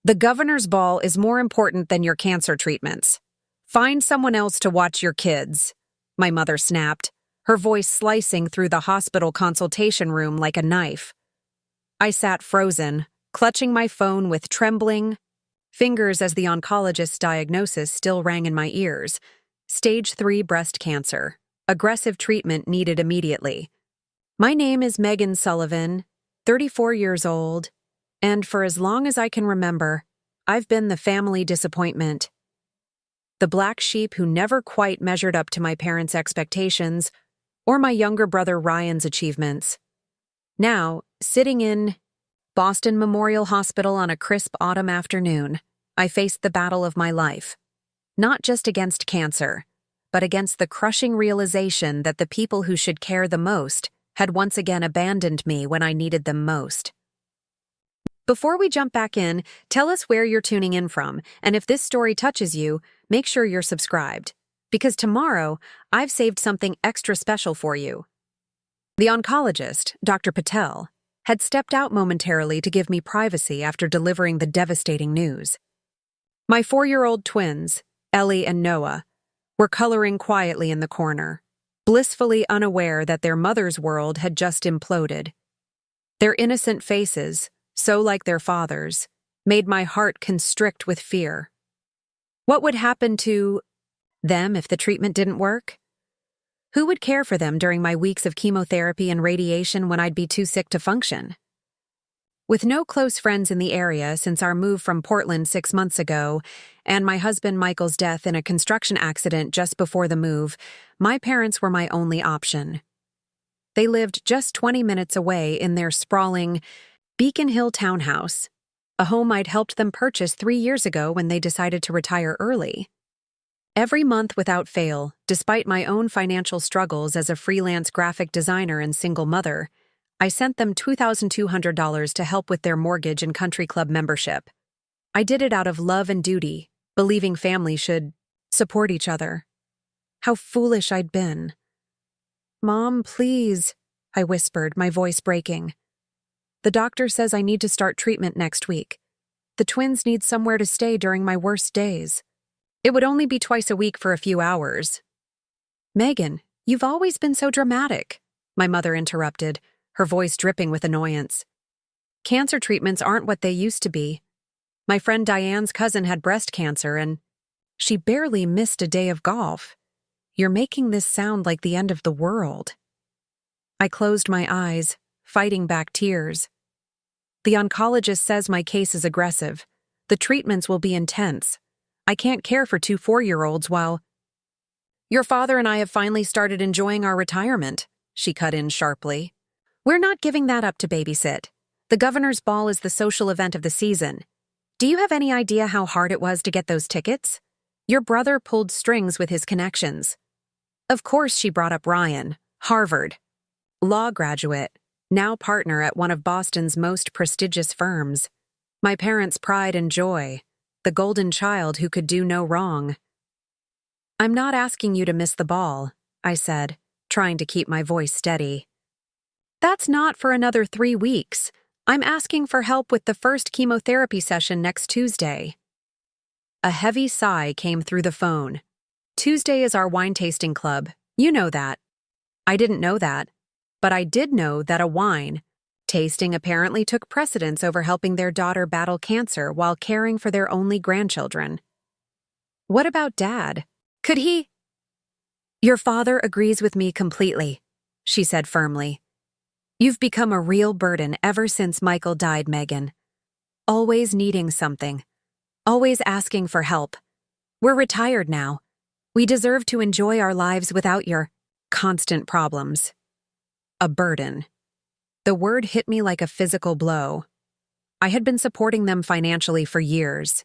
The governor's ball is more important than your cancer treatments. Find someone else to watch your kids, my mother snapped, her voice slicing through the hospital consultation room like a knife. I sat frozen, clutching my phone with trembling fingers as the oncologist's diagnosis still rang in my ears. Stage 3 breast cancer. Aggressive treatment needed immediately. My name is Megan Sullivan, 34 years old, and for as long as I can remember, I've been the family disappointment. The black sheep who never quite measured up to my parents' expectations or my younger brother Ryan's achievements. Now, sitting in Boston Memorial Hospital on a crisp autumn afternoon, I faced the battle of my life. Not just against cancer, but against the crushing realization that the people who should care the most had once again abandoned me when I needed them most. Before we jump back in, tell us where you're tuning in from, and if this story touches you, make sure you're subscribed. Because tomorrow, I've saved something extra special for you. The oncologist, Dr. Patel, had stepped out momentarily to give me privacy after delivering the devastating news. My 4-year-old twins, Ellie and Noah, were coloring quietly in the corner, blissfully unaware that their mother's world had just imploded. Their innocent faces, so like their father's, made my heart constrict with fear. What would happen to them if the treatment didn't work? Who would care for them during my weeks of chemotherapy and radiation when I'd be too sick to function? With no close friends in the area since our move from Portland 6 months ago, and my husband Michael's death in a construction accident just before the move, my parents were my only option. They lived just 20 minutes away in their sprawling Beacon Hill townhouse, a home I'd helped them purchase 3 years ago when they decided to retire early. Every month without fail, despite my own financial struggles as a freelance graphic designer and single mother, I sent them $2,200 to help with their mortgage and country club membership. I did it out of love and duty, believing families should support each other. How foolish I'd been. "Mom, please," I whispered, my voice breaking. "The doctor says I need to start treatment next week. The twins need somewhere to stay during my worst days. It would only be twice a week for a few hours." "Megan, you've always been so dramatic," my mother interrupted, her voice dripping with annoyance. "Cancer treatments aren't what they used to be. My friend Diane's cousin had breast cancer and she barely missed a day of golf. You're making this sound like the end of the world." I closed my eyes, fighting back tears. "The oncologist says my case is aggressive. The treatments will be intense. I can't care for 2 4-year-olds while—" "Your father and I have finally started enjoying our retirement," she cut in sharply. "We're not giving that up to babysit. The governor's ball is the social event of the season. Do you have any idea how hard it was to get those tickets? Your brother pulled strings with his connections." Of course she brought up Ryan, Harvard, law graduate, now partner at one of Boston's most prestigious firms. My parents' pride and joy, the golden child who could do no wrong. "I'm not asking you to miss the ball," I said, trying to keep my voice steady. "That's not for another 3 weeks. I'm asking for help with the first chemotherapy session next Tuesday." A heavy sigh came through the phone. "Tuesday is our wine tasting club. You know that." I didn't know that, but I did know that a wine tasting apparently took precedence over helping their daughter battle cancer while caring for their only grandchildren. "What about Dad? Could he—" "Your father agrees with me completely," she said firmly. "You've become a real burden ever since Michael died, Megan. Always needing something. Always asking for help. We're retired now. We deserve to enjoy our lives without your constant problems." A burden. The word hit me like a physical blow. I had been supporting them financially for years.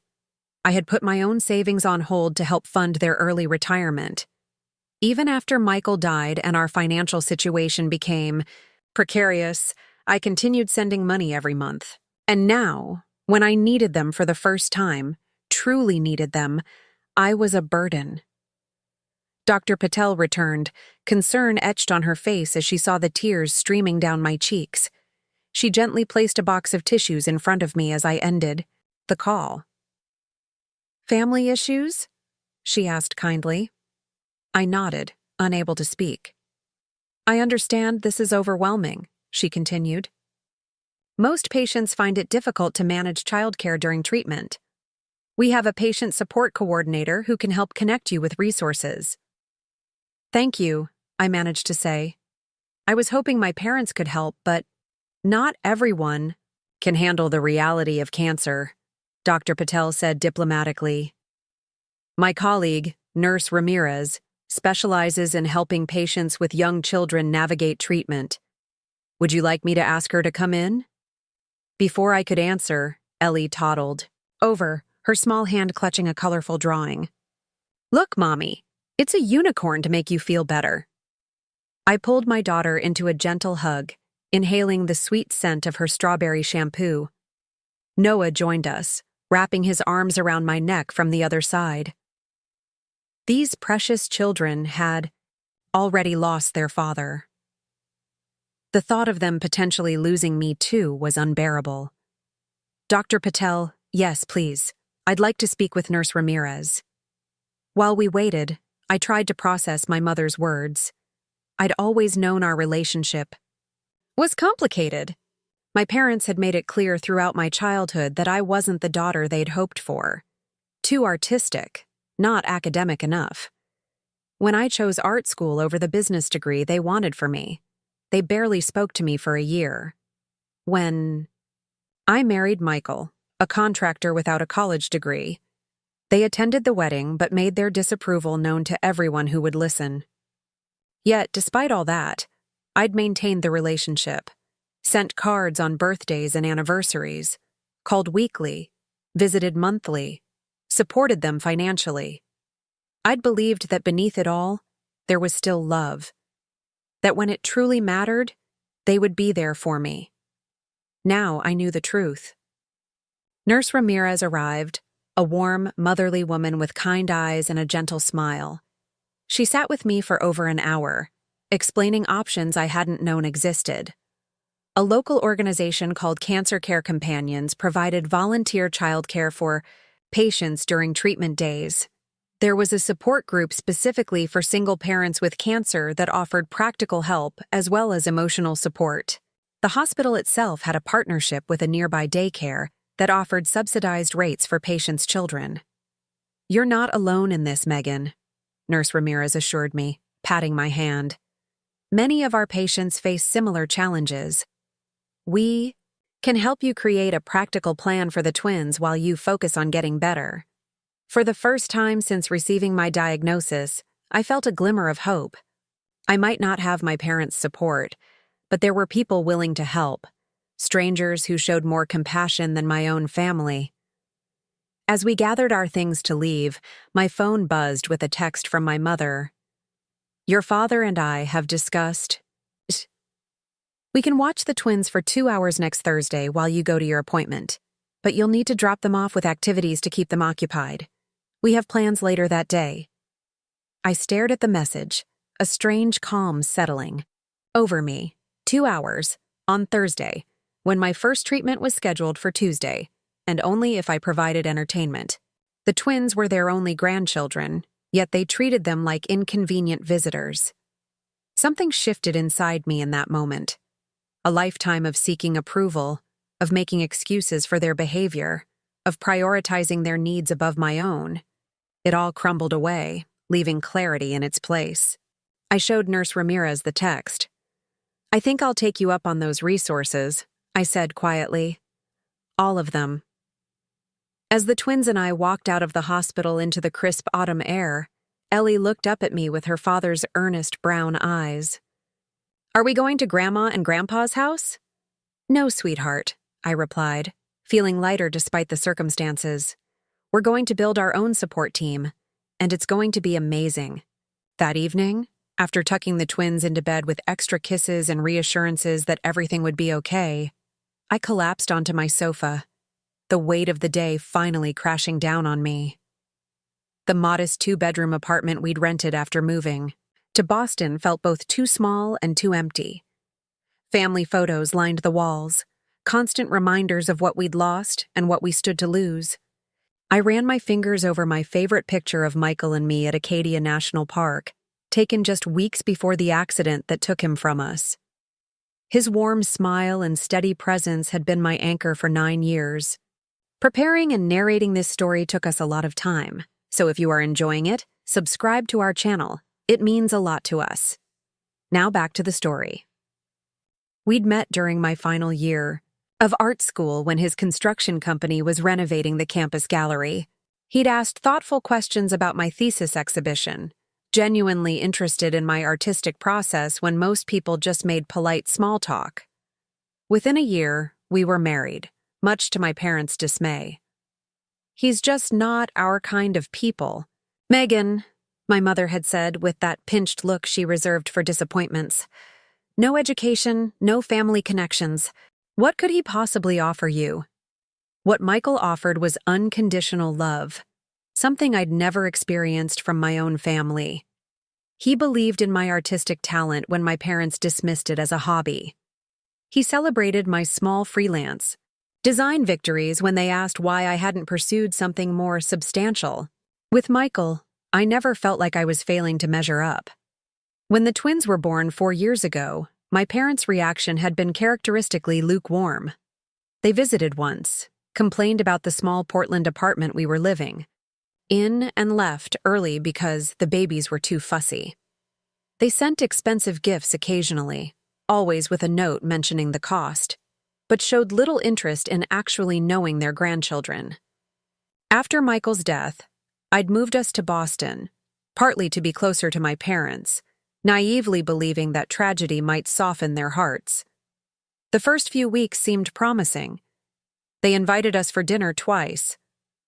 I had put my own savings on hold to help fund their early retirement. Even after Michael died and our financial situation became precarious, I continued sending money every month. And now, when I needed them for the first time, truly needed them, I was a burden. Dr. Patel returned, concern etched on her face as she saw the tears streaming down my cheeks. She gently placed a box of tissues in front of me as I ended. the call. "Family issues?" she asked kindly. I nodded, unable to speak. "I understand this is overwhelming," she continued. "Most patients find it difficult to manage childcare during treatment. We have a patient support coordinator who can help connect you with resources." "Thank you," I managed to say. I was hoping my parents could help, but not everyone can handle the reality of cancer, Dr. Patel said diplomatically. "My colleague, Nurse Ramirez, specializes in helping patients with young children navigate treatment. Would you like me to ask her to come in?" Before I could answer, Ellie toddled over, her small hand clutching a colorful drawing. "Look, Mommy, it's a unicorn to make you feel better." I pulled my daughter into a gentle hug, inhaling the sweet scent of her strawberry shampoo. Noah joined us, wrapping his arms around my neck from the other side. These precious children had already lost their father. The thought of them potentially losing me too was unbearable. "Dr. Patel, yes, please. I'd like to speak with Nurse Ramirez." While we waited, I tried to process my mother's words. I'd always known our relationship was complicated. My parents had made it clear throughout my childhood that I wasn't the daughter they'd hoped for. Too artistic, not academic enough. When I chose art school over the business degree they wanted for me, they barely spoke to me for a year. When I married Michael, a contractor without a college degree, they attended the wedding but made their disapproval known to everyone who would listen. Yet, despite all that, I'd maintained the relationship, sent cards on birthdays and anniversaries, called weekly, visited monthly, supported them financially. I'd believed that beneath it all, there was still love, that when it truly mattered, they would be there for me. Now I knew the truth. Nurse Ramirez arrived, a warm, motherly woman with kind eyes and a gentle smile. She sat with me for over an hour, explaining options I hadn't known existed. A local organization called Cancer Care Companions provided volunteer childcare for patients during treatment days. There was a support group specifically for single parents with cancer that offered practical help as well as emotional support. The hospital itself had a partnership with a nearby daycare that offered subsidized rates for patients' children. "You're not alone in this, Megan," Nurse Ramirez assured me, patting my hand. "Many of our patients face similar challenges. We can help you create a practical plan for the twins while you focus on getting better." For the first time since receiving my diagnosis, I felt a glimmer of hope. I might not have my parents' support, but there were people willing to help, strangers who showed more compassion than my own family. As we gathered our things to leave, my phone buzzed with a text from my mother. "Your father and I have discussed. We can watch the twins for 2 hours next Thursday while you go to your appointment, but you'll need to drop them off with activities to keep them occupied. We have plans later that day." I stared at the message, a strange calm settling over me. 2 hours, on Thursday, when my first treatment was scheduled for Tuesday, and only if I provided entertainment. The twins were their only grandchildren, yet they treated them like inconvenient visitors. Something shifted inside me in that moment. A lifetime of seeking approval, of making excuses for their behavior, of prioritizing their needs above my own. It all crumbled away, leaving clarity in its place. I showed Nurse Ramirez the text. "I think I'll take you up on those resources," I said quietly. "All of them." As the twins and I walked out of the hospital into the crisp autumn air, Ellie looked up at me with her father's earnest brown eyes. "Are we going to Grandma and Grandpa's house?" "No, sweetheart," I replied, feeling lighter despite the circumstances. "We're going to build our own support team, and it's going to be amazing." That evening, after tucking the twins into bed with extra kisses and reassurances that everything would be okay, I collapsed onto my sofa, the weight of the day finally crashing down on me. The modest 2-bedroom apartment we'd rented after moving to Boston felt both too small and too empty. Family photos lined the walls, constant reminders of what we'd lost and what we stood to lose. I ran my fingers over my favorite picture of Michael and me at Acadia National Park, taken just weeks before the accident that took him from us. His warm smile and steady presence had been my anchor for 9 years. Preparing and narrating this story took us a lot of time, so if you are enjoying it, subscribe to our channel. It means a lot to us. Now back to the story. We'd met during my final year of art school when his construction company was renovating the campus gallery. He'd asked thoughtful questions about my thesis exhibition, genuinely interested in my artistic process when most people just made polite small talk. Within a year, we were married, much to my parents' dismay. "He's just not our kind of people." "Megan," my mother had said with that pinched look she reserved for disappointments. "No education, no family connections. What could he possibly offer you?" What Michael offered was unconditional love, something I'd never experienced from my own family. He believed in my artistic talent when my parents dismissed it as a hobby. He celebrated my small freelance design victories when they asked why I hadn't pursued something more substantial. With Michael, I never felt like I was failing to measure up. When the twins were born 4 years ago, my parents' reaction had been characteristically lukewarm. They visited once, complained about the small Portland apartment we were living in, and left early because the babies were too fussy. They sent expensive gifts occasionally, always with a note mentioning the cost, but showed little interest in actually knowing their grandchildren. After Michael's death, I'd moved us to Boston, partly to be closer to my parents, naively believing that tragedy might soften their hearts. The first few weeks seemed promising. They invited us for dinner twice.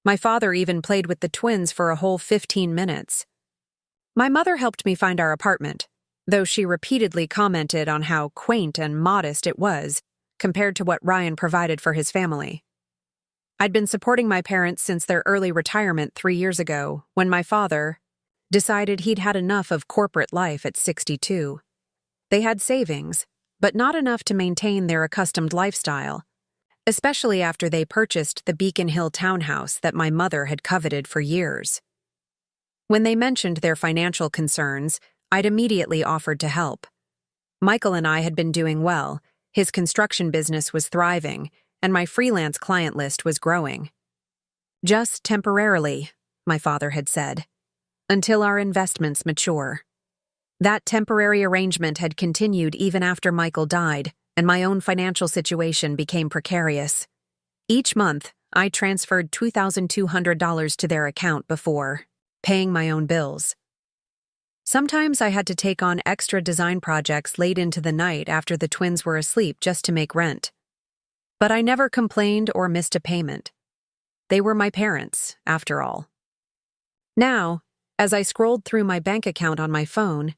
My father even played with the twins for a whole 15 minutes. My mother helped me find our apartment, though she repeatedly commented on how quaint and modest it was compared to what Ryan provided for his family. I'd been supporting my parents since their early retirement 3 years ago, when my father decided he'd had enough of corporate life at 62. They had savings, but not enough to maintain their accustomed lifestyle, especially after they purchased the Beacon Hill townhouse that my mother had coveted for years. When they mentioned their financial concerns, I'd immediately offered to help. Michael and I had been doing well, his construction business was thriving, and my freelance client list was growing. "Just temporarily," my father had said, "until our investments mature." That temporary arrangement had continued even after Michael died, and my own financial situation became precarious. Each month, I transferred $2,200 to their account before paying my own bills. Sometimes I had to take on extra design projects late into the night after the twins were asleep just to make rent. But I never complained or missed a payment. They were my parents, after all. Now, as I scrolled through my bank account on my phone,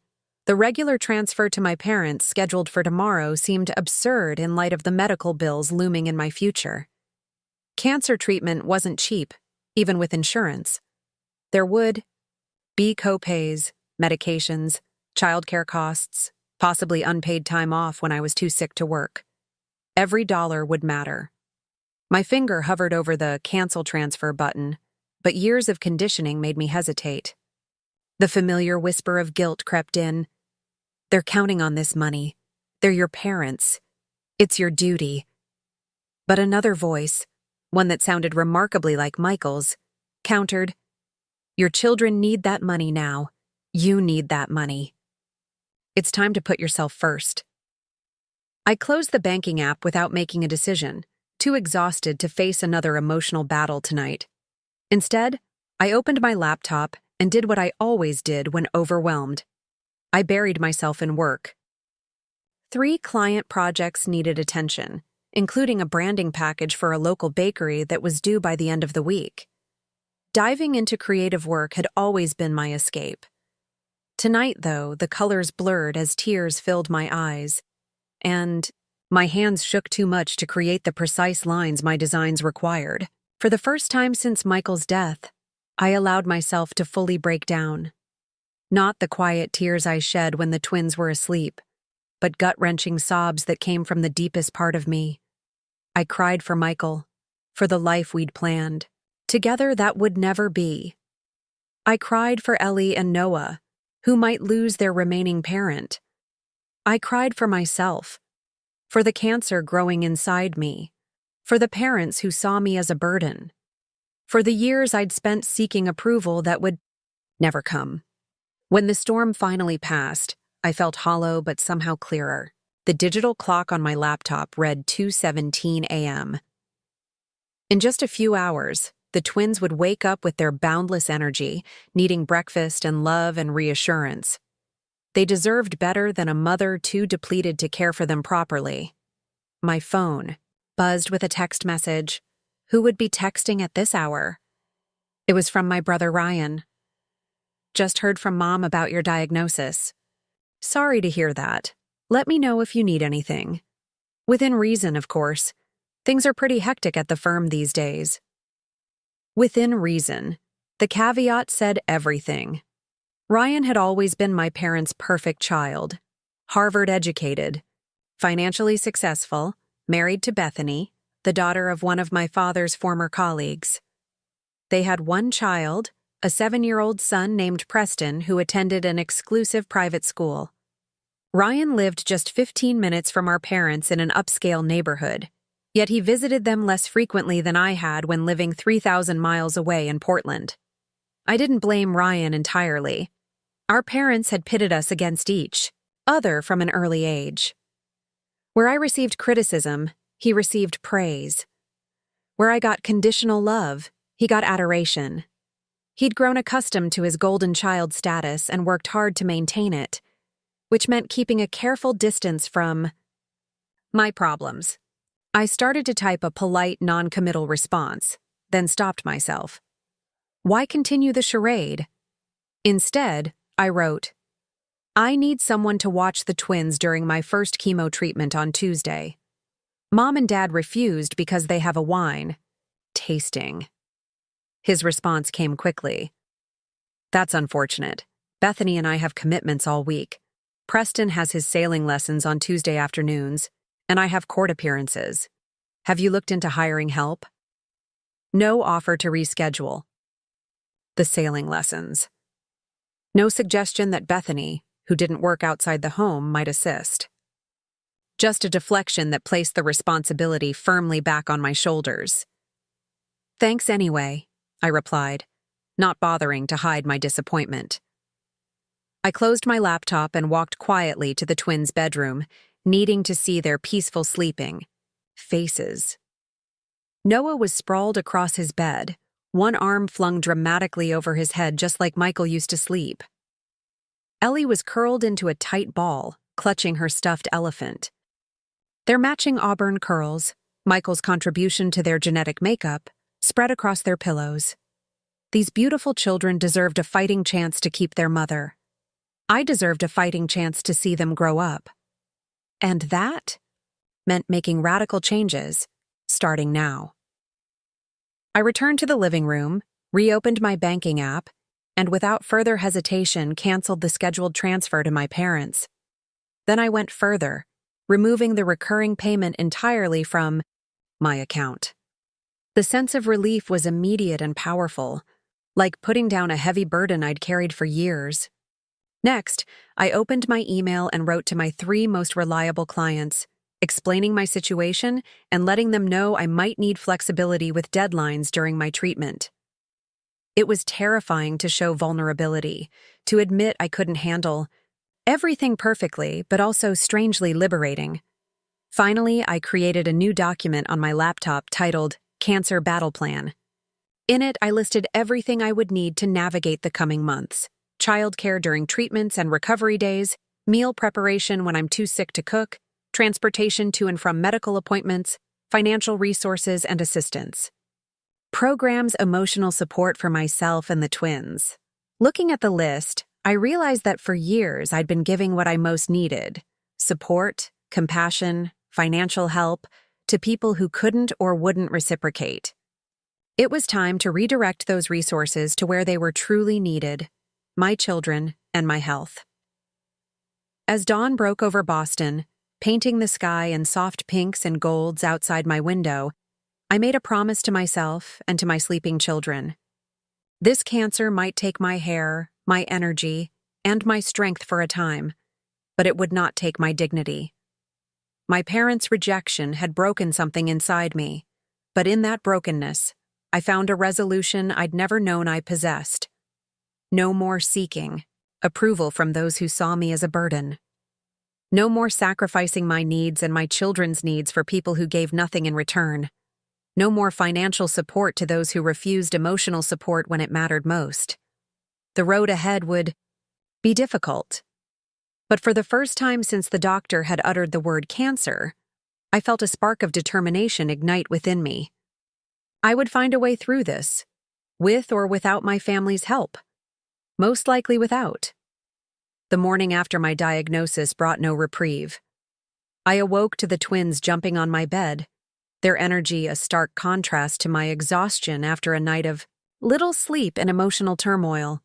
the regular transfer to my parents scheduled for tomorrow seemed absurd in light of the medical bills looming in my future. Cancer treatment wasn't cheap, even with insurance. There would be co-pays, medications, childcare costs, possibly unpaid time off when I was too sick to work. Every dollar would matter. My finger hovered over the cancel transfer button, but years of conditioning made me hesitate. The familiar whisper of guilt crept in. "They're counting on this money. They're your parents. It's your duty." But another voice, one that sounded remarkably like Michael's, countered, "Your children need that money now. You need that money. It's time to put yourself first." I closed the banking app without making a decision, too exhausted to face another emotional battle tonight. Instead, I opened my laptop and did what I always did when overwhelmed. I buried myself in work. 3 client projects needed attention, including a branding package for a local bakery that was due by the end of the week. Diving into creative work had always been my escape. Tonight, though, the colors blurred as tears filled my eyes, and my hands shook too much to create the precise lines my designs required. For the first time since Michael's death, I allowed myself to fully break down. Not the quiet tears I shed when the twins were asleep, but gut-wrenching sobs that came from the deepest part of me. I cried for Michael, for the life we'd planned. Together, that would never be. I cried for Ellie and Noah, who might lose their remaining parent. I cried for myself, for the cancer growing inside me, for the parents who saw me as a burden, for the years I'd spent seeking approval that would never come. When the storm finally passed, I felt hollow but somehow clearer. The digital clock on my laptop read 2:17 a.m. In just a few hours, the twins would wake up with their boundless energy, needing breakfast and love and reassurance. They deserved better than a mother too depleted to care for them properly. My phone buzzed with a text message. Who would be texting at this hour? It was from my brother Ryan. Just heard from Mom about your diagnosis. Sorry to hear that. Let me know if you need anything. Within reason, of course. Things are pretty hectic at the firm these days. Within reason. The caveat said everything. Ryan had always been my parents' perfect child. Harvard-educated, financially successful, married to Bethany, the daughter of one of my father's former colleagues. They had one child, a 7-year-old son named Preston who attended an exclusive private school. Ryan lived just 15 minutes from our parents in an upscale neighborhood, yet he visited them less frequently than I had when living 3,000 miles away in Portland. I didn't blame Ryan entirely. Our parents had pitted us against each other from an early age. Where I received criticism, he received praise. Where I got conditional love, he got adoration. He'd grown accustomed to his golden child status and worked hard to maintain it, which meant keeping a careful distance from my problems. I started to type a polite, non-committal response, then stopped myself. Why continue the charade? Instead, I wrote, I need someone to watch the twins during my first chemo treatment on Tuesday. Mom and Dad refused because they have a wine tasting. His response came quickly. That's unfortunate. Bethany and I have commitments all week. Preston has his sailing lessons on Tuesday afternoons, and I have court appearances. Have you looked into hiring help? No offer to reschedule. The sailing lessons. No suggestion that Bethany, who didn't work outside the home, might assist. Just a deflection that placed the responsibility firmly back on my shoulders. Thanks anyway, I replied, not bothering to hide my disappointment. I closed my laptop and walked quietly to the twins' bedroom, needing to see their peaceful sleeping faces. Noah was sprawled across his bed, one arm flung dramatically over his head just like Michael used to sleep. Ellie was curled into a tight ball, clutching her stuffed elephant. Their matching auburn curls, Michael's contribution to their genetic makeup, spread across their pillows. These beautiful children deserved a fighting chance to keep their mother. I deserved a fighting chance to see them grow up. And that meant making radical changes, starting now. I returned to the living room, reopened my banking app, and without further hesitation canceled the scheduled transfer to my parents. Then I went further, removing the recurring payment entirely from my account. The sense of relief was immediate and powerful, like putting down a heavy burden I'd carried for years. Next, I opened my email and wrote to my 3 most reliable clients, explaining my situation and letting them know I might need flexibility with deadlines during my treatment. It was terrifying to show vulnerability, to admit I couldn't handle everything perfectly, but also strangely liberating. Finally, I created a new document on my laptop titled Cancer Battle Plan. In it, I listed everything I would need to navigate the coming months: childcare during treatments and recovery days, meal preparation when I'm too sick to cook, transportation to and from medical appointments, financial resources and assistance. Programs emotional support for myself and the twins. Looking at the list, I realized that for years I'd been giving what I most needed: support, compassion, financial help, to people who couldn't or wouldn't reciprocate. It was time to redirect those resources to where they were truly needed: my children and my health. As dawn broke over Boston, painting the sky in soft pinks and golds outside my window, I made a promise to myself and to my sleeping children. This cancer might take my hair, my energy, and my strength for a time, but it would not take my dignity. My parents' rejection had broken something inside me, but in that brokenness, I found a resolution I'd never known I possessed. No more seeking approval from those who saw me as a burden. No more sacrificing my needs and my children's needs for people who gave nothing in return. No more financial support to those who refused emotional support when it mattered most. The road ahead would be difficult. But for the first time since the doctor had uttered the word cancer, I felt a spark of determination ignite within me. I would find a way through this, with or without my family's help. Most likely without. The morning after my diagnosis brought no reprieve. I awoke to the twins jumping on my bed, their energy a stark contrast to my exhaustion after a night of little sleep and emotional turmoil.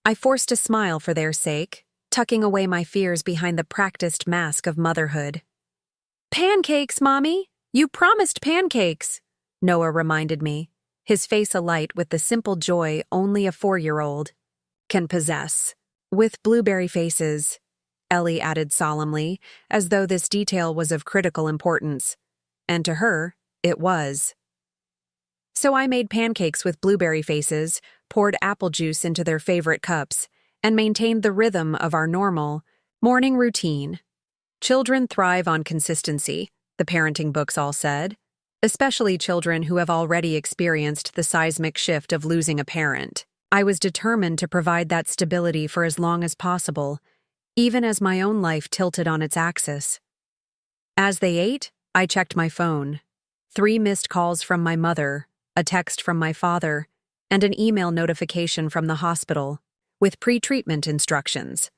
I forced a smile for their sake, tucking away my fears behind the practiced mask of motherhood. "Pancakes, Mommy! You promised pancakes!" Noah reminded me, his face alight with the simple joy only a 4-year-old can possess. "With blueberry faces," Ellie added solemnly, as though this detail was of critical importance. And to her, it was. So I made pancakes with blueberry faces, poured apple juice into their favorite cups, and maintained the rhythm of our normal morning routine. Children thrive on consistency, the parenting books all said, especially children who have already experienced the seismic shift of losing a parent. I was determined to provide that stability for as long as possible, even as my own life tilted on its axis. As they ate, I checked my phone. 3 missed calls from my mother, a text from my father, and an email notification from the hospital, with pre-treatment instructions.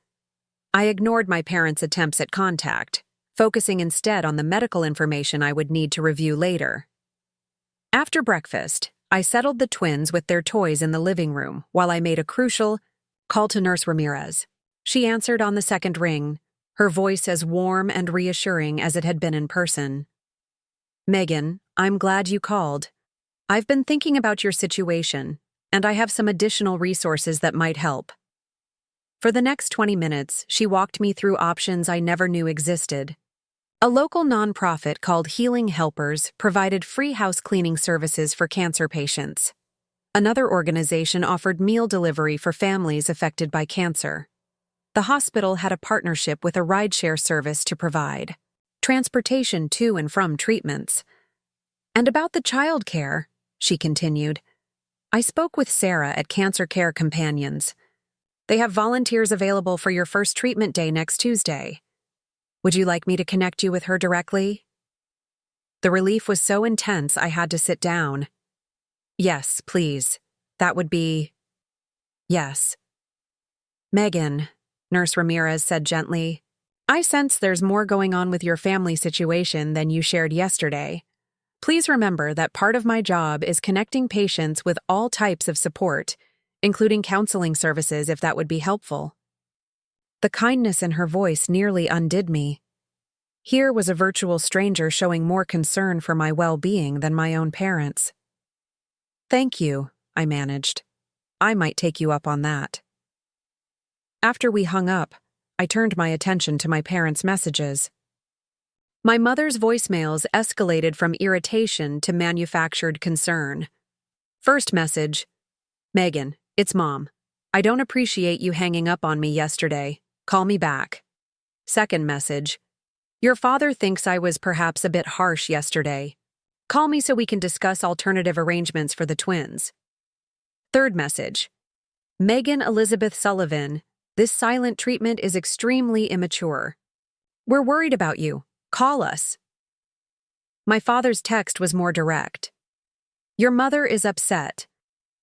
I ignored my parents' attempts at contact, focusing instead on the medical information I would need to review later. After breakfast, I settled the twins with their toys in the living room while I made a crucial call to Nurse Ramirez. She answered on the second ring, her voice as warm and reassuring as it had been in person. "Megan, I'm glad you called. I've been thinking about your situation, and I have some additional resources that might help." For the next 20 minutes, she walked me through options I never knew existed. A local nonprofit called Healing Helpers provided free house cleaning services for cancer patients. Another organization offered meal delivery for families affected by cancer. The hospital had a partnership with a rideshare service to provide transportation to and from treatments. "And about the child care," she continued, "I spoke with Sarah at Cancer Care Companions. They have volunteers available for your first treatment day next Tuesday. Would you like me to connect you with her directly?" The relief was so intense I had to sit down. "Yes, please. That would be... yes." "Megan," Nurse Ramirez said gently, "I sense there's more going on with your family situation than you shared yesterday. Please remember that part of my job is connecting patients with all types of support, including counseling services if that would be helpful." The kindness in her voice nearly undid me. Here was a virtual stranger showing more concern for my well-being than my own parents. "Thank you," I managed. "I might take you up on that." After we hung up, I turned my attention to my parents' messages. My mother's voicemails escalated from irritation to manufactured concern. First message: "Megan, it's Mom. I don't appreciate you hanging up on me yesterday. Call me back." Second message: "Your father thinks I was perhaps a bit harsh yesterday. Call me so we can discuss alternative arrangements for the twins." Third message: "Megan Elizabeth Sullivan, this silent treatment is extremely immature. We're worried about you. Call us." My father's text was more direct. "Your mother is upset.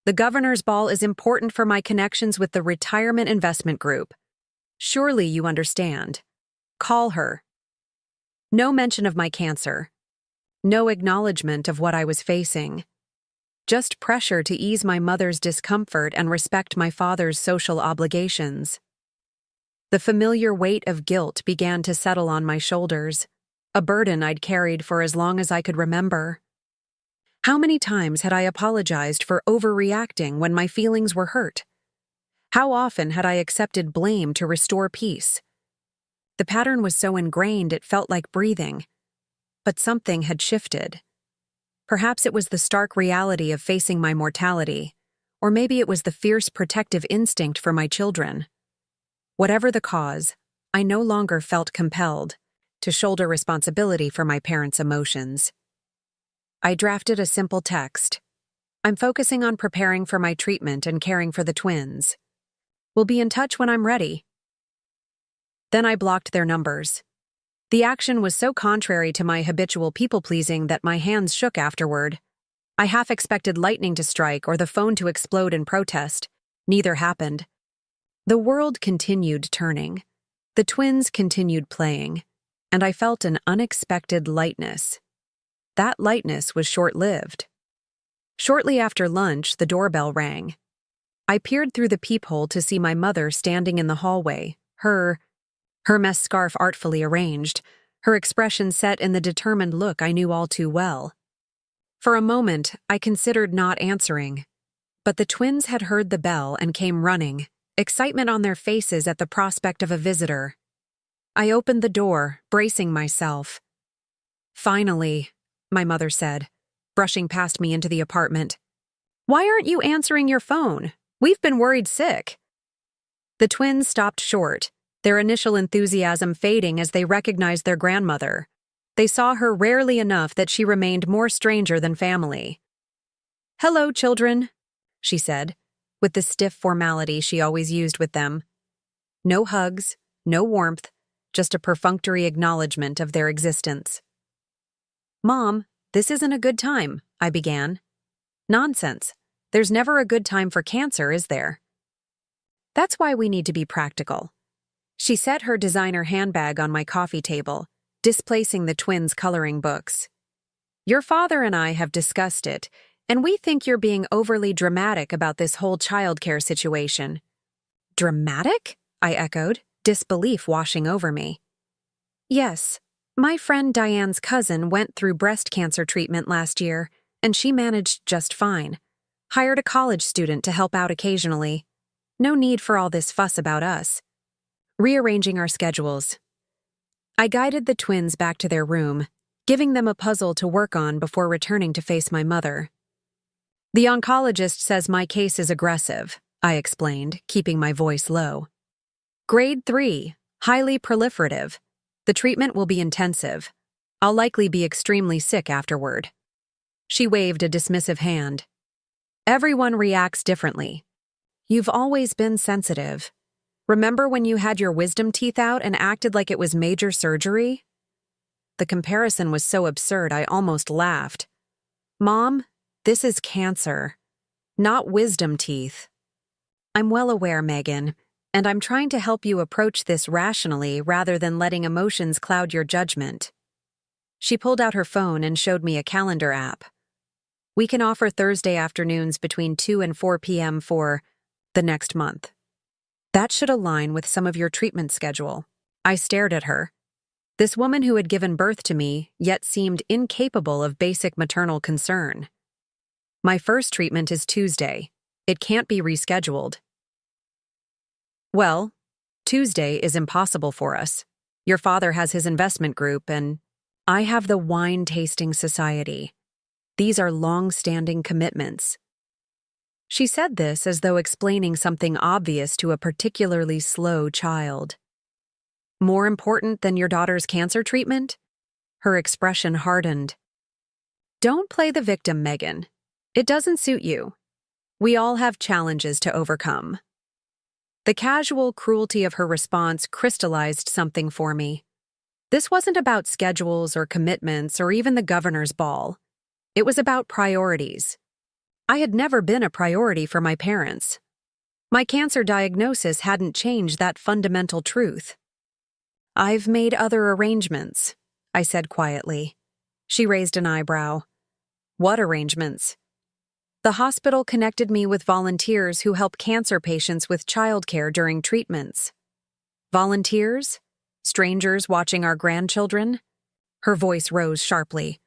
The governor's ball is important for my connections with the retirement investment group. Surely you understand. Call her." No mention of my cancer. No acknowledgement of what I was facing. Just pressure to ease my mother's discomfort and respect my father's social obligations. The familiar weight of guilt began to settle on my shoulders, a burden I'd carried for as long as I could remember. How many times had I apologized for overreacting when my feelings were hurt? How often had I accepted blame to restore peace? The pattern was so ingrained it felt like breathing. But something had shifted. Perhaps it was the stark reality of facing my mortality, or maybe it was the fierce protective instinct for my children. Whatever the cause, I no longer felt compelled to shoulder responsibility for my parents' emotions. I drafted a simple text. I'm focusing on preparing for my treatment and caring for the twins. We'll be in touch when I'm ready. Then I blocked their numbers. The action was so contrary to my habitual people-pleasing that my hands shook afterward. I half expected lightning to strike or the phone to explode in protest. Neither happened. The world continued turning. The twins continued playing, and I felt an unexpected lightness. That lightness was short-lived. Shortly after lunch, the doorbell rang. I peered through the peephole to see my mother standing in the hallway, her Hermes scarf artfully arranged, her expression set in the determined look I knew all too well. For a moment, I considered not answering, but the twins had heard the bell and came running, excitement on their faces at the prospect of a visitor. I opened the door, bracing myself. "Finally," my mother said, brushing past me into the apartment. "Why aren't you answering your phone? We've been worried sick." The twins stopped short, their initial enthusiasm fading as they recognized their grandmother. They saw her rarely enough that she remained more stranger than family. "Hello, children," she said, with the stiff formality she always used with them. No hugs, no warmth, just a perfunctory acknowledgement of their existence. "Mom, this isn't a good time," I began. "Nonsense. There's never a good time for cancer, is there?" "That's why we need to be practical." She set her designer handbag on my coffee table, displacing the twins' coloring books. "Your father and I have discussed it, and we think you're being overly dramatic about this whole childcare situation." "Dramatic?" I echoed, disbelief washing over me. "Yes. My friend Diane's cousin went through breast cancer treatment last year, and she managed just fine. Hired a college student to help out occasionally. No need for all this fuss about us." Rearranging our schedules, I guided the twins back to their room, giving them a puzzle to work on before returning to face my mother. "The oncologist says my case is aggressive," I explained, keeping my voice low. "Grade 3, highly proliferative. The treatment will be intensive. I'll likely be extremely sick afterward." She waved a dismissive hand. "Everyone reacts differently. You've always been sensitive. Remember when you had your wisdom teeth out and acted like it was major surgery?" The comparison was so absurd I almost laughed. "Mom, this is cancer, not wisdom teeth." "I'm well aware, Megan, and I'm trying to help you approach this rationally rather than letting emotions cloud your judgment." She pulled out her phone and showed me a calendar app. "We can offer Thursday afternoons between 2 and 4 p.m. for the next month. That should align with some of your treatment schedule." I stared at her. This woman who had given birth to me, yet seemed incapable of basic maternal concern. "My first treatment is Tuesday. It can't be rescheduled." "Well, Tuesday is impossible for us. Your father has his investment group, and I have the wine tasting society. These are long-standing commitments." She said this as though explaining something obvious to a particularly slow child. "More important than your daughter's cancer treatment?" Her expression hardened. "Don't play the victim, Megan. It doesn't suit you. We all have challenges to overcome." The casual cruelty of her response crystallized something for me. This wasn't about schedules or commitments or even the governor's ball. It was about priorities. I had never been a priority for my parents. My cancer diagnosis hadn't changed that fundamental truth. "I've made other arrangements," I said quietly. She raised an eyebrow. "What arrangements?" "The hospital connected me with volunteers who help cancer patients with childcare during treatments." Volunteers? Strangers watching our grandchildren? Her voice rose sharply.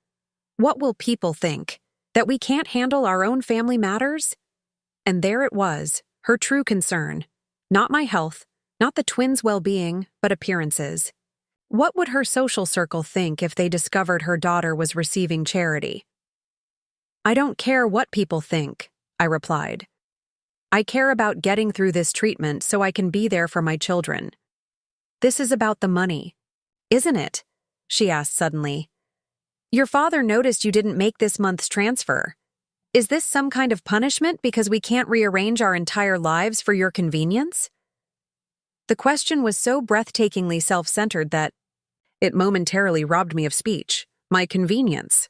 What will people think? That we can't handle our own family matters? And there it was, her true concern. Not my health, not the twins' well-being, but appearances. What would her social circle think if they discovered her daughter was receiving charity? I don't care what people think, I replied. I care about getting through this treatment so I can be there for my children. This is about the money, isn't it? She asked suddenly. Your father noticed you didn't make this month's transfer. Is this some kind of punishment because we can't rearrange our entire lives for your convenience? The question was so breathtakingly self-centered that it momentarily robbed me of speech. My convenience.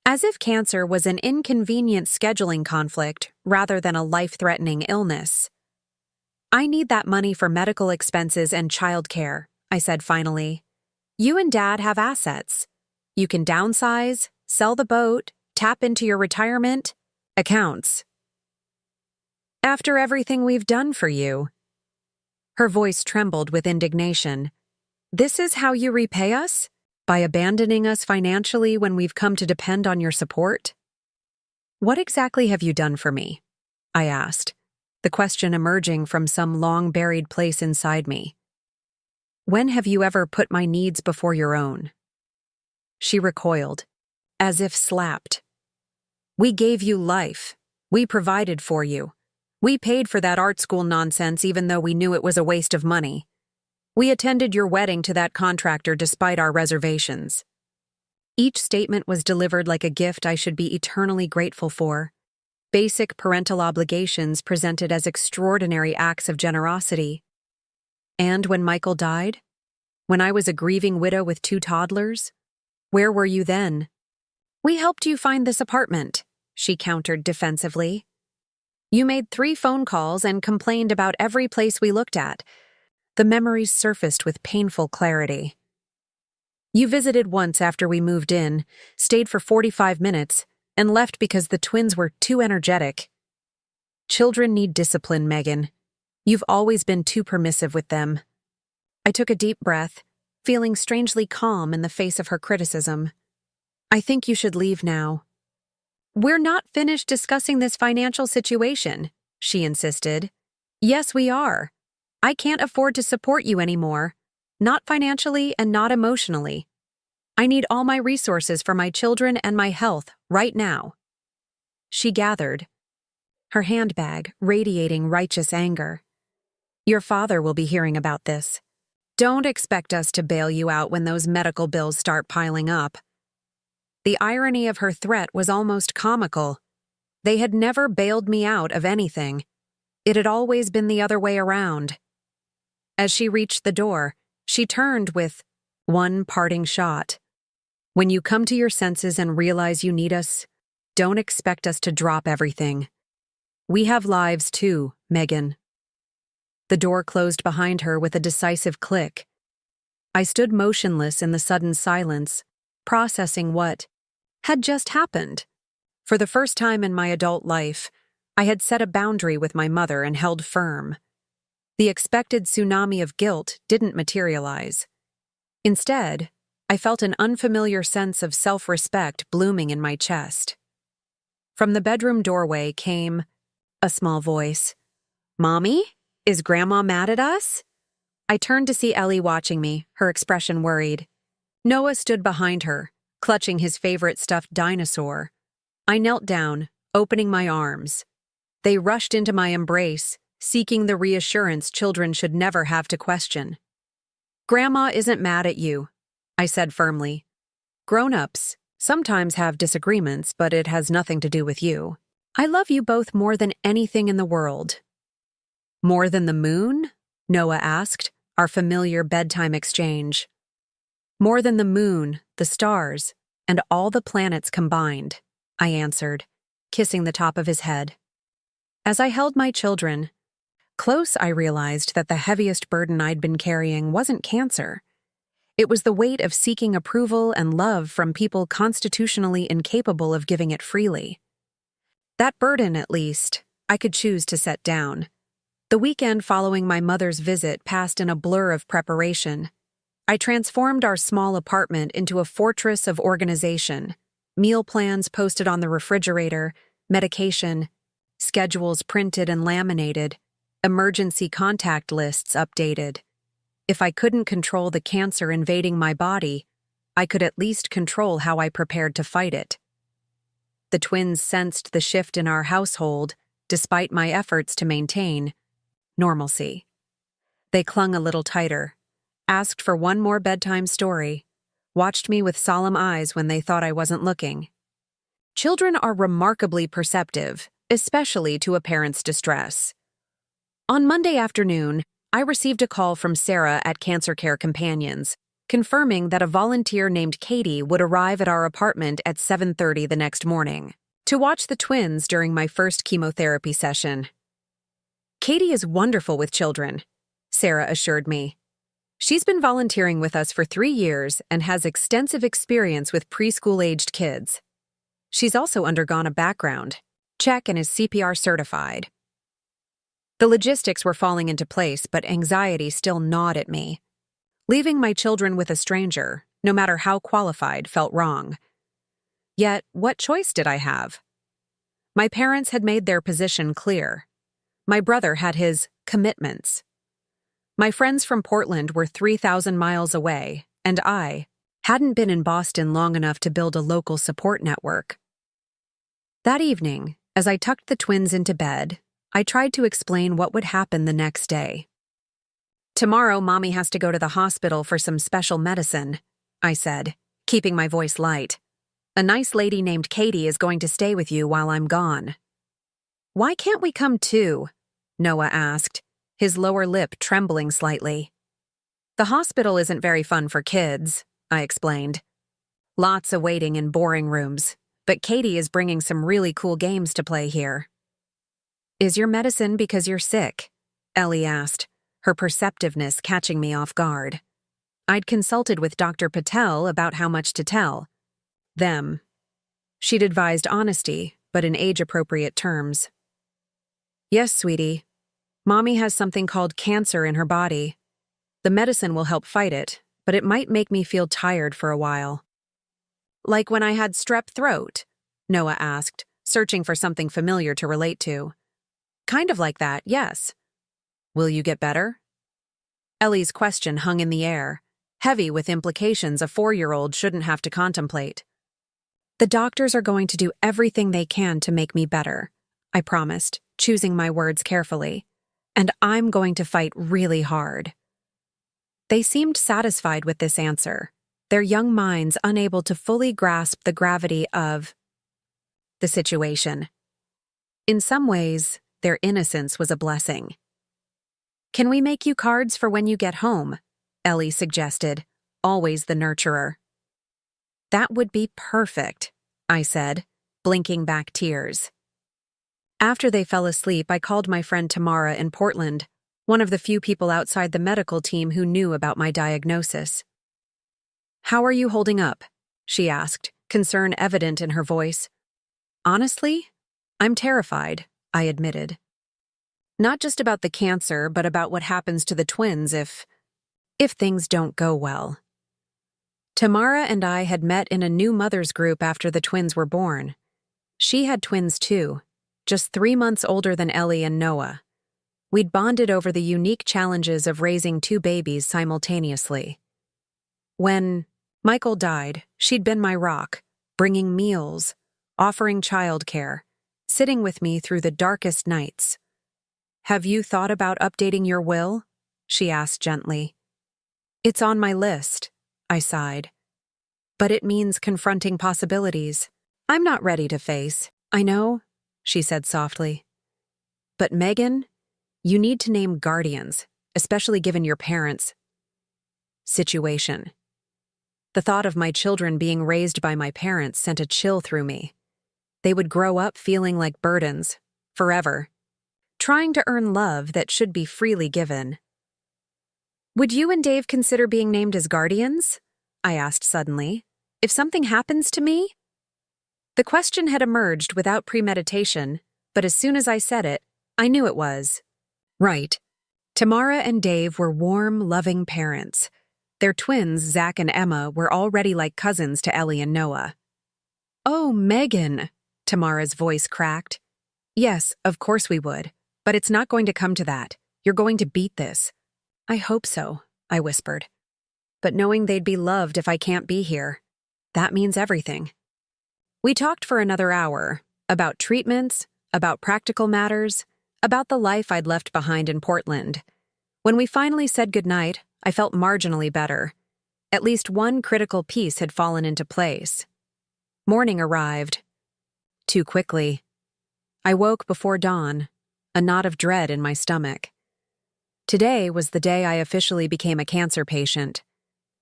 As if cancer was an inconvenient scheduling conflict rather than a life-threatening illness. I need that money for medical expenses and childcare, I said finally. You and Dad have assets. You can downsize, sell the boat, tap into your retirement accounts. After everything we've done for you. Her voice trembled with indignation. This is how you repay us? By abandoning us financially when we've come to depend on your support? What exactly have you done for me? I asked, the question emerging from some long-buried place inside me. When have you ever put my needs before your own? She recoiled, as if slapped. We gave you life. We provided for you. We paid for that art school nonsense even though we knew it was a waste of money. We attended your wedding to that contractor despite our reservations. Each statement was delivered like a gift I should be eternally grateful for. Basic parental obligations presented as extraordinary acts of generosity. And when Michael died? When I was a grieving widow with 2 toddlers? Where were you then? We helped you find this apartment, she countered defensively. You made 3 phone calls and complained about every place we looked at. The memories surfaced with painful clarity. You visited once after we moved in, stayed for 45 minutes, and left because the twins were too energetic. Children need discipline, Megan. You've always been too permissive with them. I took a deep breath, feeling strangely calm in the face of her criticism. I think you should leave now. We're not finished discussing this financial situation, she insisted. Yes, we are. I can't afford to support you anymore. Not financially and not emotionally. I need all my resources for my children and my health right now. She gathered, her handbag radiating righteous anger. Your father will be hearing about this. Don't expect us to bail you out when those medical bills start piling up. The irony of her threat was almost comical. They had never bailed me out of anything. It had always been the other way around. As she reached the door, she turned with one parting shot. When you come to your senses and realize you need us, don't expect us to drop everything. We have lives too, Megan. The door closed behind her with a decisive click. I stood motionless in the sudden silence, processing what had just happened. For the first time in my adult life, I had set a boundary with my mother and held firm. The expected tsunami of guilt didn't materialize. Instead, I felt an unfamiliar sense of self-respect blooming in my chest. From the bedroom doorway came a small voice. Mommy? Is Grandma mad at us? I turned to see Ellie watching me, her expression worried. Noah stood behind her, clutching his favorite stuffed dinosaur. I knelt down, opening my arms. They rushed into my embrace, seeking the reassurance children should never have to question. Grandma isn't mad at you, I said firmly. Grown-ups sometimes have disagreements, but it has nothing to do with you. I love you both more than anything in the world. More than the moon? Noah asked, our familiar bedtime exchange. More than the moon, the stars, and all the planets combined, I answered, kissing the top of his head. As I held my children close, I realized that the heaviest burden I'd been carrying wasn't cancer. It was the weight of seeking approval and love from people constitutionally incapable of giving it freely. That burden, at least, I could choose to set down. The weekend following my mother's visit passed in a blur of preparation. I transformed our small apartment into a fortress of organization. Meal plans posted on the refrigerator, medication, schedules printed and laminated, emergency contact lists updated. If I couldn't control the cancer invading my body, I could at least control how I prepared to fight it. The twins sensed the shift in our household, despite my efforts to maintain normalcy. They clung a little tighter, asked for one more bedtime story, watched me with solemn eyes when they thought I wasn't looking. Children are remarkably perceptive, especially to a parent's distress. On Monday afternoon, I received a call from Sarah at Cancer Care Companions, confirming that a volunteer named Katie would arrive at our apartment at 7:30 the next morning to watch the twins during my first chemotherapy session. Katie is wonderful with children, Sarah assured me. She's been volunteering with us for 3 years and has extensive experience with preschool-aged kids. She's also undergone a background check and is CPR certified. The logistics were falling into place, but anxiety still gnawed at me. Leaving my children with a stranger, no matter how qualified, felt wrong. Yet, what choice did I have? My parents had made their position clear. My brother had his commitments. My friends from Portland were 3,000 miles away, and I hadn't been in Boston long enough to build a local support network. That evening, as I tucked the twins into bed, I tried to explain what would happen the next day. "Tomorrow, Mommy has to go to the hospital for some special medicine," I said, keeping my voice light. "A nice lady named Katie is going to stay with you while I'm gone." "Why can't we come too?" Noah asked, his lower lip trembling slightly. "The hospital isn't very fun for kids," I explained. "Lots of waiting in boring rooms, but Katie is bringing some really cool games to play here." "Is your medicine because you're sick?" Ellie asked, her perceptiveness catching me off guard. I'd consulted with Dr. Patel about how much to tell them. She'd advised honesty, but in age-appropriate terms. "Yes, sweetie. Mommy has something called cancer in her body. The medicine will help fight it, but it might make me feel tired for a while." "Like when I had strep throat?" Noah asked, searching for something familiar to relate to. "Kind of like that, yes." "Will you get better?" Ellie's question hung in the air, heavy with implications a 4-year-old shouldn't have to contemplate. "The doctors are going to do everything they can to make me better," I promised, choosing my words carefully. "And I'm going to fight really hard." They seemed satisfied with this answer, their young minds unable to fully grasp the gravity of the situation. In some ways, their innocence was a blessing. "Can we make you cards for when you get home?" Ellie suggested, always the nurturer. "That would be perfect," I said, blinking back tears. After they fell asleep, I called my friend Tamara in Portland, one of the few people outside the medical team who knew about my diagnosis. "How are you holding up?" she asked, concern evident in her voice. "Honestly, I'm terrified," I admitted. "Not just about the cancer, but about what happens to the twins if things don't go well." Tamara and I had met in a new mothers group after the twins were born. She had twins too, just 3 months older than Ellie and Noah. We'd bonded over the unique challenges of raising 2 babies simultaneously. When Michael died, she'd been my rock, bringing meals, offering childcare, sitting with me through the darkest nights. "Have you thought about updating your will?" she asked gently. "It's on my list," I sighed. "But it means confronting possibilities I'm not ready to face." "I know," she said softly. "But Megan, you need to name guardians, especially given your parents' situation." The thought of my children being raised by my parents sent a chill through me. They would grow up feeling like burdens, forever, trying to earn love that should be freely given. "Would you and Dave consider being named as guardians?" I asked suddenly. "If something happens to me?" The question had emerged without premeditation, but as soon as I said it, I knew it was. Right. Tamara and Dave were warm, loving parents. Their twins, Zach and Emma, were already like cousins to Ellie and Noah. "Oh, Megan," Tamara's voice cracked. "Yes, of course we would. But it's not going to come to that. You're going to beat this." "I hope so," I whispered. "But knowing they'd be loved if I can't be here, that means everything." We talked for another hour, about treatments, about practical matters, about the life I'd left behind in Portland. When we finally said goodnight, I felt marginally better. At least one critical piece had fallen into place. Morning arrived. Too quickly. I woke before dawn, a knot of dread in my stomach. Today was the day I officially became a cancer patient.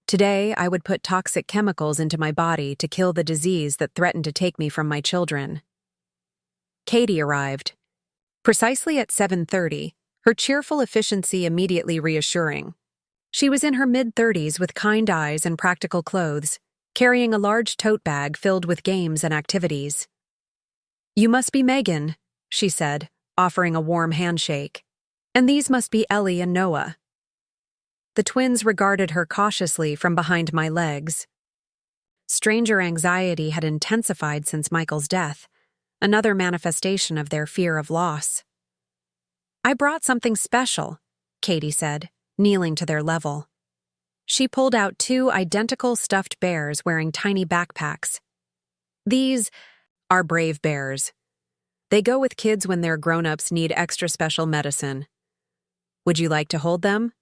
Today, I would put toxic chemicals into my body to kill the disease that threatened to take me from my children. Katie arrived. Precisely at 7:30, her cheerful efficiency immediately reassuring. She was in her mid-30s with kind eyes and practical clothes, carrying a large tote bag filled with games and activities. "You must be Megan," she said, offering a warm handshake. "And these must be Ellie and Noah." The twins regarded her cautiously from behind my legs. Stranger anxiety had intensified since Michael's death, another manifestation of their fear of loss. "I brought something special," Katie said, kneeling to their level. She pulled out 2 identical stuffed bears wearing tiny backpacks. "These are brave bears. They go with kids when their grown-ups need extra special medicine. Would you like to hold them?"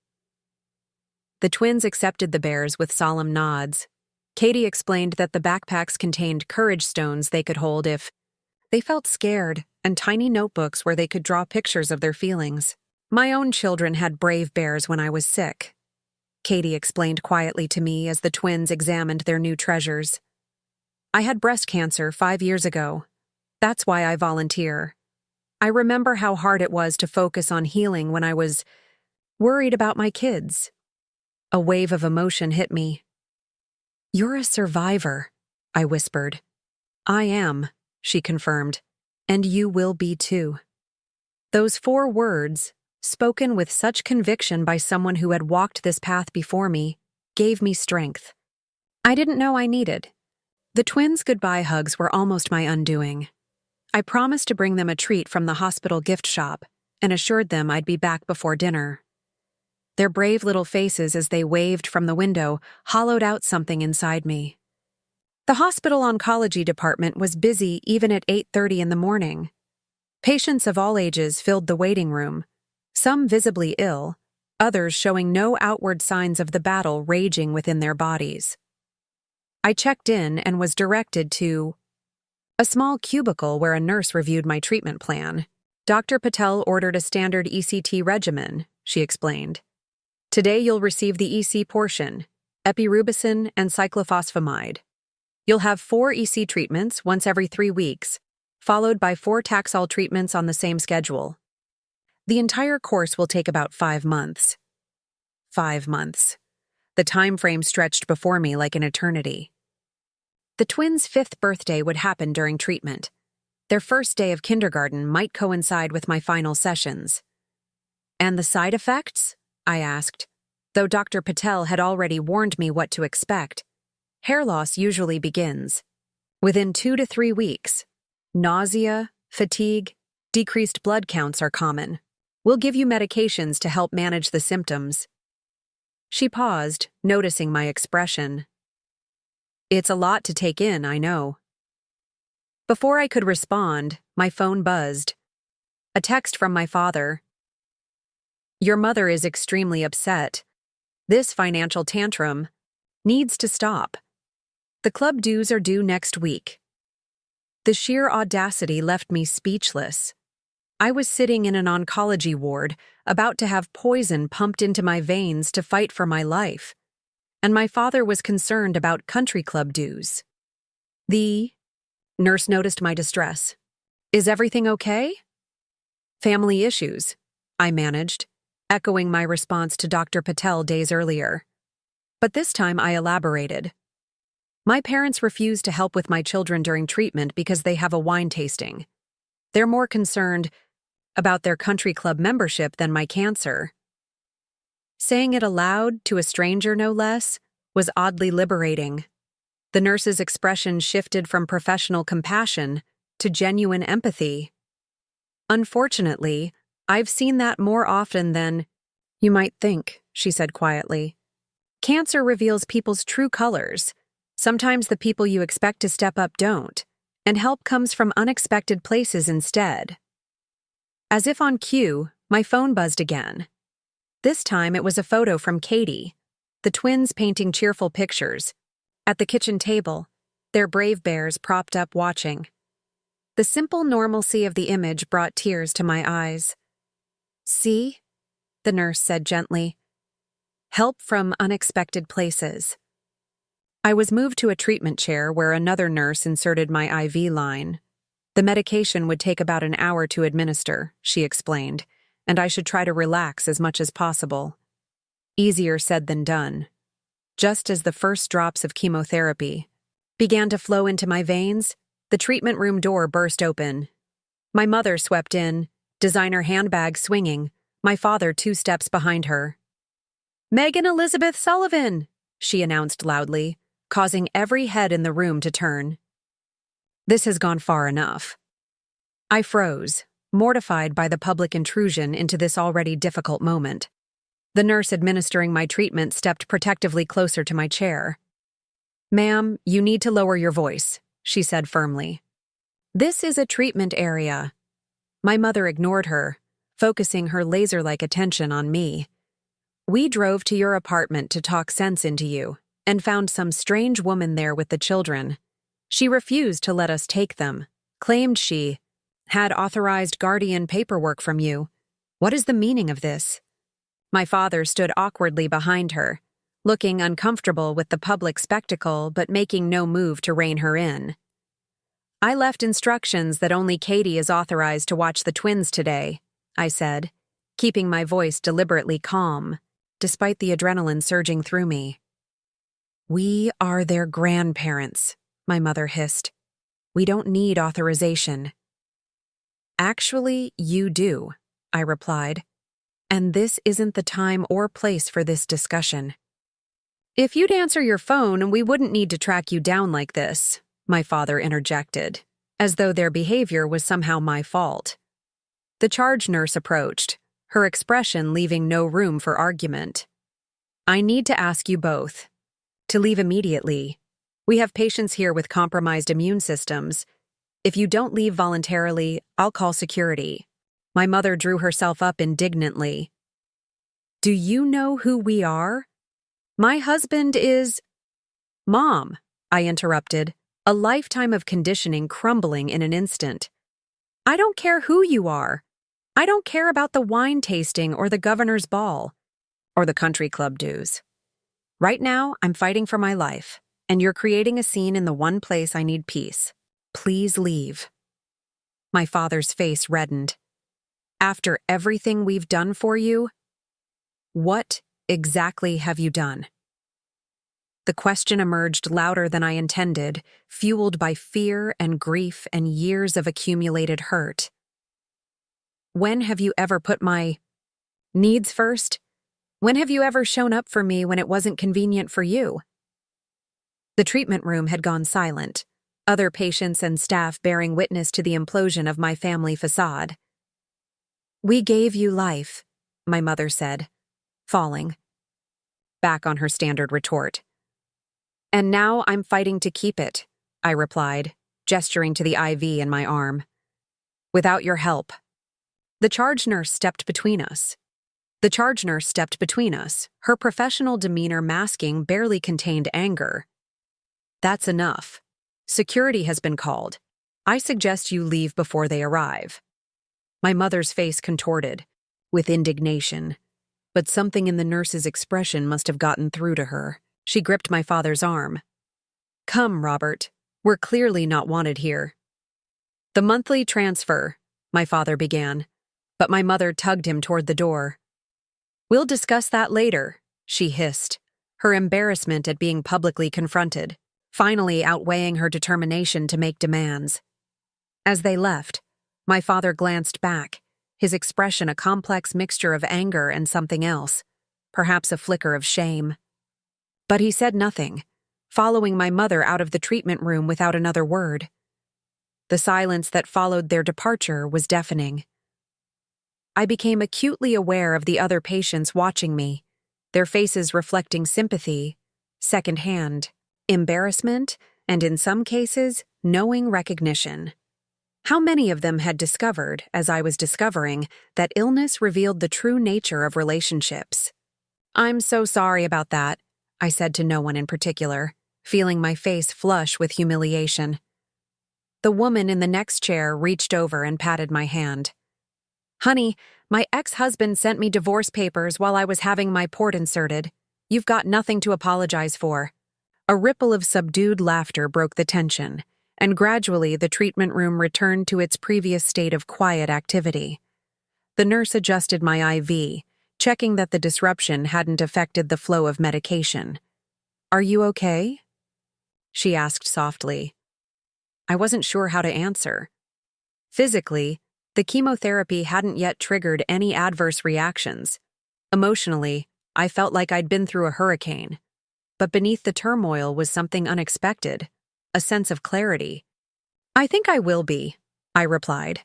The twins accepted the bears with solemn nods. Katie explained that the backpacks contained courage stones they could hold if they felt scared, and tiny notebooks where they could draw pictures of their feelings. "My own children had brave bears when I was sick," Katie explained quietly to me as the twins examined their new treasures. "I had breast cancer 5 years ago. That's why I volunteer. I remember how hard it was to focus on healing when I was worried about my kids." A wave of emotion hit me. "You're a survivor," I whispered. "I am," she confirmed. "And you will be too." Those 4 words, spoken with such conviction by someone who had walked this path before me, gave me strength I didn't know I needed. The twins' goodbye hugs were almost my undoing. I promised to bring them a treat from the hospital gift shop and assured them I'd be back before dinner. Their brave little faces as they waved from the window hollowed out something inside me. The hospital oncology department was busy even at 8:30 in the morning. Patients of all ages filled the waiting room, some visibly ill, others showing no outward signs of the battle raging within their bodies. I checked in and was directed to a small cubicle where a nurse reviewed my treatment plan. "Dr. Patel ordered a standard ECT regimen," she explained. "Today you'll receive the EC portion, epirubicin and cyclophosphamide. You'll have 4 EC treatments once every 3 weeks, followed by 4 Taxol treatments on the same schedule. The entire course will take about 5 months. 5 months. The time frame stretched before me like an eternity. The twins' 5th birthday would happen during treatment. Their first day of kindergarten might coincide with my final sessions. "And the side effects?" I asked, though Dr. Patel had already warned me what to expect. "Hair loss usually begins within 2 to 3 weeks. Nausea, fatigue, decreased blood counts are common. We'll give you medications to help manage the symptoms." She paused, noticing my expression. "It's a lot to take in, I know." Before I could respond, my phone buzzed. A text from my father. "Your mother is extremely upset. This financial tantrum needs to stop. The club dues are due next week." The sheer audacity left me speechless. I was sitting in an oncology ward, about to have poison pumped into my veins to fight for my life, and my father was concerned about country club dues. The nurse noticed my distress. "Is everything okay?" "Family issues," I managed, echoing my response to Dr. Patel days earlier. But this time I elaborated. "My parents refuse to help with my children during treatment because they have a wine tasting. They're more concerned about their country club membership than my cancer. Saying it aloud, to a stranger no less, was oddly liberating. The nurse's expression shifted from professional compassion to genuine empathy. Unfortunately, I've seen that more often than you might think, she said quietly. Cancer reveals people's true colors. Sometimes the people you expect to step up don't, and help comes from unexpected places instead. As if on cue, my phone buzzed again. This time it was a photo from Katie, the twins painting cheerful pictures. At the kitchen table, their brave bears propped up watching. The simple normalcy of the image brought tears to my eyes. "See?" the nurse said gently. "Help from unexpected places." I was moved to a treatment chair where another nurse inserted my IV line. The medication would take about an hour to administer, she explained, and I should try to relax as much as possible. Easier said than done. Just as the first drops of chemotherapy began to flow into my veins, the treatment room door burst open. My mother swept in, designer handbag swinging, my father 2 steps behind her. "Megan Elizabeth Sullivan," she announced loudly, causing every head in the room to turn. This has gone far enough. I froze, mortified by the public intrusion into this already difficult moment. The nurse administering my treatment stepped protectively closer to my chair. "Ma'am, you need to lower your voice," she said firmly. "This is a treatment area." My mother ignored her, focusing her laser-like attention on me. "We drove to your apartment to talk sense into you, and found some strange woman there with the children. She refused to let us take them, claimed she had authorized guardian paperwork from you. What is the meaning of this?" My father stood awkwardly behind her, looking uncomfortable with the public spectacle but making no move to rein her in. "I left instructions that only Katie is authorized to watch the twins today," I said, keeping my voice deliberately calm, despite the adrenaline surging through me. "We are their grandparents," my mother hissed. "We don't need authorization." "Actually, you do," I replied. "And this isn't the time or place for this discussion." "If you'd answer your phone, we wouldn't need to track you down like this," my father interjected, as though their behavior was somehow my fault. The charge nurse approached, her expression leaving no room for argument. "I need to ask you both to leave immediately. We have patients here with compromised immune systems. If you don't leave voluntarily, I'll call security." My mother drew herself up indignantly. "Do you know who we are? My husband is—" "Mom," I interrupted, a lifetime of conditioning crumbling in an instant. "I don't care who you are. I don't care about the wine tasting or the governor's ball, or the country club dues. Right now, I'm fighting for my life, and you're creating a scene in the one place I need peace. Please leave." My father's face reddened. "After everything we've done for you? What exactly have you done?" The question emerged louder than I intended, fueled by fear and grief and years of accumulated hurt. "When have you ever put my needs first? When have you ever shown up for me when it wasn't convenient for you?" The treatment room had gone silent, other patients and staff bearing witness to the implosion of my family facade. "We gave you life," my mother said, falling back on her standard retort. "And now I'm fighting to keep it," I replied, gesturing to the IV in my arm. "Without your help." The charge nurse stepped between us. Her professional demeanor masking barely contained anger. "That's enough. Security has been called. I suggest you leave before they arrive." My mother's face contorted, with indignation, but something in the nurse's expression must have gotten through to her. She gripped my father's arm. "Come, Robert. We're clearly not wanted here." "The monthly transfer," my father began, but my mother tugged him toward the door. "We'll discuss that later," she hissed, her embarrassment at being publicly confronted, finally outweighing her determination to make demands. As they left, my father glanced back, his expression a complex mixture of anger and something else, perhaps a flicker of shame. But he said nothing, following my mother out of the treatment room without another word. The silence that followed their departure was deafening. I became acutely aware of the other patients watching me, their faces reflecting sympathy, secondhand, embarrassment, and in some cases, knowing recognition. How many of them had discovered, as I was discovering, that illness revealed the true nature of relationships? "I'm so sorry about that," I said to no one in particular, feeling my face flush with humiliation. The woman in the next chair reached over and patted my hand. "Honey, my ex-husband sent me divorce papers while I was having my port inserted. You've got nothing to apologize for." A ripple of subdued laughter broke the tension, and gradually the treatment room returned to its previous state of quiet activity. The nurse adjusted my IV, checking that the disruption hadn't affected the flow of medication. "Are you okay?" she asked softly. I wasn't sure how to answer. Physically, the chemotherapy hadn't yet triggered any adverse reactions. Emotionally, I felt like I'd been through a hurricane. But beneath the turmoil was something unexpected, a sense of clarity. "I think I will be," I replied.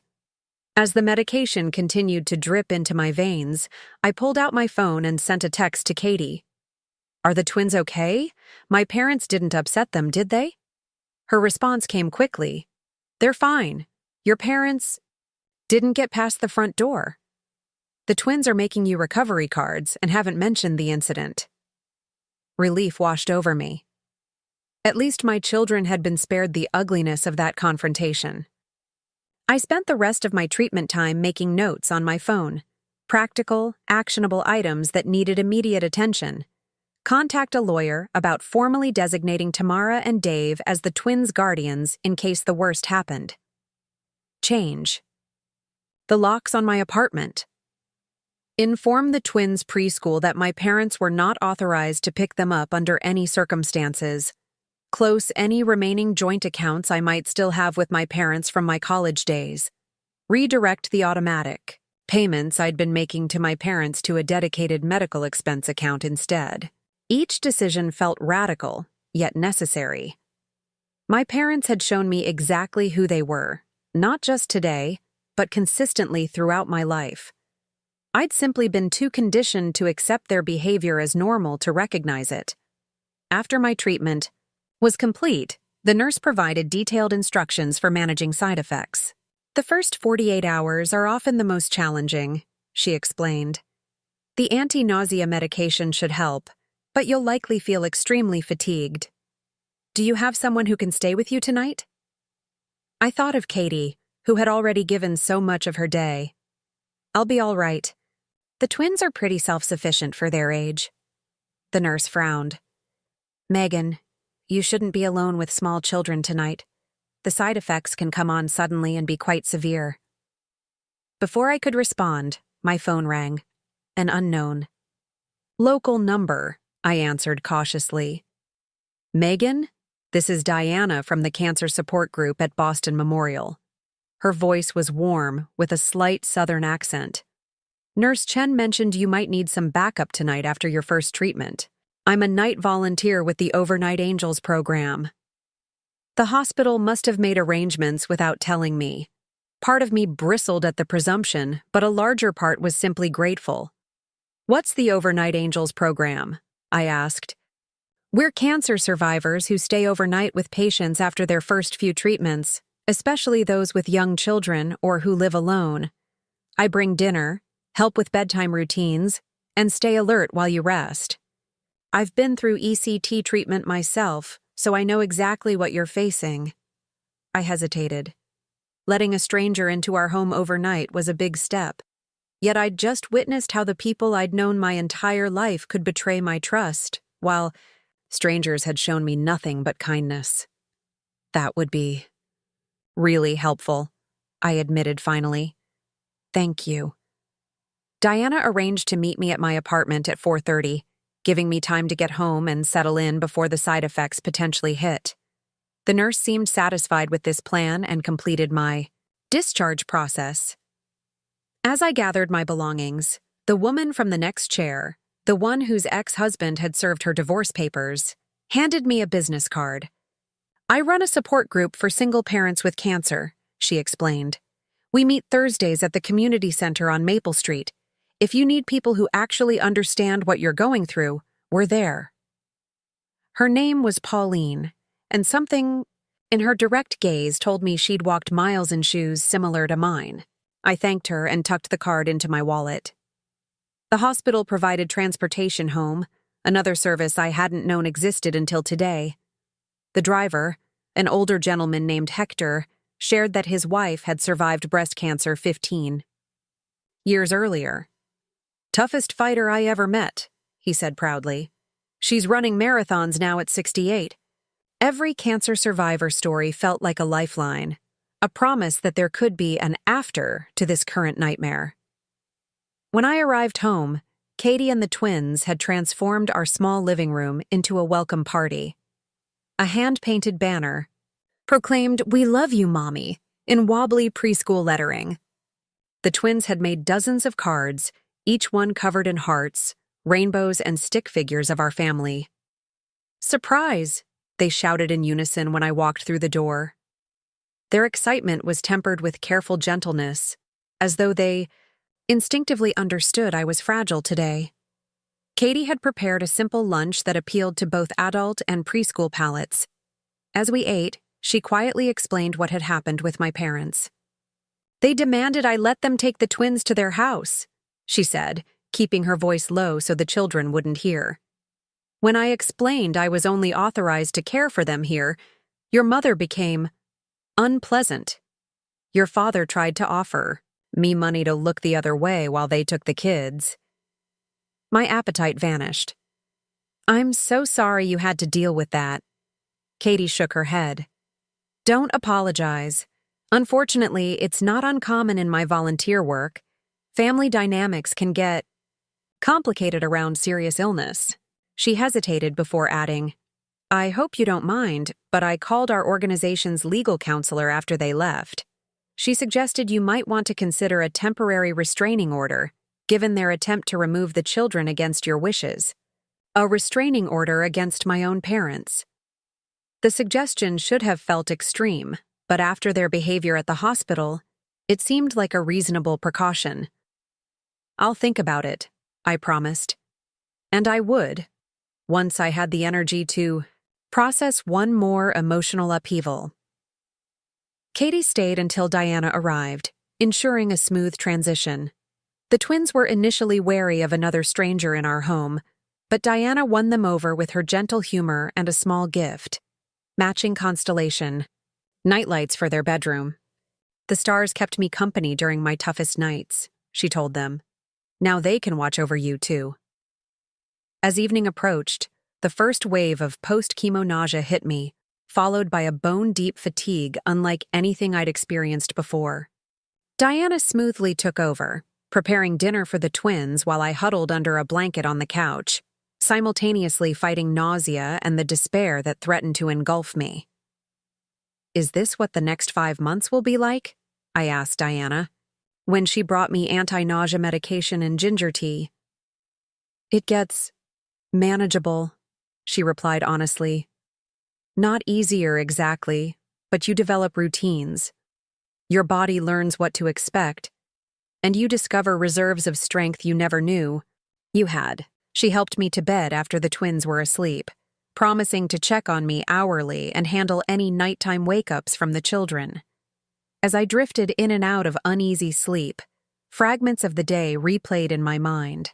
As the medication continued to drip into my veins, I pulled out my phone and sent a text to Katie. "Are the twins okay? My parents didn't upset them, did they?" Her response came quickly. "They're fine. Your parents didn't get past the front door. The twins are making you recovery cards and haven't mentioned the incident." Relief washed over me. At least my children had been spared the ugliness of that confrontation. I spent the rest of my treatment time making notes on my phone. Practical, actionable items that needed immediate attention. Contact a lawyer about formally designating Tamara and Dave as the twins' guardians in case the worst happened. Change. The locks on my apartment. Inform the twins' preschool that my parents were not authorized to pick them up under any circumstances. Close any remaining joint accounts I might still have with my parents from my college days. Redirect the automatic payments I'd been making to my parents to a dedicated medical expense account instead. Each decision felt radical, yet necessary. My parents had shown me exactly who they were, not just today, but consistently throughout my life. I'd simply been too conditioned to accept their behavior as normal to recognize it. After my treatment was complete, the nurse provided detailed instructions for managing side effects. "The first 48 hours are often the most challenging," she explained. "The anti-nausea medication should help, but you'll likely feel extremely fatigued. Do you have someone who can stay with you tonight?" I thought of Katie, who had already given so much of her day. "I'll be all right. The twins are pretty self-sufficient for their age." The nurse frowned. "Megan, you shouldn't be alone with small children tonight. The side effects can come on suddenly and be quite severe." Before I could respond, my phone rang. An unknown. "Local number," I answered cautiously. "Megan, this is Diana from the Cancer Support Group at Boston Memorial." Her voice was warm, with a slight southern accent. "Nurse Chen mentioned you might need some backup tonight after your first treatment. I'm a night volunteer with the Overnight Angels program." The hospital must have made arrangements without telling me. Part of me bristled at the presumption, but a larger part was simply grateful. "What's the Overnight Angels program?" I asked. "We're cancer survivors who stay overnight with patients after their first few treatments, especially those with young children or who live alone. I bring dinner, help with bedtime routines, and stay alert while you rest. I've been through ECT treatment myself, so I know exactly what you're facing." I hesitated. Letting a stranger into our home overnight was a big step. Yet I'd just witnessed how the people I'd known my entire life could betray my trust, while strangers had shown me nothing but kindness. "That would be really helpful," I admitted finally. "Thank you." Diana arranged to meet me at my apartment at 4:30, giving me time to get home and settle in before the side effects potentially hit. The nurse seemed satisfied with this plan and completed my discharge process. As I gathered my belongings, the woman from the next chair, the one whose ex-husband had served her divorce papers, handed me a business card. "I run a support group for single parents with cancer," she explained. "We meet Thursdays at the community center on Maple Street. If you need people who actually understand what you're going through, we're there." Her name was Pauline, and something in her direct gaze told me she'd walked miles in shoes similar to mine. I thanked her and tucked the card into my wallet. The hospital provided transportation home, another service I hadn't known existed until today. The driver, an older gentleman named Hector, shared that his wife had survived breast cancer 15 years earlier. "Toughest fighter I ever met," he said proudly. "She's running marathons now at 68. Every cancer survivor story felt like a lifeline, a promise that there could be an after to this current nightmare. When I arrived home, Katie and the twins had transformed our small living room into a welcome party. A hand-painted banner proclaimed, "We love you, Mommy," in wobbly preschool lettering. The twins had made dozens of cards, each one covered in hearts, rainbows, and stick figures of our family. "Surprise!" they shouted in unison when I walked through the door. Their excitement was tempered with careful gentleness, as though they instinctively understood I was fragile today. Katie had prepared a simple lunch that appealed to both adult and preschool palates. As we ate, she quietly explained what had happened with my parents. "They demanded I let them take the twins to their house," she said, keeping her voice low so the children wouldn't hear. "When I explained I was only authorized to care for them here, your mother became unpleasant. Your father tried to offer me money to look the other way while they took the kids." My appetite vanished. "I'm so sorry you had to deal with that." Katie shook her head. "Don't apologize. Unfortunately, it's not uncommon in my volunteer work. Family dynamics can get complicated around serious illness." She hesitated before adding, "I hope you don't mind, but I called our organization's legal counselor after they left. She suggested you might want to consider a temporary restraining order, given their attempt to remove the children against your wishes. A restraining order against my own parents." The suggestion should have felt extreme, but after their behavior at the hospital, it seemed like a reasonable precaution. "I'll think about it," I promised. And I would, once I had the energy to process one more emotional upheaval. Katie stayed until Diana arrived, ensuring a smooth transition. The twins were initially wary of another stranger in our home, but Diana won them over with her gentle humor and a small gift. Matching constellation, nightlights for their bedroom. "The stars kept me company during my toughest nights," she told them. "Now they can watch over you, too." As evening approached, the first wave of post-chemo nausea hit me, followed by a bone-deep fatigue unlike anything I'd experienced before. Diana smoothly took over, preparing dinner for the twins while I huddled under a blanket on the couch, simultaneously fighting nausea and the despair that threatened to engulf me. "Is this what the next 5 months will be like?" I asked Diana, when she brought me anti-nausea medication and ginger tea. "It gets manageable," she replied honestly. "Not easier exactly, but you develop routines. Your body learns what to expect, and you discover reserves of strength you never knew you had." She helped me to bed after the twins were asleep, promising to check on me hourly and handle any nighttime wake-ups from the children. As I drifted in and out of uneasy sleep, fragments of the day replayed in my mind.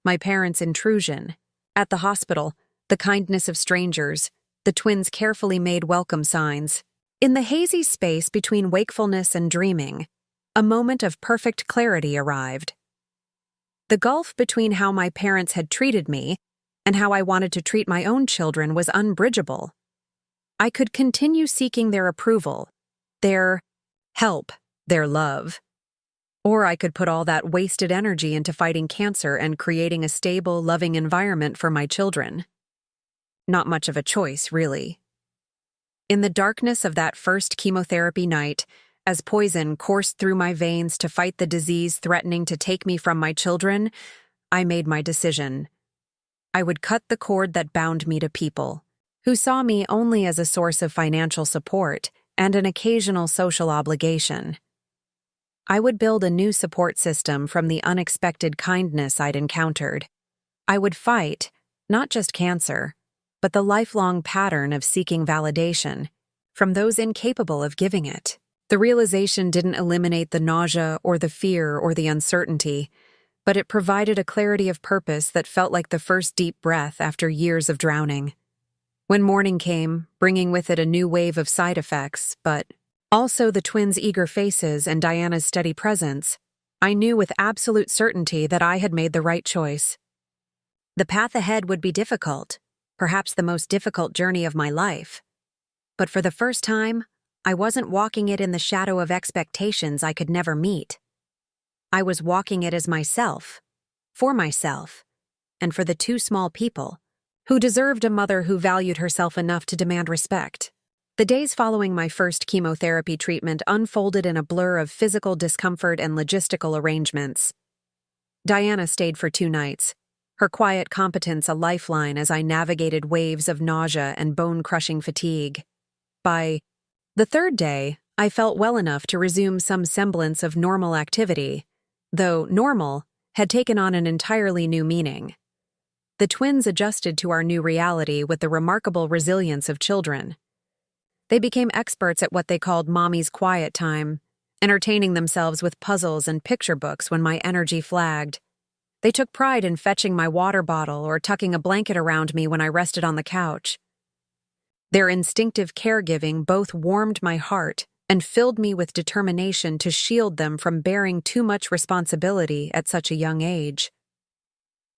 My parents' intrusion at the hospital, the kindness of strangers, the twins' carefully made welcome signs. In the hazy space between wakefulness and dreaming, a moment of perfect clarity arrived. The gulf between how my parents had treated me and how I wanted to treat my own children was unbridgeable. I could continue seeking their approval, their help, their love. Or I could put all that wasted energy into fighting cancer and creating a stable, loving environment for my children. Not much of a choice, really. In the darkness of that first chemotherapy night, As poison coursed through my veins to fight the disease threatening to take me from my children, I made my decision. I would cut the cord that bound me to people, who saw me only as a source of financial support and an occasional social obligation. I would build a new support system from the unexpected kindness I'd encountered. I would fight, not just cancer, but the lifelong pattern of seeking validation from those incapable of giving it. The realization didn't eliminate the nausea or the fear or the uncertainty, but it provided a clarity of purpose that felt like the first deep breath after years of drowning. When morning came, bringing with it a new wave of side effects, but also the twins' eager faces and Diana's steady presence, I knew with absolute certainty that I had made the right choice. The path ahead would be difficult, perhaps the most difficult journey of my life. But for the first time, I wasn't walking it in the shadow of expectations I could never meet. I was walking it as myself, and for the two small people who deserved a mother who valued herself enough to demand respect. The days following my first chemotherapy treatment unfolded in a blur of physical discomfort and logistical arrangements. Diana stayed for 2 nights, her quiet competence a lifeline as I navigated waves of nausea and bone-crushing fatigue. By the 3rd day, I felt well enough to resume some semblance of normal activity, though normal had taken on an entirely new meaning. The twins adjusted to our new reality with the remarkable resilience of children. They became experts at what they called mommy's quiet time, entertaining themselves with puzzles and picture books when my energy flagged. They took pride in fetching my water bottle or tucking a blanket around me when I rested on the couch. Their instinctive caregiving both warmed my heart and filled me with determination to shield them from bearing too much responsibility at such a young age.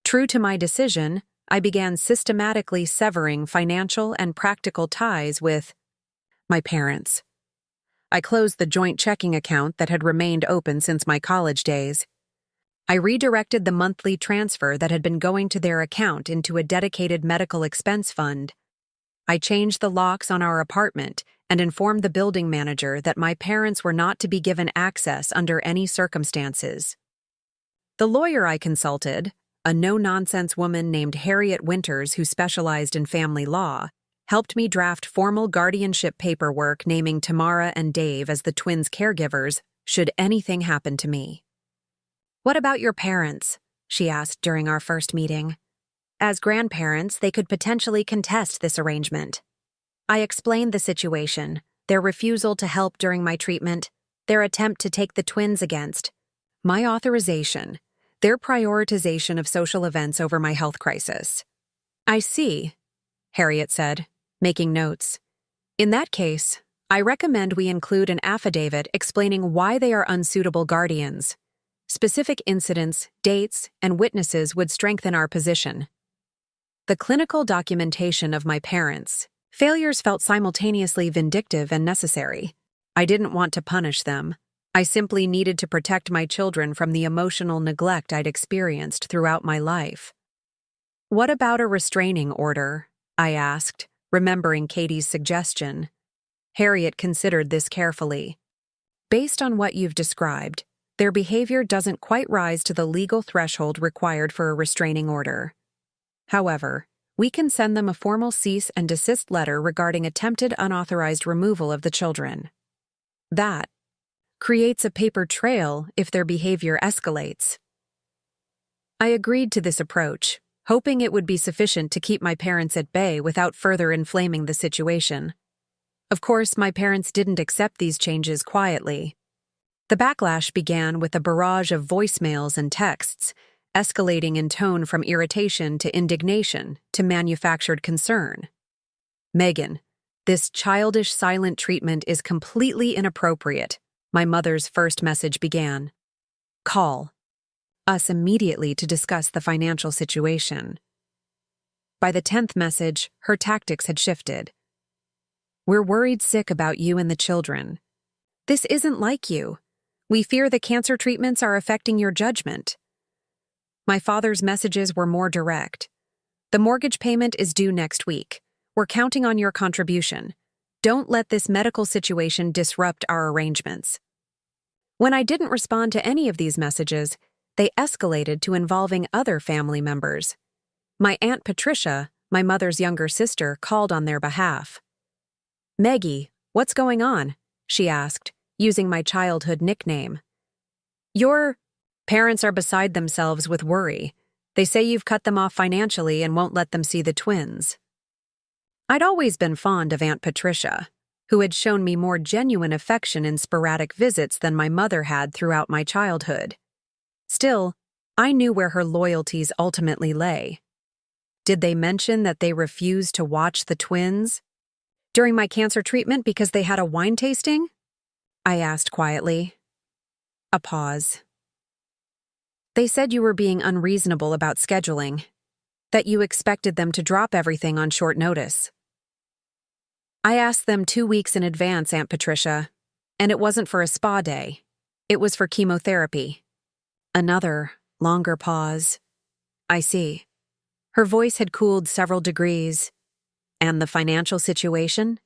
True to my decision, I began systematically severing financial and practical ties with my parents. I closed the joint checking account that had remained open since my college days. I redirected the monthly transfer that had been going to their account into a dedicated medical expense fund. I changed the locks on our apartment and informed the building manager that my parents were not to be given access under any circumstances. The lawyer I consulted, a no-nonsense woman named Harriet Winters who specialized in family law, helped me draft formal guardianship paperwork naming Tamara and Dave as the twins' caregivers should anything happen to me. "What about your parents?" she asked during our first meeting. As grandparents, they could potentially contest this arrangement. I explained the situation, their refusal to help during my treatment, their attempt to take the twins against my authorization, their prioritization of social events over my health crisis. "I see," Harriet said, making notes. "In that case, I recommend we include an affidavit explaining why they are unsuitable guardians. Specific incidents, dates, and witnesses would strengthen our position." The clinical documentation of my parents' failures felt simultaneously vindictive and necessary. I didn't want to punish them. I simply needed to protect my children from the emotional neglect I'd experienced throughout my life. "What about a restraining order?" I asked, remembering Katie's suggestion. Harriet considered this carefully. "Based on what you've described, their behavior doesn't quite rise to the legal threshold required for a restraining order. However, we can send them a formal cease and desist letter regarding attempted unauthorized removal of the children. That creates a paper trail if their behavior escalates." I agreed to this approach, hoping it would be sufficient to keep my parents at bay without further inflaming the situation. Of course, my parents didn't accept these changes quietly. The backlash began with a barrage of voicemails and texts, escalating in tone from irritation to indignation to manufactured concern. "Megan, this childish silent treatment is completely inappropriate," my mother's first message began. "Call us immediately to discuss the financial situation." By the 10th message, her tactics had shifted. "We're worried sick about you and the children. This isn't like you. We fear the cancer treatments are affecting your judgment." My father's messages were more direct. "The mortgage payment is due next week. We're counting on your contribution. Don't let this medical situation disrupt our arrangements. When I didn't respond to any of these messages, they escalated to involving other family members. My Aunt Patricia, my mother's younger sister, called on their behalf. "Maggie, what's going on?" she asked, using my childhood nickname. "Your parents are beside themselves with worry. They say you've cut them off financially and won't let them see the twins." I'd always been fond of Aunt Patricia, who had shown me more genuine affection in sporadic visits than my mother had throughout my childhood. Still, I knew where her loyalties ultimately lay. Did they mention that they refused to watch the twins during my cancer treatment because they had a wine tasting? I asked quietly. A pause. "They said you were being unreasonable about scheduling, that you expected them to drop everything on short notice." "I asked them 2 weeks in advance, Aunt Patricia, and it wasn't for a spa day. It was for chemotherapy." Another, longer pause. "I see." Her voice had cooled several degrees. "And the financial situation?"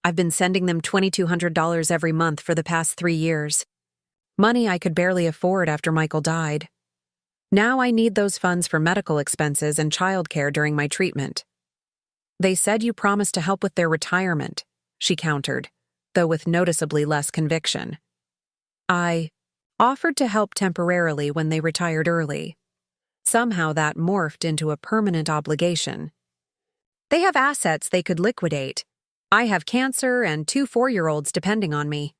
"I've been sending them $2,200 every month for the past 3 years. Money I could barely afford after Michael died. Now I need those funds for medical expenses and childcare during my treatment." "They said you promised to help with their retirement," she countered, though with noticeably less conviction. "I offered to help temporarily when they retired early. Somehow that morphed into a permanent obligation. They have assets they could liquidate. I have cancer and 2 4-year-olds depending on me."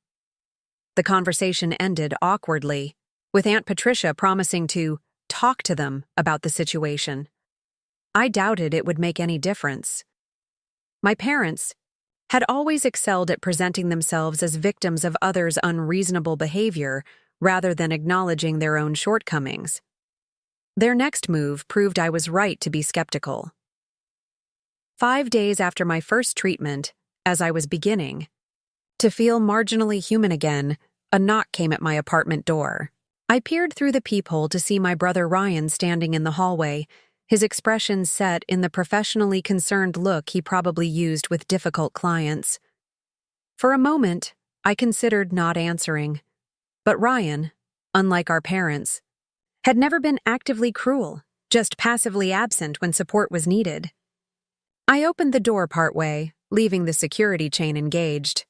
The conversation ended awkwardly, with Aunt Patricia promising to talk to them about the situation. I doubted it would make any difference. My parents had always excelled at presenting themselves as victims of others' unreasonable behavior rather than acknowledging their own shortcomings. Their next move proved I was right to be skeptical. 5 days after my first treatment, as I was beginning to feel marginally human again, a knock came at my apartment door. I peered through the peephole to see my brother Ryan standing in the hallway, his expression set in the professionally concerned look he probably used with difficult clients. For a moment, I considered not answering. But Ryan, unlike our parents, had never been actively cruel, just passively absent when support was needed. I opened the door partway, leaving the security chain engaged.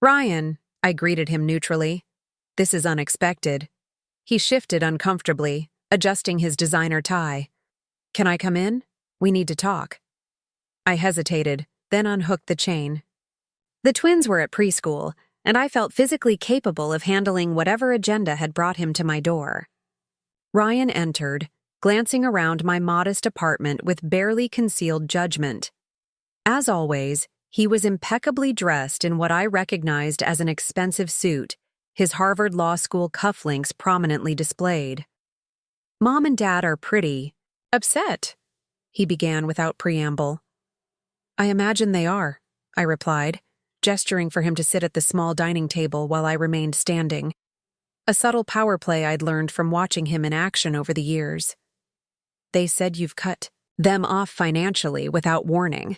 "Ryan," I greeted him neutrally. "This is unexpected." He shifted uncomfortably, adjusting his designer tie. "Can I come in? We need to talk." I hesitated, then unhooked the chain. The twins were at preschool, and I felt physically capable of handling whatever agenda had brought him to my door. Ryan entered, glancing around my modest apartment with barely concealed judgment. As always, he was impeccably dressed in what I recognized as an expensive suit, his Harvard Law School cufflinks prominently displayed. "Mom and Dad are pretty upset," he began without preamble. "I imagine they are," I replied, gesturing for him to sit at the small dining table while I remained standing. A subtle power play I'd learned from watching him in action over the years. "They said you've cut them off financially without warning.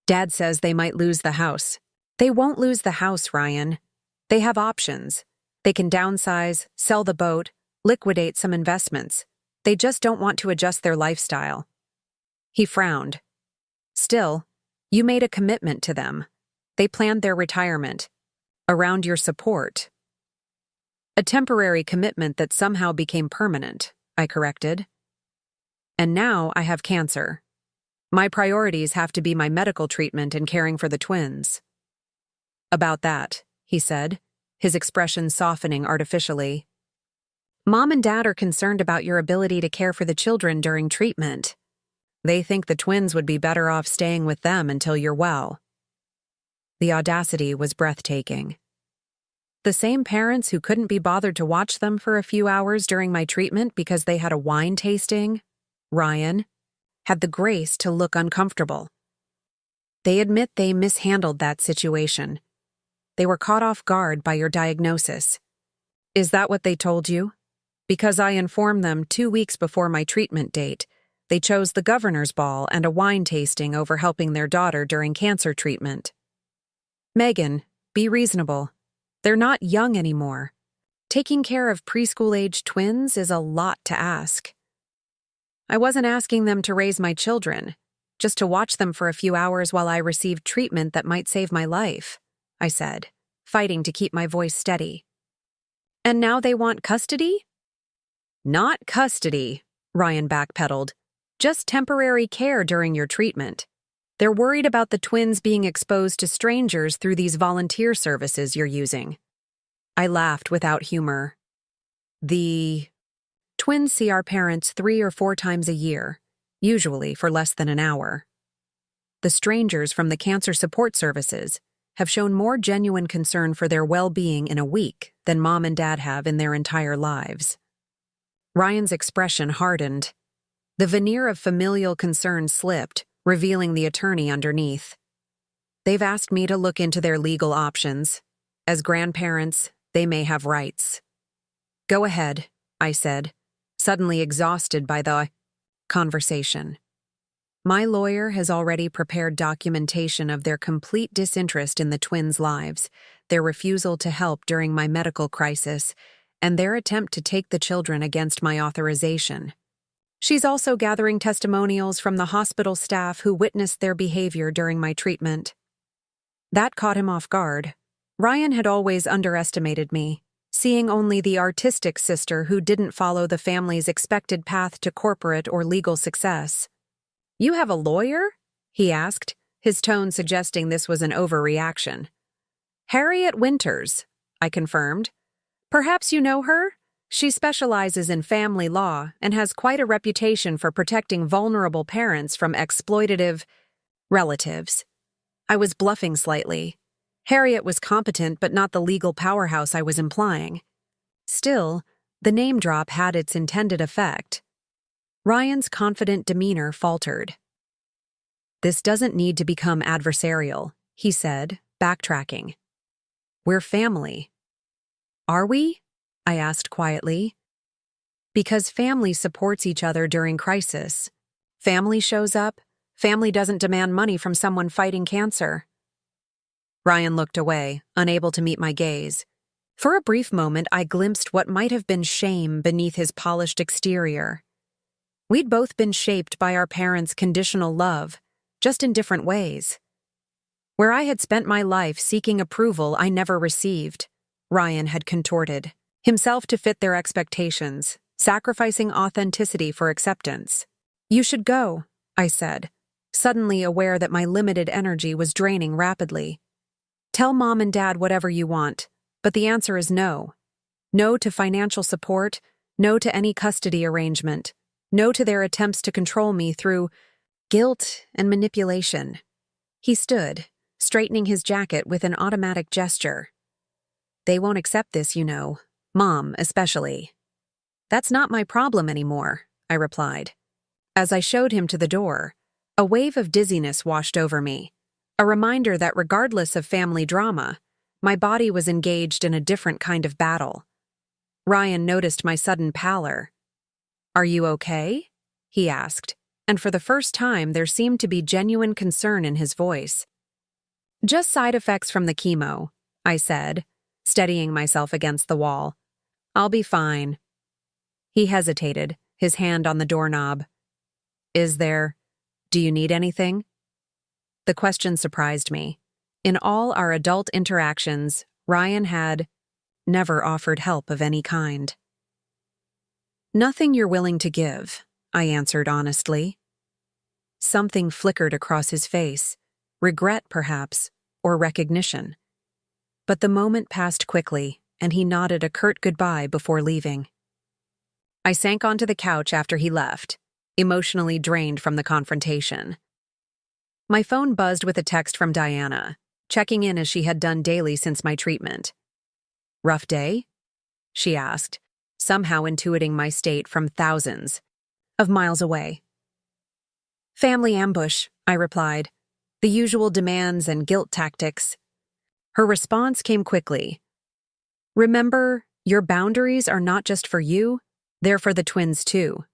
Dad says they might lose the house." "They won't lose the house, Ryan. They have options. They can downsize, sell the boat, liquidate some investments. They just don't want to adjust their lifestyle." He frowned. "Still, you made a commitment to them. They planned their retirement around your support." "A temporary commitment that somehow became permanent," I corrected. "And now I have cancer. My priorities have to be my medical treatment and caring for the twins." "About that," he said, his expression softening artificially. "Mom and Dad are concerned about your ability to care for the children during treatment. They think the twins would be better off staying with them until you're well." The audacity was breathtaking. The same parents who couldn't be bothered to watch them for a few hours during my treatment because they had a wine tasting, Ryan, had the grace to look uncomfortable. They admit they mishandled that situation. They were caught off guard by your diagnosis. "Is that what they told you?" "Because I informed them 2 weeks before my treatment date. They chose the governor's ball and a wine tasting over helping their daughter during cancer treatment." Megan, be reasonable. They're not young anymore. Taking care of preschool-age twins is a lot to ask. I wasn't asking them to raise my children, just to watch them for a few hours while I received treatment that might save my life, I said, fighting to keep my voice steady. And now they want custody? Not custody, Ryan backpedaled. Just temporary care during your treatment. They're worried about the twins being exposed to strangers through these volunteer services you're using. I laughed without humor. The twins see our parents 3 or 4 times a year, usually for less than an hour. The strangers from the cancer support services have shown more genuine concern for their well-being in a week than Mom and Dad have in their entire lives. Ryan's expression hardened. The veneer of familial concern slipped, revealing the attorney underneath. They've asked me to look into their legal options. As grandparents, they may have rights. Go ahead, I said, suddenly exhausted by the conversation. My lawyer has already prepared documentation of their complete disinterest in the twins' lives, their refusal to help during my medical crisis, and their attempt to take the children against my authorization. She's also gathering testimonials from the hospital staff who witnessed their behavior during my treatment. That caught him off guard. Ryan had always underestimated me, seeing only the artistic sister who didn't follow the family's expected path to corporate or legal success. You have a lawyer? He asked, his tone suggesting this was an overreaction. Harriet Winters, I confirmed. Perhaps you know her? She specializes in family law and has quite a reputation for protecting vulnerable parents from exploitative relatives. I was bluffing slightly. Harriet was competent but not the legal powerhouse I was implying. Still, the name drop had its intended effect. Ryan's confident demeanor faltered. This doesn't need to become adversarial, he said, backtracking. We're family. Are we? I asked quietly. Because family supports each other during crisis. Family shows up, family doesn't demand money from someone fighting cancer. Ryan looked away, unable to meet my gaze. For a brief moment, I glimpsed what might have been shame beneath his polished exterior. We'd both been shaped by our parents' conditional love, just in different ways. Where I had spent my life seeking approval I never received, Ryan had contorted himself to fit their expectations, sacrificing authenticity for acceptance. You should go, I said, suddenly aware that my limited energy was draining rapidly. Tell Mom and Dad whatever you want, but the answer is no. No to financial support, no to any custody arrangement, no to their attempts to control me through guilt and manipulation. He stood, straightening his jacket with an automatic gesture. They won't accept this, you know. Mom, especially. That's not my problem anymore, I replied. As I showed him to the door, a wave of dizziness washed over me, a reminder that regardless of family drama, my body was engaged in a different kind of battle. Ryan noticed my sudden pallor. Are you okay? He asked, and for the first time there seemed to be genuine concern in his voice. Just side effects from the chemo, I said, steadying myself against the wall. I'll be fine. He hesitated, his hand on the doorknob. Do you need anything? The question surprised me. In all our adult interactions, Ryan had never offered help of any kind. Nothing you're willing to give, I answered honestly. Something flickered across his face, regret perhaps, or recognition. But the moment passed quickly, and he nodded a curt goodbye before leaving. I sank onto the couch after he left, emotionally drained from the confrontation. My phone buzzed with a text from Diana, checking in as she had done daily since my treatment. Rough day? She asked, somehow intuiting my state from thousands of miles away. Family ambush, I replied. The usual demands and guilt tactics. Her response came quickly. Remember, your boundaries are not just for you, they're for the twins too.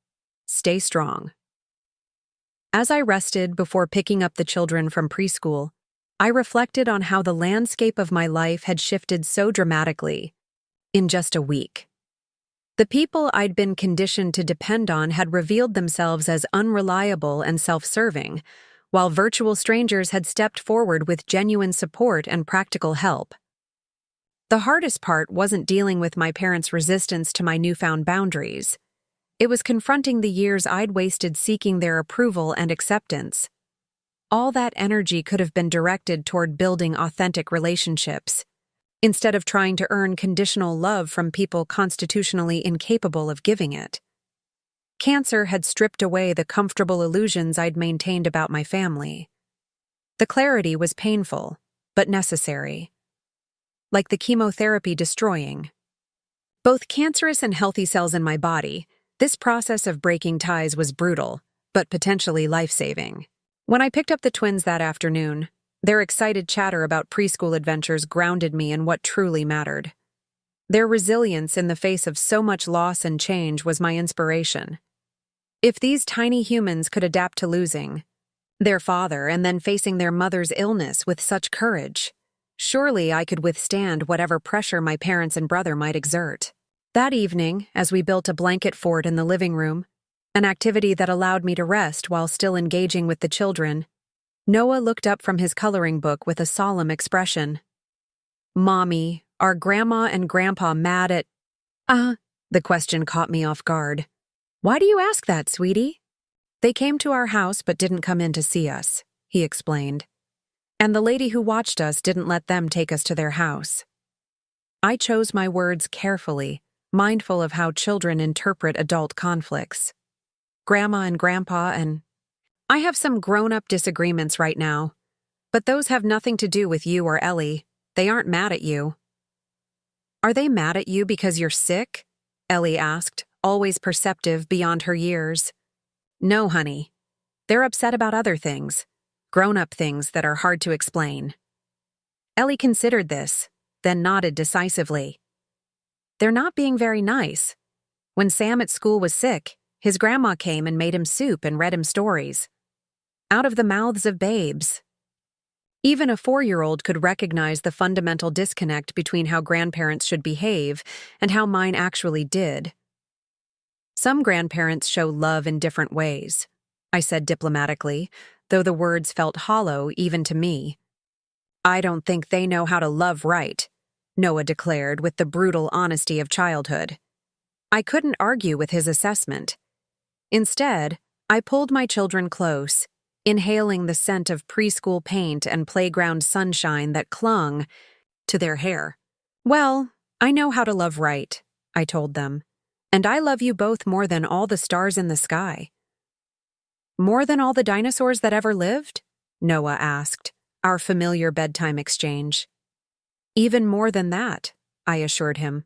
Stay strong. As I rested before picking up the children from preschool, I reflected on how the landscape of my life had shifted so dramatically in just a week. The people I'd been conditioned to depend on had revealed themselves as unreliable and self-serving, while virtual strangers had stepped forward with genuine support and practical help. The hardest part wasn't dealing with my parents' resistance to my newfound boundaries. It was confronting the years I'd wasted seeking their approval and acceptance. All that energy could have been directed toward building authentic relationships, instead of trying to earn conditional love from people constitutionally incapable of giving it. Cancer had stripped away the comfortable illusions I'd maintained about my family. The clarity was painful, but necessary. Like the chemotherapy destroying. Both cancerous and healthy cells in my body, this process of breaking ties was brutal, but potentially life-saving. When I picked up the twins that afternoon, their excited chatter about preschool adventures grounded me in what truly mattered. Their resilience in the face of so much loss and change was my inspiration. If these tiny humans could adapt to losing their father and then facing their mother's illness with such courage, surely I could withstand whatever pressure my parents and brother might exert. That evening, as we built a blanket fort in the living room, an activity that allowed me to rest while still engaging with the children, Noah looked up from his coloring book with a solemn expression. "Mommy, are Grandma and Grandpa mad at—" The question caught me off guard. "Why do you ask that, sweetie?" "They came to our house but didn't come in to see us," he explained. "And the lady who watched us didn't let them take us to their house." I chose my words carefully, mindful of how children interpret adult conflicts. Grandma and Grandpa and... I have some grown-up disagreements right now, but those have nothing to do with you or Ellie. They aren't mad at you. "Are they mad at you because you're sick?" Ellie asked, always perceptive beyond her years. "No, honey. They're upset about other things, grown-up things that are hard to explain." Ellie considered this, then nodded decisively. "They're not being very nice. When Sam at school was sick, his grandma came and made him soup and read him stories. Out of the mouths of babes." Even a 4-year-old could recognize the fundamental disconnect between how grandparents should behave and how mine actually did. "Some grandparents show love in different ways," I said diplomatically, though the words felt hollow even to me. "I don't think they know how to love right," Noah declared with the brutal honesty of childhood. I couldn't argue with his assessment. Instead, I pulled my children close, inhaling the scent of preschool paint and playground sunshine that clung to their hair. "Well, I know how to love right," I told them, "and I love you both more than all the stars in the sky." "More than all the dinosaurs that ever lived?" Noah asked, our familiar bedtime exchange. "Even more than that," I assured him.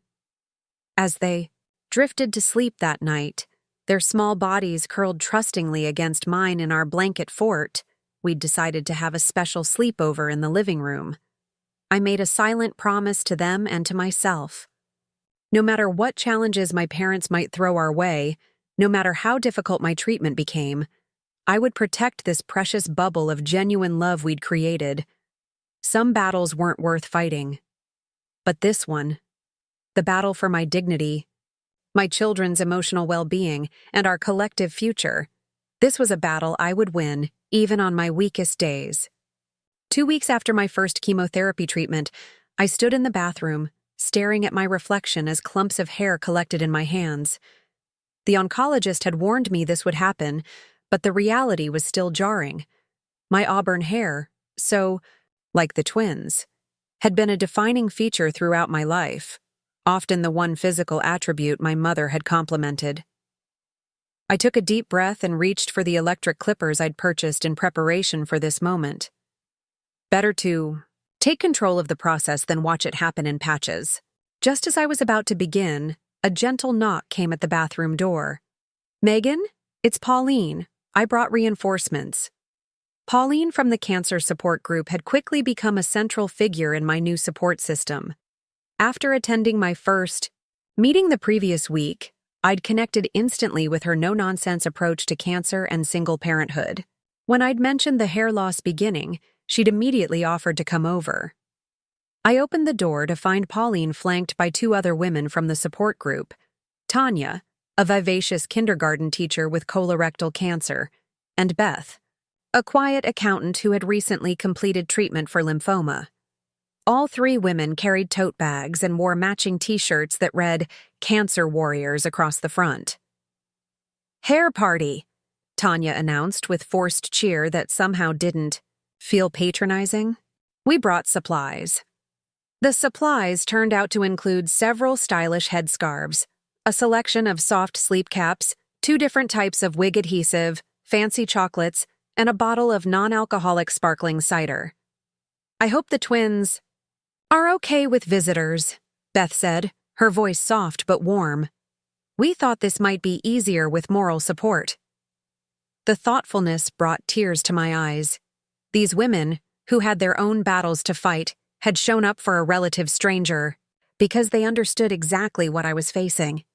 As they drifted to sleep that night, their small bodies curled trustingly against mine in our blanket fort, we'd decided to have a special sleepover in the living room. I made a silent promise to them and to myself. No matter what challenges my parents might throw our way, no matter how difficult my treatment became, I would protect this precious bubble of genuine love we'd created. Some battles weren't worth fighting. But this one, the battle for my dignity, my children's emotional well-being, and our collective future, this was a battle I would win, even on my weakest days. 2 weeks after my first chemotherapy treatment, I stood in the bathroom, staring at my reflection as clumps of hair collected in my hands. The oncologist had warned me this would happen, but the reality was still jarring. My auburn hair, so, like the twins, had been a defining feature throughout my life, often the one physical attribute my mother had complimented. I took a deep breath and reached for the electric clippers I'd purchased in preparation for this moment. Better to take control of the process than watch it happen in patches. Just as I was about to begin, a gentle knock came at the bathroom door. "Megan, it's Pauline. I brought reinforcements." Pauline from the cancer support group had quickly become a central figure in my new support system. After attending my first meeting the previous week, I'd connected instantly with her no-nonsense approach to cancer and single parenthood. When I'd mentioned the hair loss beginning, she'd immediately offered to come over. I opened the door to find Pauline flanked by two other women from the support group: Tanya, a vivacious kindergarten teacher with colorectal cancer, and Beth, a quiet accountant who had recently completed treatment for lymphoma. All three women carried tote bags and wore matching t-shirts that read "Cancer Warriors" across the front. "Hair party," Tanya announced with forced cheer that somehow didn't feel patronizing. We brought supplies. The supplies turned out to include several stylish headscarves, a selection of soft sleep caps, 2 different types of wig adhesive, fancy chocolates, and a bottle of non-alcoholic sparkling cider. "I hope the twins are okay with visitors," Beth said, her voice soft but warm. "We thought this might be easier with moral support." The thoughtfulness brought tears to my eyes. These women, who had their own battles to fight, had shown up for a relative stranger because they understood exactly what I was facing.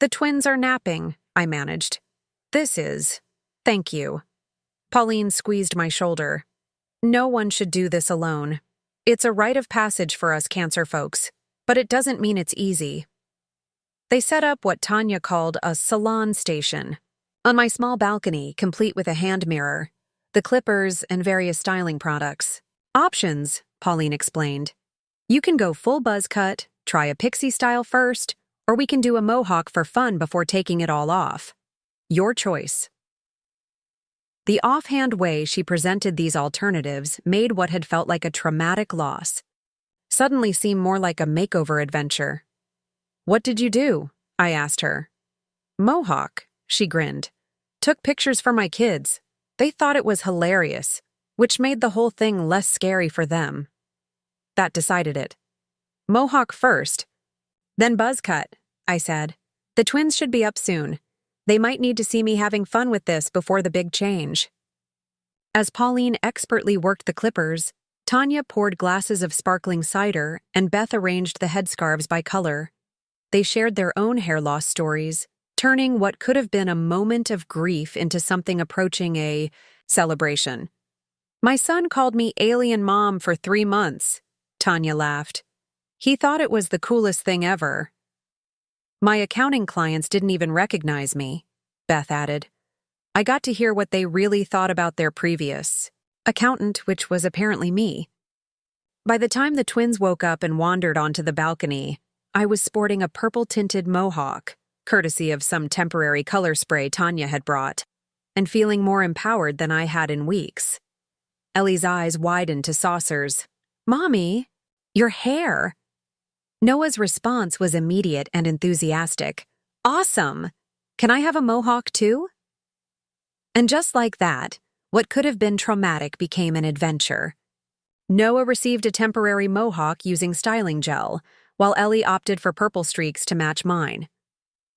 "The twins are napping," I managed. Thank you." Pauline squeezed my shoulder. "No one should do this alone. It's a rite of passage for us cancer folks, but it doesn't mean it's easy." They set up what Tanya called a salon station on my small balcony, complete with a hand mirror, the clippers, and various styling products. "Options," Pauline explained. "You can go full buzz cut, try a pixie style first, or we can do a mohawk for fun before taking it all off. Your choice." The offhand way she presented these alternatives made what had felt like a traumatic loss suddenly seem more like a makeover adventure. "What did you do?" I asked her. "Mohawk," she grinned. "Took pictures for my kids. They thought it was hilarious, which made the whole thing less scary for them." That decided it. "Mohawk first, then buzz cut," I said. "The twins should be up soon. They might need to see me having fun with this before the big change." As Pauline expertly worked the clippers, Tanya poured glasses of sparkling cider and Beth arranged the headscarves by color. They shared their own hair loss stories, turning what could have been a moment of grief into something approaching a celebration. "My son called me alien mom for 3 months," Tanya laughed. "He thought it was the coolest thing ever." "My accounting clients didn't even recognize me," Beth added. "I got to hear what they really thought about their previous accountant, which was apparently me." By the time the twins woke up and wandered onto the balcony, I was sporting a purple-tinted mohawk, courtesy of some temporary color spray Tanya had brought, and feeling more empowered than I had in weeks. Ellie's eyes widened to saucers. "Mommy, your hair!" Noah's response was immediate and enthusiastic. "Awesome! Can I have a mohawk too?" And just like that, what could have been traumatic became an adventure. Noah received a temporary mohawk using styling gel, while Ellie opted for purple streaks to match mine.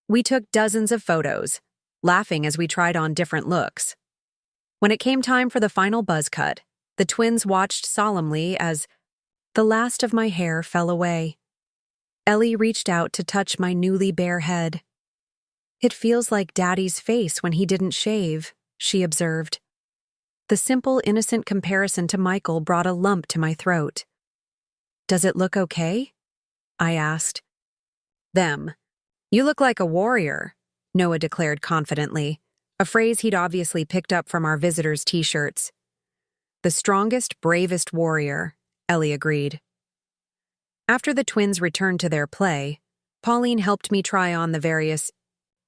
We took dozens of photos, laughing as we tried on different looks. When it came time for the final buzz cut, the twins watched solemnly as the last of my hair fell away. Ellie reached out to touch my newly bare head. "It feels like Daddy's face when he didn't shave," she observed. The simple, innocent comparison to Michael brought a lump to my throat. "Does it look okay?" I asked. "Them. You look like a warrior," Noah declared confidently, a phrase he'd obviously picked up from our visitors' t-shirts. "The strongest, bravest warrior," Ellie agreed. After the twins returned to their play, Pauline helped me try on the various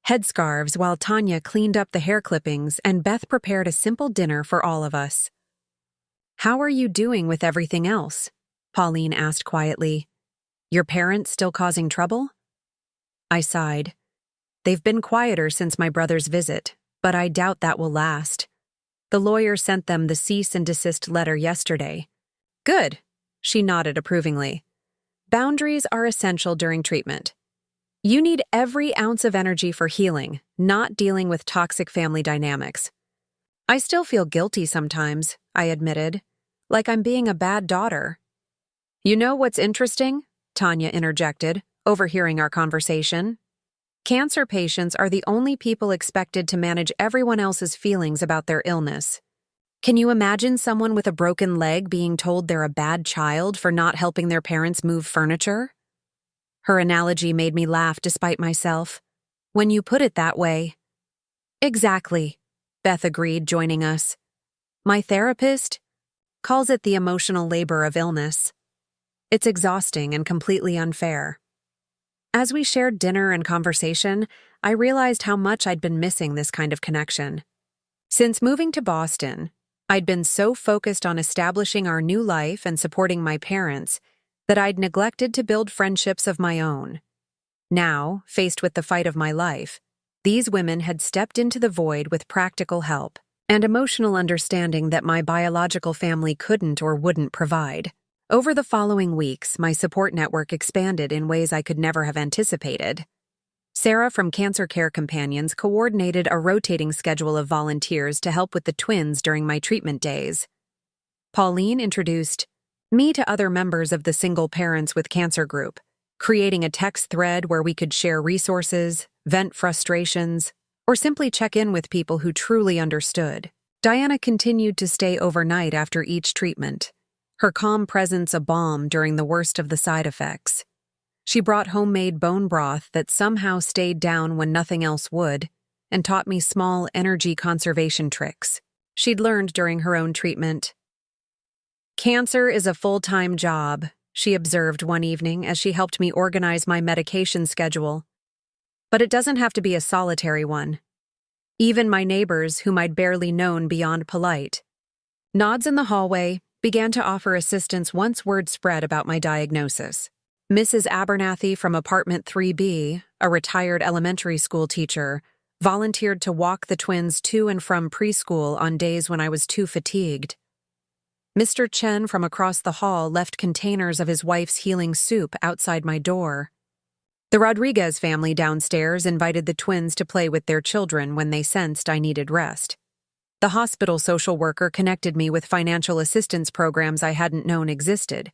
headscarves while Tanya cleaned up the hair clippings and Beth prepared a simple dinner for all of us. "How are you doing with everything else?" Pauline asked quietly. "Your parents still causing trouble?" I sighed. "They've been quieter since my brother's visit, but I doubt that will last. The lawyer sent them the cease and desist letter yesterday." "Good," she nodded approvingly. "Boundaries are essential during treatment. You need every ounce of energy for healing, not dealing with toxic family dynamics." "I still feel guilty sometimes," I admitted, "like I'm being a bad daughter." "You know what's interesting?" Tanya interjected, overhearing our conversation. "Cancer patients are the only people expected to manage everyone else's feelings about their illness. Can you imagine someone with a broken leg being told they're a bad child for not helping their parents move furniture? Her analogy made me laugh despite myself. When you put it that way. Exactly, Beth agreed, joining us. My therapist calls it the emotional labor of illness. It's exhausting and completely unfair. As we shared dinner and conversation, I realized how much I'd been missing this kind of connection. Since moving to Boston, I'd been so focused on establishing our new life and supporting my parents that I'd neglected to build friendships of my own. Now, faced with the fight of my life, these women had stepped into the void with practical help and emotional understanding that my biological family couldn't or wouldn't provide. Over the following weeks, my support network expanded in ways I could never have anticipated. Sarah from Cancer Care Companions coordinated a rotating schedule of volunteers to help with the twins during my treatment days. Pauline introduced me to other members of the Single Parents with Cancer group, creating a text thread where we could share resources, vent frustrations, or simply check in with people who truly understood. Diana continued to stay overnight after each treatment, her calm presence a balm during the worst of the side effects. She brought homemade bone broth that somehow stayed down when nothing else would, and taught me small energy conservation tricks she'd learned during her own treatment. Cancer is a full-time job, she observed one evening as she helped me organize my medication schedule. But it doesn't have to be a solitary one. Even my neighbors, whom I'd barely known beyond polite, nods in the hallway, began to offer assistance once word spread about my diagnosis. Mrs. Abernathy from apartment 3B, a retired elementary school teacher, volunteered to walk the twins to and from preschool on days when I was too fatigued. Mr. Chen from across the hall left containers of his wife's healing soup outside my door. The Rodriguez family downstairs invited the twins to play with their children when they sensed I needed rest. The hospital social worker connected me with financial assistance programs I hadn't known existed.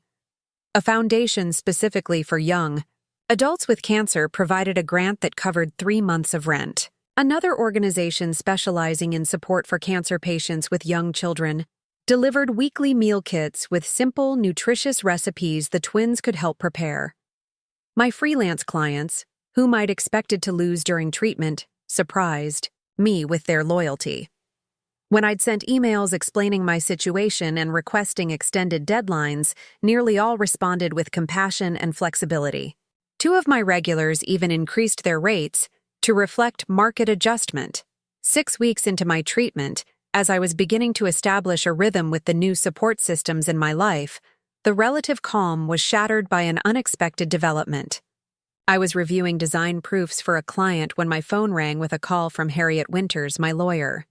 A foundation specifically for young adults with cancer provided a grant that covered 3 months of rent. Another organization specializing in support for cancer patients with young children delivered weekly meal kits with simple, nutritious recipes the twins could help prepare. My freelance clients, whom I'd expected to lose during treatment, surprised me with their loyalty. When I'd sent emails explaining my situation and requesting extended deadlines, nearly all responded with compassion and flexibility. 2 of my regulars even increased their rates to reflect market adjustment. 6 weeks into my treatment, as I was beginning to establish a rhythm with the new support systems in my life, the relative calm was shattered by an unexpected development. I was reviewing design proofs for a client when my phone rang with a call from Harriet Winters, my lawyer.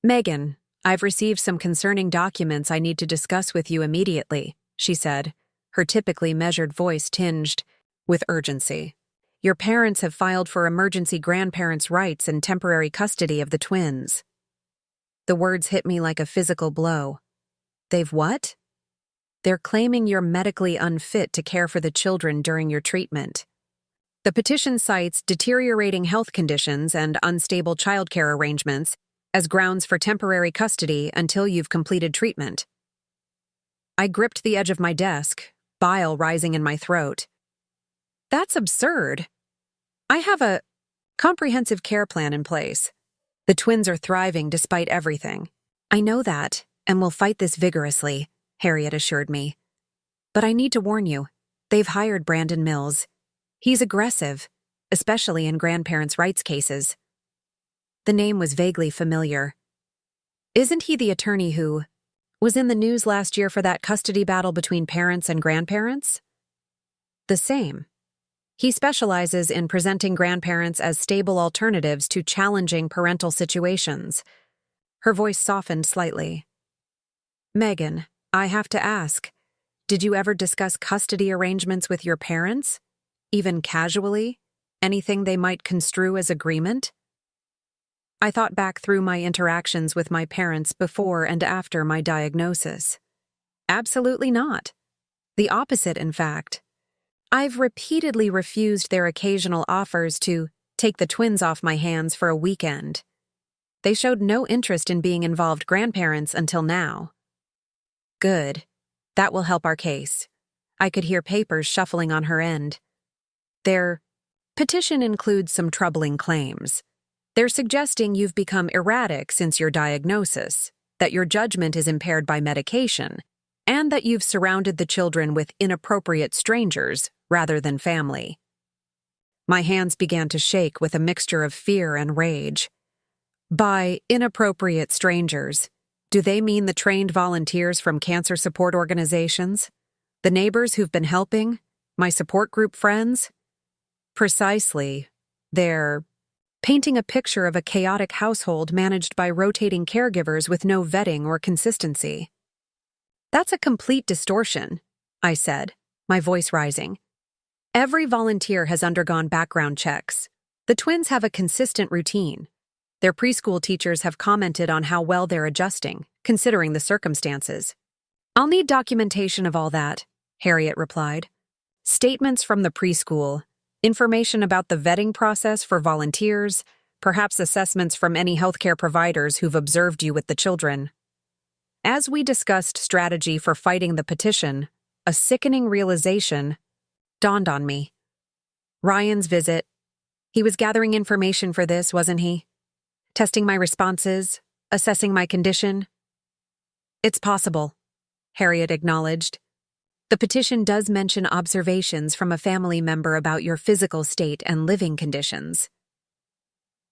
"Megan, I've received some concerning documents I need to discuss with you immediately," she said, her typically measured voice tinged with urgency. "Your parents have filed for emergency grandparents' rights and temporary custody of the twins." The words hit me like a physical blow. "They've what?" "They're claiming you're medically unfit to care for the children during your treatment." The petition cites deteriorating health conditions and unstable childcare arrangements as grounds for temporary custody until you've completed treatment. I gripped the edge of my desk, bile rising in my throat. "That's absurd. I have a comprehensive care plan in place. The twins are thriving despite everything." "I know that, and will fight this vigorously," Harriet assured me. "But I need to warn you, they've hired Brandon Mills. He's aggressive, especially in grandparents' rights cases." The name was vaguely familiar. "Isn't he the attorney who was in the news last year for that custody battle between parents and grandparents?" "The same. He specializes in presenting grandparents as stable alternatives to challenging parental situations." Her voice softened slightly. "Megan, I have to ask, did you ever discuss custody arrangements with your parents? Even casually? Anything they might construe as agreement?" I thought back through my interactions with my parents before and after my diagnosis. Absolutely not. The opposite, in fact. I've repeatedly refused their occasional offers to take the twins off my hands for a weekend. They showed no interest in being involved grandparents until now. Good. That will help our case. I could hear papers shuffling on her end. Their petition includes some troubling claims. They're suggesting you've become erratic since your diagnosis, that your judgment is impaired by medication, and that you've surrounded the children with inappropriate strangers rather than family. My hands began to shake with a mixture of fear and rage. By inappropriate strangers, do they mean the trained volunteers from cancer support organizations? The neighbors who've been helping? My support group friends? Precisely. They're painting a picture of a chaotic household managed by rotating caregivers with no vetting or consistency. That's a complete distortion, I said, my voice rising. Every volunteer has undergone background checks. The twins have a consistent routine. Their preschool teachers have commented on how well they're adjusting, considering the circumstances. I'll need documentation of all that, Harriet replied. Statements from the preschool, information about the vetting process for volunteers, perhaps assessments from any healthcare providers who've observed you with the children. As we discussed strategy for fighting the petition, a sickening realization dawned on me. Ryan's visit. He was gathering information for this, wasn't he? Testing my responses, assessing my condition. It's possible, Harriet acknowledged. The petition does mention observations from a family member about your physical state and living conditions.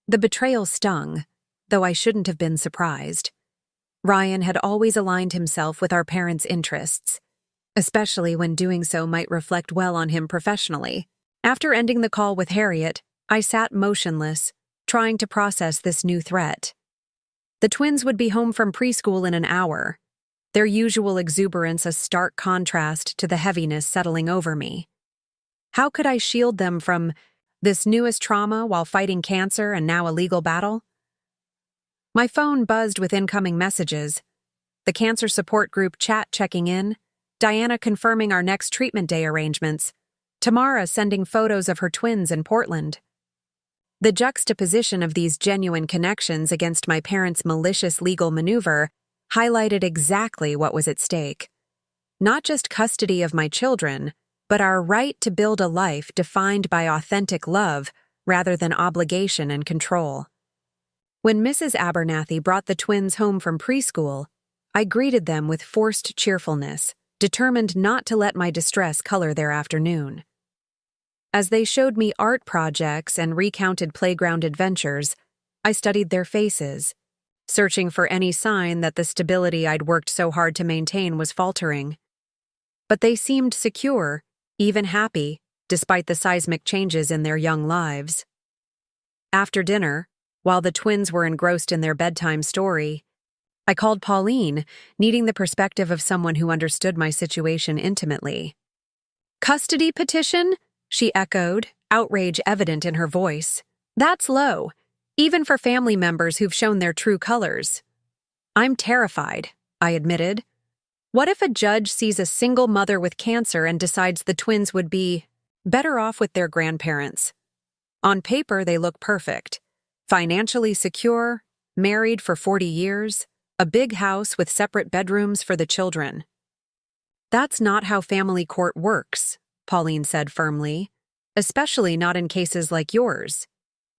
The betrayal stung, though I shouldn't have been surprised. Ryan had always aligned himself with our parents' interests, especially when doing so might reflect well on him professionally. After ending the call with Harriet, I sat motionless, trying to process this new threat. The twins would be home from preschool in an hour, their usual exuberance a stark contrast to the heaviness settling over me. How could I shield them from this newest trauma while fighting cancer and now a legal battle? My phone buzzed with incoming messages. The cancer support group chat checking in, Diana confirming our next treatment day arrangements, Tamara sending photos of her twins in Portland. The juxtaposition of these genuine connections against my parents' malicious legal maneuver highlighted exactly what was at stake. Not just custody of my children, but our right to build a life defined by authentic love rather than obligation and control. When Mrs. Abernathy brought the twins home from preschool, I greeted them with forced cheerfulness, determined not to let my distress color their afternoon. As they showed me art projects and recounted playground adventures, I studied their faces, searching for any sign that the stability I'd worked so hard to maintain was faltering. But they seemed secure, even happy, despite the seismic changes in their young lives. After dinner, while the twins were engrossed in their bedtime story, I called Pauline, needing the perspective of someone who understood my situation intimately. "Custody petition?" she echoed, outrage evident in her voice. "That's low, even for family members who've shown their true colors." "I'm terrified," I admitted. "What if a judge sees a single mother with cancer and decides the twins would be better off with their grandparents? On paper, they look perfect. Financially secure, married for 40 years, a big house with separate bedrooms for the children." "That's not how family court works," Pauline said firmly, "especially not in cases like yours.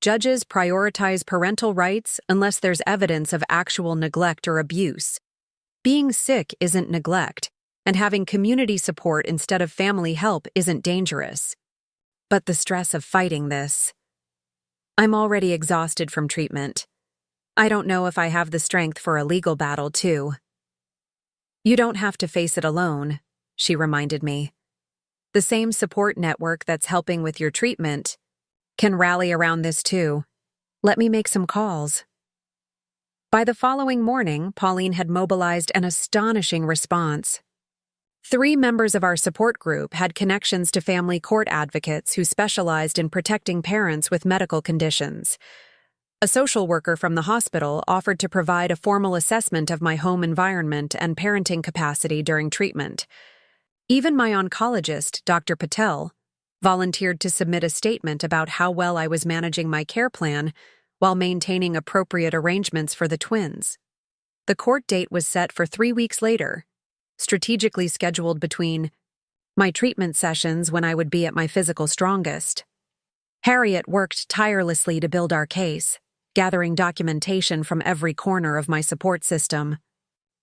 Judges prioritize parental rights unless there's evidence of actual neglect or abuse. Being sick isn't neglect, and having community support instead of family help isn't dangerous. But the stress of fighting this. I'm already exhausted from treatment. I don't know if I have the strength for a legal battle, too." "You don't have to face it alone," she reminded me. "The same support network that's helping with your treatment can rally around this, too. Let me make some calls." By the following morning, Pauline had mobilized an astonishing response. 3 members of our support group had connections to family court advocates who specialized in protecting parents with medical conditions. A social worker from the hospital offered to provide a formal assessment of my home environment and parenting capacity during treatment. Even my oncologist, Dr. Patel, volunteered to submit a statement about how well I was managing my care plan while maintaining appropriate arrangements for the twins. The court date was set for 3 weeks later, strategically scheduled between my treatment sessions when I would be at my physical strongest. Harriet worked tirelessly to build our case, gathering documentation from every corner of my support system.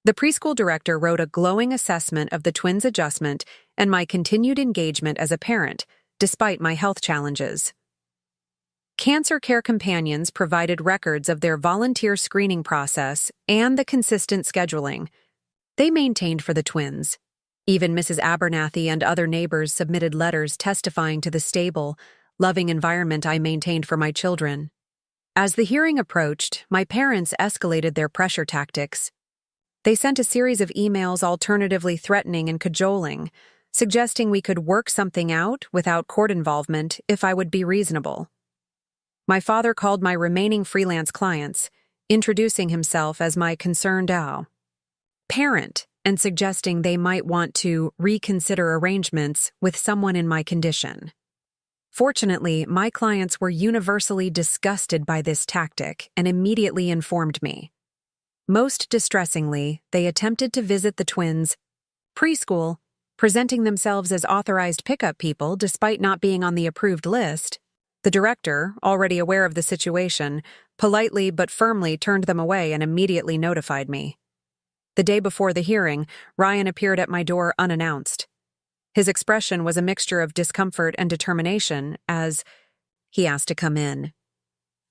The preschool director wrote a glowing assessment of the twins' adjustment and my continued engagement as a parent, despite my health challenges. Cancer Care Companions provided records of their volunteer screening process and the consistent scheduling they maintained for the twins. Even Mrs. Abernathy and other neighbors submitted letters testifying to the stable, loving environment I maintained for my children. As the hearing approached, my parents escalated their pressure tactics. They sent a series of emails alternatively threatening and cajoling, suggesting we could work something out without court involvement if I would be reasonable. My father called my remaining freelance clients, introducing himself as my concerned parent and suggesting they might want to reconsider arrangements with someone in my condition. Fortunately, my clients were universally disgusted by this tactic and immediately informed me. Most distressingly, they attempted to visit the twins' preschool, presenting themselves as authorized pickup people despite not being on the approved list. The director, already aware of the situation, politely but firmly turned them away and immediately notified me. The day before the hearing, Ryan appeared at my door unannounced. His expression was a mixture of discomfort and determination as he asked to come in.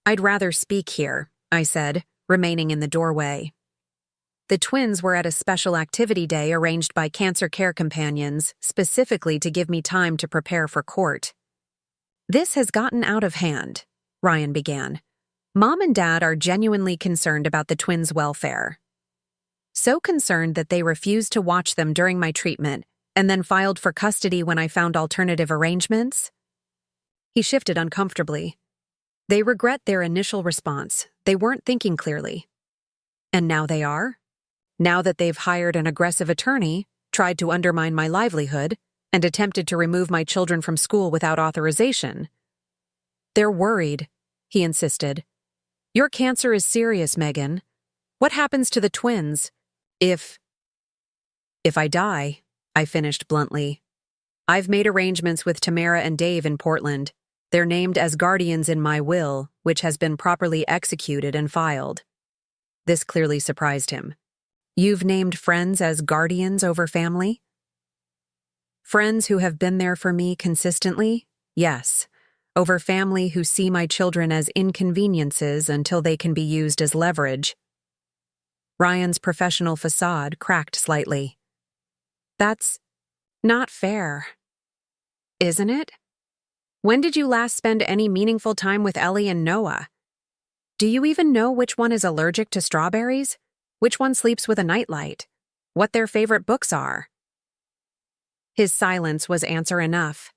"I'd rather speak here," I said, remaining in the doorway. The twins were at a special activity day arranged by Cancer Care Companions, specifically to give me time to prepare for court. "This has gotten out of hand," Ryan began. "Mom and Dad are genuinely concerned about the twins' welfare. So concerned that they refused to watch them during my treatment and then filed for custody when I found alternative arrangements." He shifted uncomfortably. "They regret their initial response. They weren't thinking clearly." "And now they are? Now that they've hired an aggressive attorney, tried to undermine my livelihood, and attempted to remove my children from school without authorization?" "They're worried," he insisted. "Your cancer is serious, Megan. What happens to the twins if I die?" I finished bluntly. "I've made arrangements with Tamara and Dave in Portland. They're named as guardians in my will, which has been properly executed and filed." This clearly surprised him. "You've named friends as guardians over family?" "Friends who have been there for me consistently? Yes. Over family who see my children as inconveniences until they can be used as leverage." Ryan's professional facade cracked slightly. "That's not fair, isn't it? When did you last spend any meaningful time with Ellie and Noah? Do you even know which one is allergic to strawberries? Which one sleeps with a nightlight? What their favorite books are?" His silence was answer enough.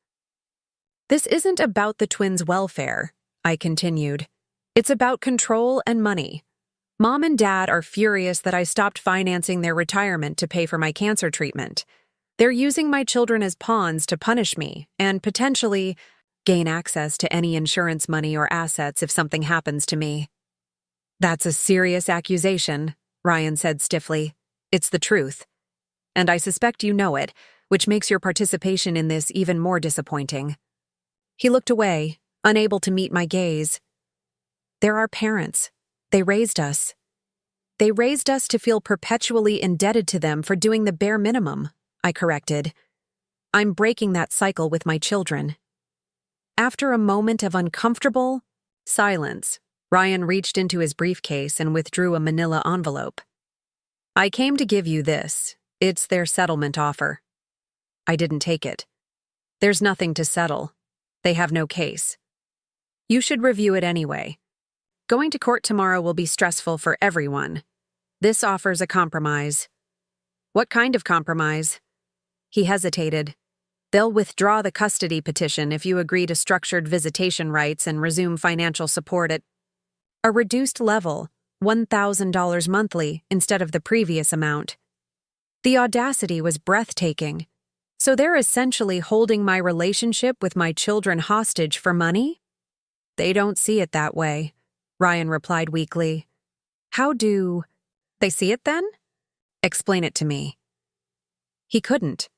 "This isn't about the twins' welfare," I continued. "It's about control and money. Mom and Dad are furious that I stopped financing their retirement to pay for my cancer treatment. They're using my children as pawns to punish me and potentially gain access to any insurance money or assets if something happens to me." "That's a serious accusation," Ryan said stiffly. "It's the truth. And I suspect you know it, which makes your participation in this even more disappointing." He looked away, unable to meet my gaze. "They're our parents. They raised us. They raised us to feel perpetually indebted to them for doing the bare minimum," I corrected. "I'm breaking that cycle with my children." After a moment of uncomfortable silence, Ryan reached into his briefcase and withdrew a manila envelope. "I came to give you this. It's their settlement offer." I didn't take it. "There's nothing to settle. They have no case. You should review it anyway. Going to court tomorrow will be stressful for everyone. This offers a compromise." "What kind of compromise?" He hesitated. "They'll withdraw the custody petition if you agree to structured visitation rights and resume financial support at a reduced level, $1,000 monthly instead of the previous amount." The audacity was breathtaking. So they're essentially holding my relationship with my children hostage for money? They don't see it that way. Ryan replied weakly. How do they see it then? Explain it to me. He couldn't.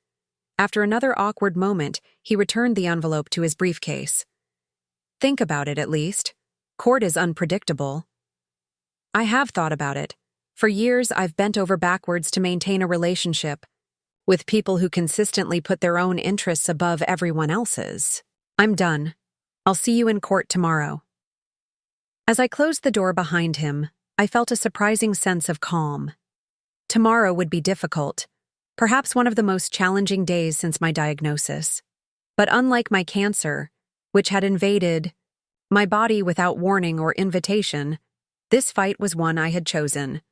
After another awkward moment, he returned the envelope to his briefcase. Think about it, at least. Court is unpredictable. I have thought about it. For years, I've bent over backwards to maintain a relationship with people who consistently put their own interests above everyone else's. I'm done. I'll see you in court tomorrow. As I closed the door behind him, I felt a surprising sense of calm. Tomorrow would be difficult, perhaps one of the most challenging days since my diagnosis. But unlike my cancer, which had invaded my body without warning or invitation, this fight was one I had chosen.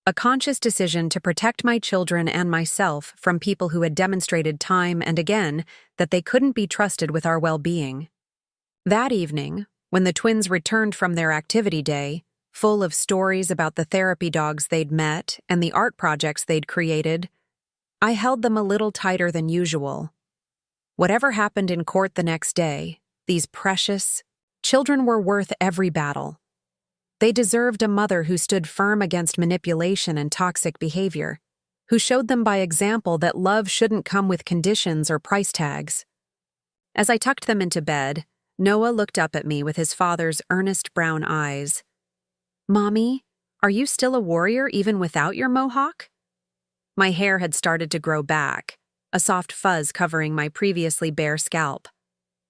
A conscious decision to protect my children and myself from people who had demonstrated time and again that they couldn't be trusted with our well-being. That evening, when the twins returned from their activity day, full of stories about the therapy dogs they'd met and the art projects they'd created, I held them a little tighter than usual. Whatever happened in court the next day, these precious children were worth every battle. They deserved a mother who stood firm against manipulation and toxic behavior, who showed them by example that love shouldn't come with conditions or price tags. As I tucked them into bed, Noah looked up at me with his father's earnest brown eyes. Mommy, are you still a warrior even without your mohawk? My hair had started to grow back, a soft fuzz covering my previously bare scalp.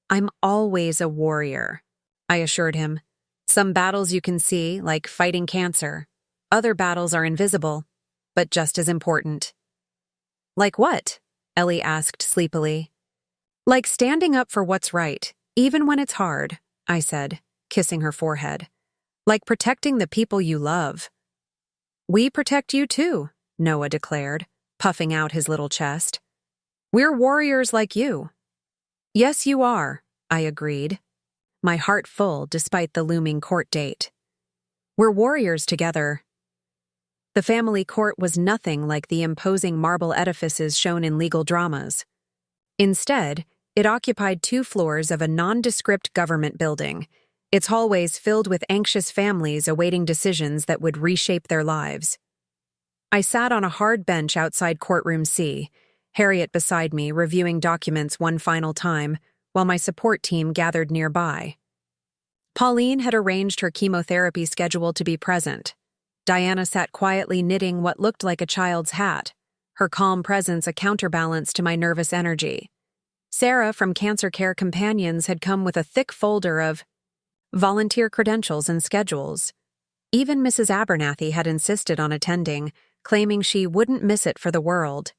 I'm always a warrior, I assured him. Some battles you can see, like fighting cancer. Other battles are invisible, but just as important. Like what? Ellie asked sleepily. Like standing up for what's right, even when it's hard, I said, kissing her forehead. Like protecting the people you love. We protect you too, Noah declared, puffing out his little chest. We're warriors like you. Yes, you are, I agreed, my heart full despite the looming court date. We're warriors together. The family court was nothing like the imposing marble edifices shown in legal dramas. Instead, it occupied 2 floors of a nondescript government building, its hallways filled with anxious families awaiting decisions that would reshape their lives. I sat on a hard bench outside courtroom C, Harriet beside me reviewing documents one final time, while my support team gathered nearby. Pauline had arranged her chemotherapy schedule to be present. Diana sat quietly knitting what looked like a child's hat, her calm presence a counterbalance to my nervous energy. Sarah from Cancer Care Companions had come with a thick folder of volunteer credentials and schedules. Even Mrs. Abernathy had insisted on attending, claiming she wouldn't miss it for the world.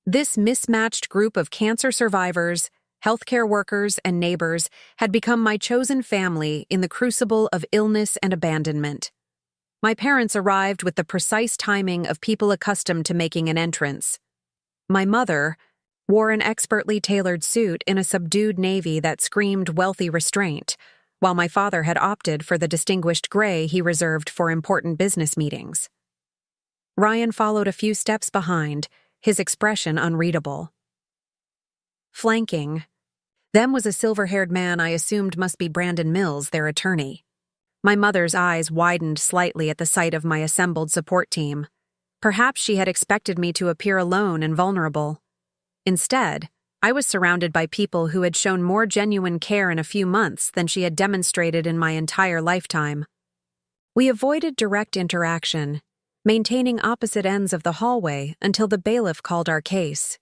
This mismatched group of cancer survivors, healthcare workers, and neighbors had become my chosen family in the crucible of illness and abandonment. My parents arrived with the precise timing of people accustomed to making an entrance. My mother wore an expertly tailored suit in a subdued navy that screamed wealthy restraint, while my father had opted for the distinguished gray he reserved for important business meetings. Ryan followed a few steps behind, his expression unreadable. Flanking them was a silver-haired man I assumed must be Brandon Mills, their attorney. My mother's eyes widened slightly at the sight of my assembled support team. Perhaps she had expected me to appear alone and vulnerable. Instead, I was surrounded by people who had shown more genuine care in a few months than she had demonstrated in my entire lifetime. We avoided direct interaction, maintaining opposite ends of the hallway until the bailiff called our case.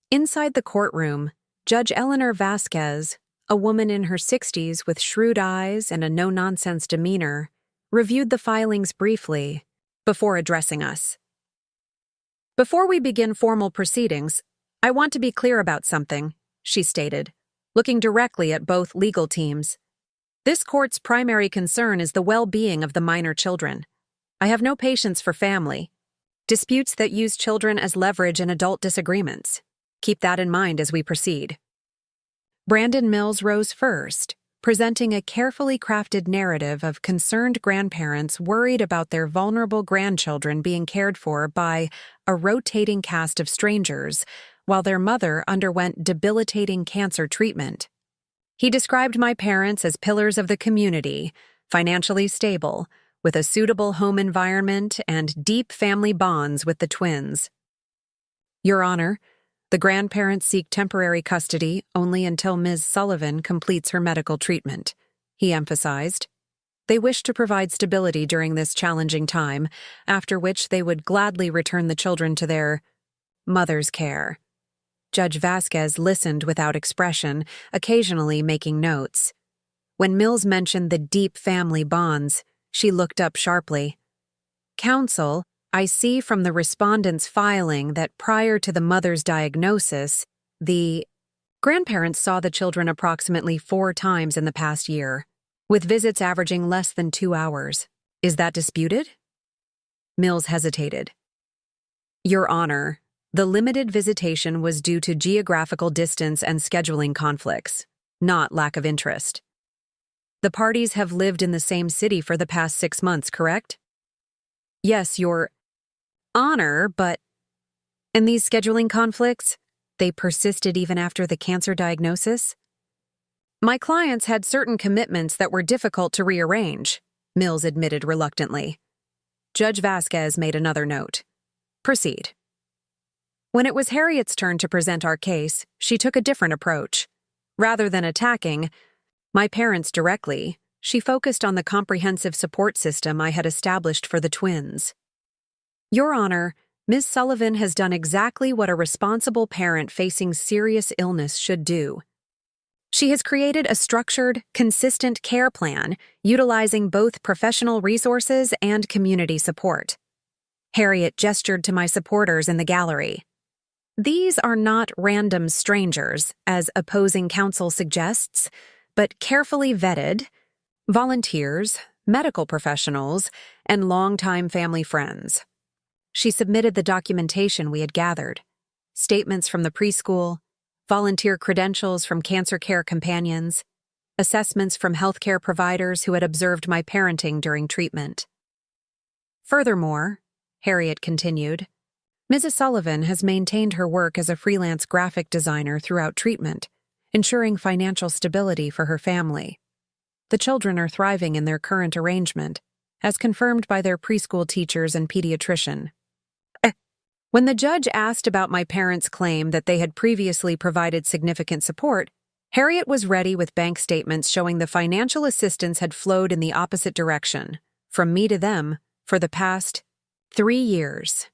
Inside the courtroom, Judge Eleanor Vasquez, a woman in her 60s with shrewd eyes and a no-nonsense demeanor, reviewed the filings briefly before addressing us. Before we begin formal proceedings, I want to be clear about something, she stated, looking directly at both legal teams. This court's primary concern is the well-being of the minor children. I have no patience for family disputes that use children as leverage in adult disagreements. Keep that in mind as we proceed. Brandon Mills rose first, presenting a carefully crafted narrative of concerned grandparents worried about their vulnerable grandchildren being cared for by a rotating cast of strangers, while their mother underwent debilitating cancer treatment. He described my parents as pillars of the community, financially stable, with a suitable home environment and deep family bonds with the twins. Your Honor, the grandparents seek temporary custody only until Ms. Sullivan completes her medical treatment, he emphasized. They wish to provide stability during this challenging time, after which they would gladly return the children to their mother's care. Judge Vasquez listened without expression, occasionally making notes. When Mills mentioned the deep family bonds, she looked up sharply. Counsel, I see from the respondent's filing that prior to the mother's diagnosis, the grandparents saw the children approximately 4 times in the past year, with visits averaging less than 2 hours. Is that disputed? Mills hesitated. Your Honor, the limited visitation was due to geographical distance and scheduling conflicts, not lack of interest. The parties have lived in the same city for the past 6 months, correct? Yes, Your Honor, but... And these scheduling conflicts, they persisted even after the cancer diagnosis? My clients had certain commitments that were difficult to rearrange, Mills admitted reluctantly. Judge Vasquez made another note. Proceed. When it was Harriet's turn to present our case, she took a different approach. Rather than attacking my parents directly, she focused on the comprehensive support system I had established for the twins. Your Honor, Ms. Sullivan has done exactly what a responsible parent facing serious illness should do. She has created a structured, consistent care plan, utilizing both professional resources and community support. Harriet gestured to my supporters in the gallery. These are not random strangers, as opposing counsel suggests, but carefully vetted volunteers, medical professionals, and longtime family friends. She submitted the documentation we had gathered, statements from the preschool, volunteer credentials from cancer care companions, assessments from healthcare providers who had observed my parenting during treatment. Furthermore, Harriet continued, Mrs. Sullivan has maintained her work as a freelance graphic designer throughout treatment, ensuring financial stability for her family. The children are thriving in their current arrangement, as confirmed by their preschool teachers and pediatrician. When the judge asked about my parents' claim that they had previously provided significant support, Harriet was ready with bank statements showing the financial assistance had flowed in the opposite direction, from me to them, for the past 3 years.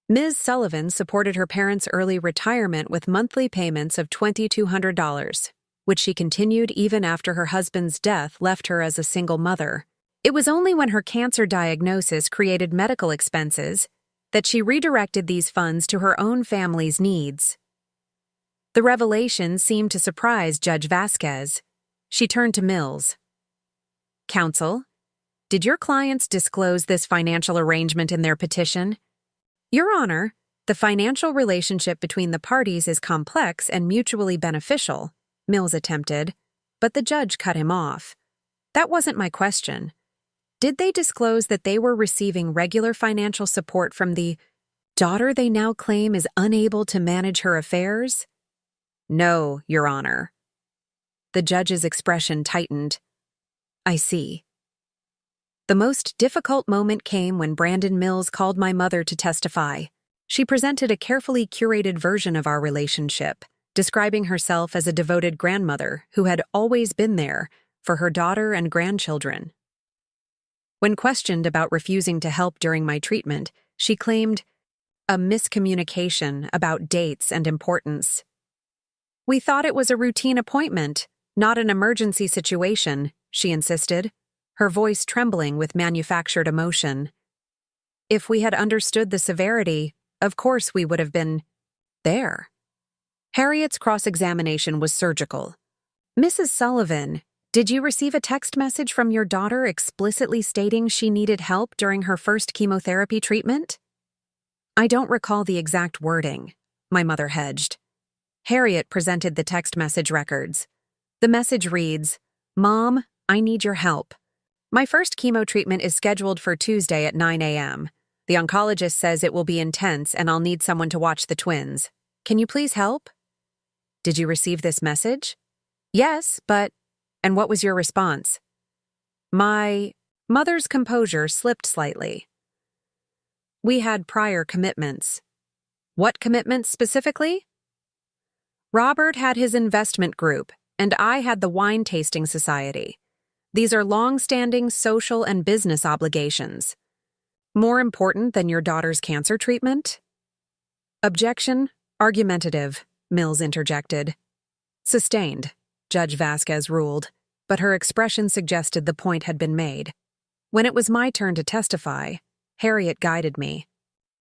Ms. Sullivan supported her parents' early retirement with monthly payments of $2,200, which she continued even after her husband's death left her as a single mother. It was only when her cancer diagnosis created medical expenses that she redirected these funds to her own family's needs. The revelation seemed to surprise Judge Vasquez. She turned to Mills. Counsel, did your clients disclose this financial arrangement in their petition? Your Honor, the financial relationship between the parties is complex and mutually beneficial, Mills attempted, but the judge cut him off. That wasn't my question. Did they disclose that they were receiving regular financial support from the daughter they now claim is unable to manage her affairs? No, Your Honor. The judge's expression tightened. I see. The most difficult moment came when Brandon Mills called my mother to testify. She presented a carefully curated version of our relationship, describing herself as a devoted grandmother who had always been there for her daughter and grandchildren. When questioned about refusing to help during my treatment, she claimed a miscommunication about dates and importance. We thought it was a routine appointment, not an emergency situation, she insisted, her voice trembling with manufactured emotion. If we had understood the severity, of course we would have been there. Harriet's cross-examination was surgical. Mrs. Sullivan, did you receive a text message from your daughter explicitly stating she needed help during her first chemotherapy treatment? I don't recall the exact wording, my mother hedged. Harriet presented the text message records. The message reads, Mom, I need your help. My first chemo treatment is scheduled for Tuesday at 9 a.m. The oncologist says it will be intense and I'll need someone to watch the twins. Can you please help? Did you receive this message? Yes, but... And what was your response? My mother's composure slipped slightly. We had prior commitments. What commitments specifically? Robert had his investment group, and I had the wine tasting society. These are long-standing social and business obligations. More important than your daughter's cancer treatment? Objection, argumentative, Mills interjected. Sustained, Judge Vasquez ruled, but her expression suggested the point had been made. When it was my turn to testify, Harriet guided me.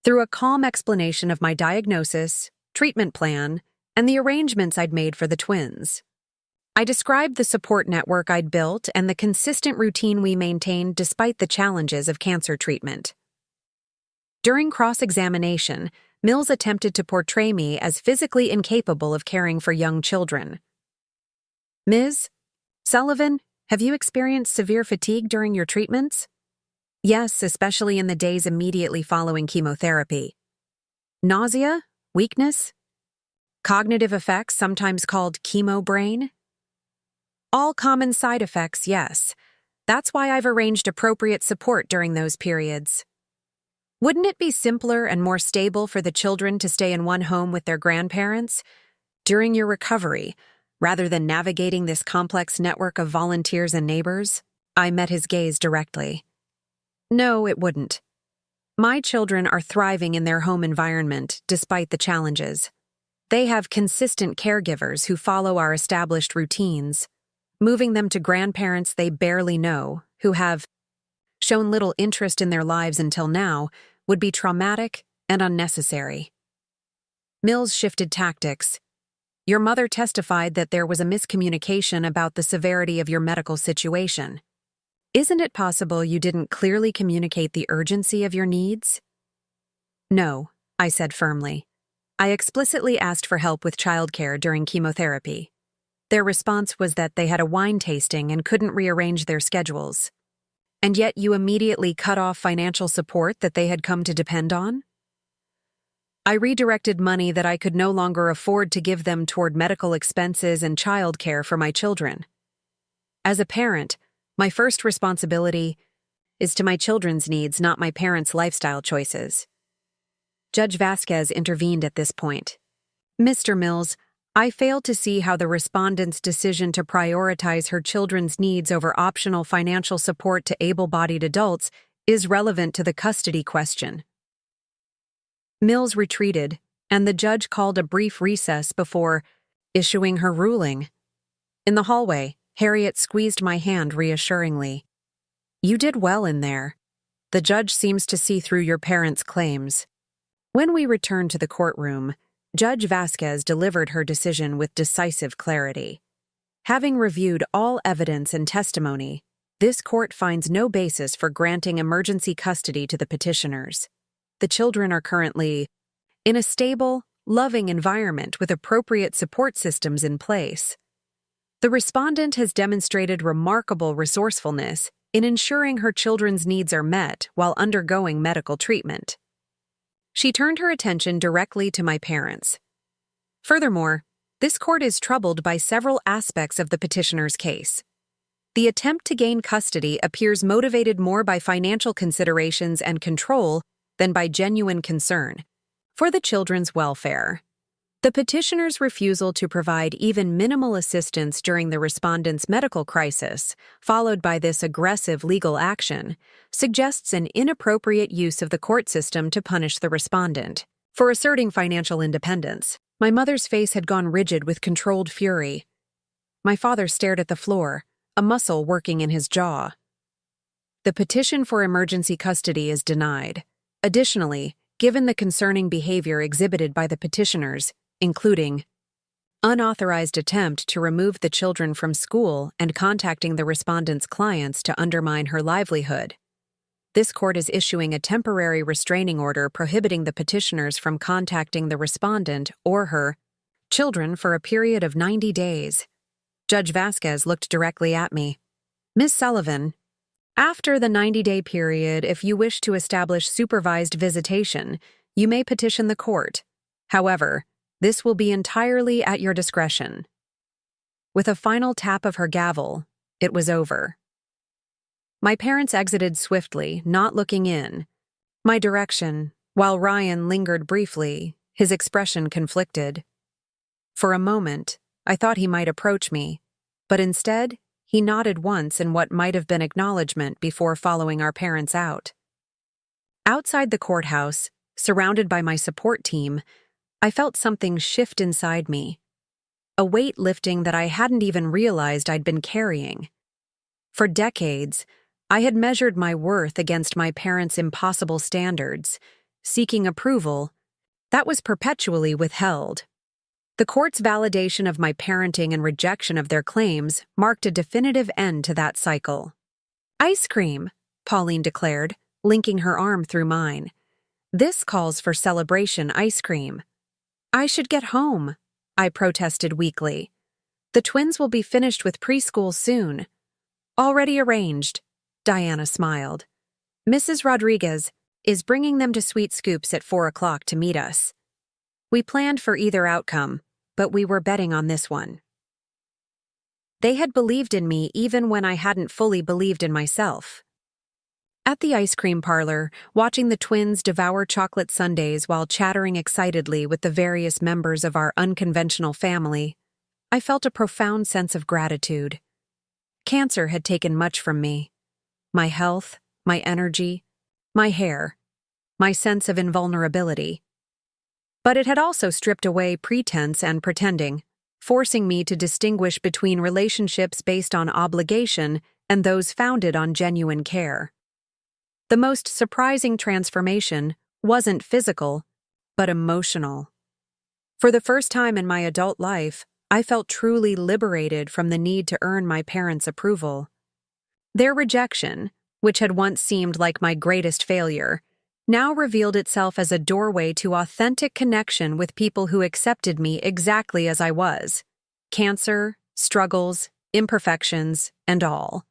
Through a calm explanation of my diagnosis, treatment plan, and the arrangements I'd made for the twins. I described the support network I'd built and the consistent routine we maintained despite the challenges of cancer treatment. During cross-examination, Mills attempted to portray me as physically incapable of caring for young children. Ms. Sullivan, have you experienced severe fatigue during your treatments? Yes, especially in the days immediately following chemotherapy. Nausea? Weakness? Cognitive effects, sometimes called chemo brain? All common side effects, yes. That's why I've arranged appropriate support during those periods. Wouldn't it be simpler and more stable for the children to stay in one home with their grandparents during your recovery, rather than navigating this complex network of volunteers and neighbors? I met his gaze directly. No, it wouldn't. My children are thriving in their home environment despite the challenges. They have consistent caregivers who follow our established routines. Moving them to grandparents they barely know, who have shown little interest in their lives until now, would be traumatic and unnecessary. Mills shifted tactics. Your mother testified that there was a miscommunication about the severity of your medical situation. Isn't it possible you didn't clearly communicate the urgency of your needs? No, I said firmly. I explicitly asked for help with childcare during chemotherapy. Their response was that they had a wine tasting and couldn't rearrange their schedules. And yet you immediately cut off financial support that they had come to depend on? I redirected money that I could no longer afford to give them toward medical expenses and childcare for my children. As a parent, my first responsibility is to my children's needs, not my parents' lifestyle choices. Judge Vasquez intervened at this point. Mr. Mills, I failed to see how the respondent's decision to prioritize her children's needs over optional financial support to able-bodied adults is relevant to the custody question. Mills retreated, and the judge called a brief recess before issuing her ruling. In the hallway, Harriet squeezed my hand reassuringly. You did well in there. The judge seems to see through your parents' claims. When we returned to the courtroom, Judge Vasquez delivered her decision with decisive clarity. Having reviewed all evidence and testimony, this court finds no basis for granting emergency custody to the petitioners. The children are currently in a stable, loving environment with appropriate support systems in place. The respondent has demonstrated remarkable resourcefulness in ensuring her children's needs are met while undergoing medical treatment. She turned her attention directly to my parents. Furthermore, this court is troubled by several aspects of the petitioner's case. The attempt to gain custody appears motivated more by financial considerations and control than by genuine concern for the children's welfare. The petitioner's refusal to provide even minimal assistance during the respondent's medical crisis, followed by this aggressive legal action, suggests an inappropriate use of the court system to punish the respondent for asserting financial independence. My mother's face had gone rigid with controlled fury. My father stared at the floor, a muscle working in his jaw. The petition for emergency custody is denied. Additionally, given the concerning behavior exhibited by the petitioners, including unauthorized attempt to remove the children from school and contacting the respondent's clients to undermine her livelihood, this court is issuing a temporary restraining order prohibiting the petitioners from contacting the respondent or her children for a period of 90 days. Judge Vasquez looked directly at me. Ms. Sullivan, after the 90-day period, if you wish to establish supervised visitation, you may petition the court. However, this will be entirely at your discretion. With a final tap of her gavel, it was over. My parents exited swiftly, not looking in my direction, while Ryan lingered briefly, his expression conflicted. For a moment, I thought he might approach me, but instead, he nodded once in what might have been acknowledgement before following our parents out. Outside the courthouse, surrounded by my support team, I felt something shift inside me, a weight lifting that I hadn't even realized I'd been carrying. For decades, I had measured my worth against my parents' impossible standards, seeking approval that was perpetually withheld. The court's validation of my parenting and rejection of their claims marked a definitive end to that cycle. "Ice cream," Pauline declared, linking her arm through mine. "This calls for celebration ice cream." "I should get home," I protested weakly. "The twins will be finished with preschool soon." "Already arranged," Diana smiled. "Mrs. Rodriguez is bringing them to Sweet Scoops at 4 o'clock to meet us." We planned for either outcome, but we were betting on this one. They had believed in me even when I hadn't fully believed in myself. At the ice cream parlor, watching the twins devour chocolate sundaes while chattering excitedly with the various members of our unconventional family, I felt a profound sense of gratitude. Cancer had taken much from me. My health, my energy, my hair, my sense of invulnerability. But it had also stripped away pretense and pretending, forcing me to distinguish between relationships based on obligation and those founded on genuine care. The most surprising transformation wasn't physical, but emotional. For the first time in my adult life, I felt truly liberated from the need to earn my parents' approval. Their rejection, which had once seemed like my greatest failure, now revealed itself as a doorway to authentic connection with people who accepted me exactly as I was. Cancer, struggles, imperfections, and all.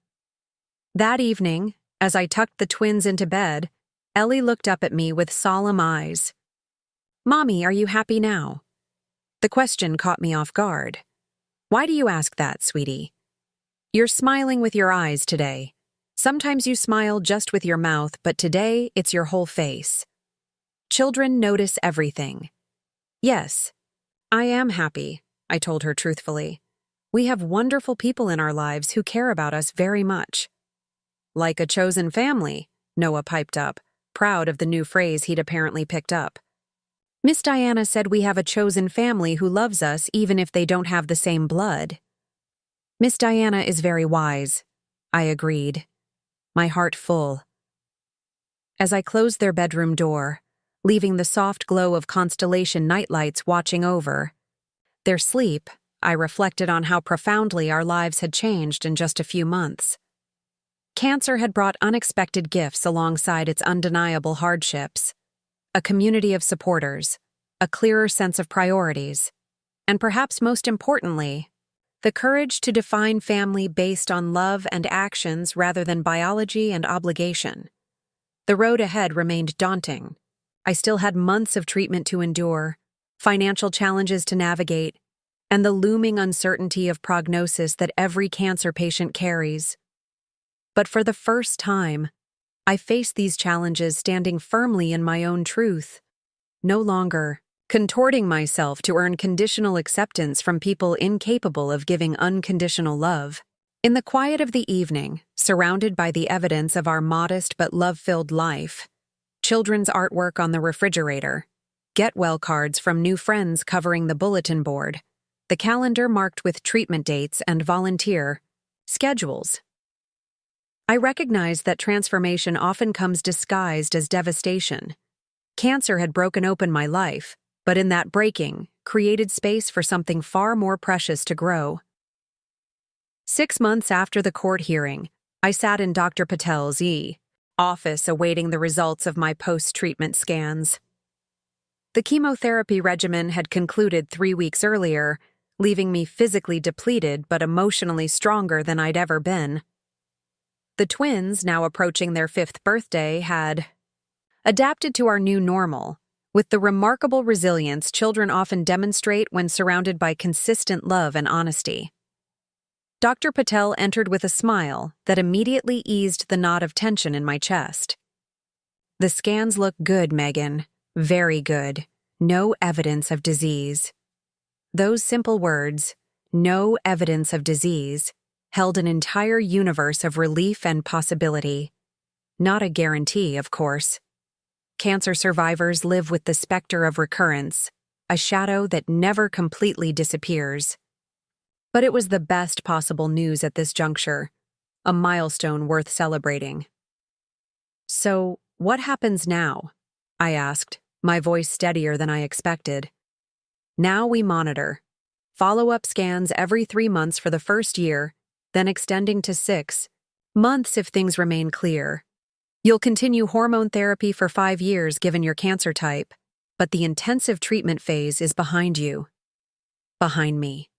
That evening, as I tucked the twins into bed, Ellie looked up at me with solemn eyes. "Mommy, are you happy now?" The question caught me off guard. "Why do you ask that, sweetie?" "You're smiling with your eyes today. Sometimes you smile just with your mouth, but today it's your whole face. Children notice everything." "Yes, I am happy," I told her truthfully. "We have wonderful people in our lives who care about us very much." "Like a chosen family," Noah piped up, proud of the new phrase he'd apparently picked up. "Miss Diana said we have a chosen family who loves us even if they don't have the same blood." "Miss Diana is very wise," I agreed, my heart full. As I closed their bedroom door, leaving the soft glow of constellation nightlights watching over their sleep, I reflected on how profoundly our lives had changed in just a few months. Cancer had brought unexpected gifts alongside its undeniable hardships. A community of supporters, a clearer sense of priorities, and perhaps most importantly, the courage to define family based on love and actions rather than biology and obligation. The road ahead remained daunting. I still had months of treatment to endure, financial challenges to navigate, and the looming uncertainty of prognosis that every cancer patient carries. But for the first time, I faced these challenges standing firmly in my own truth, no longer contorting myself to earn conditional acceptance from people incapable of giving unconditional love. In the quiet of the evening, surrounded by the evidence of our modest but love-filled life, children's artwork on the refrigerator, get-well cards from new friends covering the bulletin board, the calendar marked with treatment dates and volunteer schedules, I recognized that transformation often comes disguised as devastation. Cancer had broken open my life, but in that breaking, created space for something far more precious to grow. 6 months after the court hearing, I sat in Dr. Patel's office awaiting the results of my post-treatment scans. The chemotherapy regimen had concluded 3 weeks earlier, leaving me physically depleted but emotionally stronger than I'd ever been. The twins, now approaching their 5th birthday, had adapted to our new normal, with the remarkable resilience children often demonstrate when surrounded by consistent love and honesty. Dr. Patel entered with a smile that immediately eased the knot of tension in my chest. "The scans look good, Megan. Very good. No evidence of disease." Those simple words, "no evidence of disease," held an entire universe of relief and possibility. Not a guarantee, of course. Cancer survivors live with the specter of recurrence, a shadow that never completely disappears. But it was the best possible news at this juncture, a milestone worth celebrating. "So, what happens now?" I asked, my voice steadier than I expected. "Now we monitor. Follow-up scans every 3 months for the first year, then extending to 6 months if things remain clear. You'll continue hormone therapy for 5 years given your cancer type, but the intensive treatment phase is behind you." Behind me.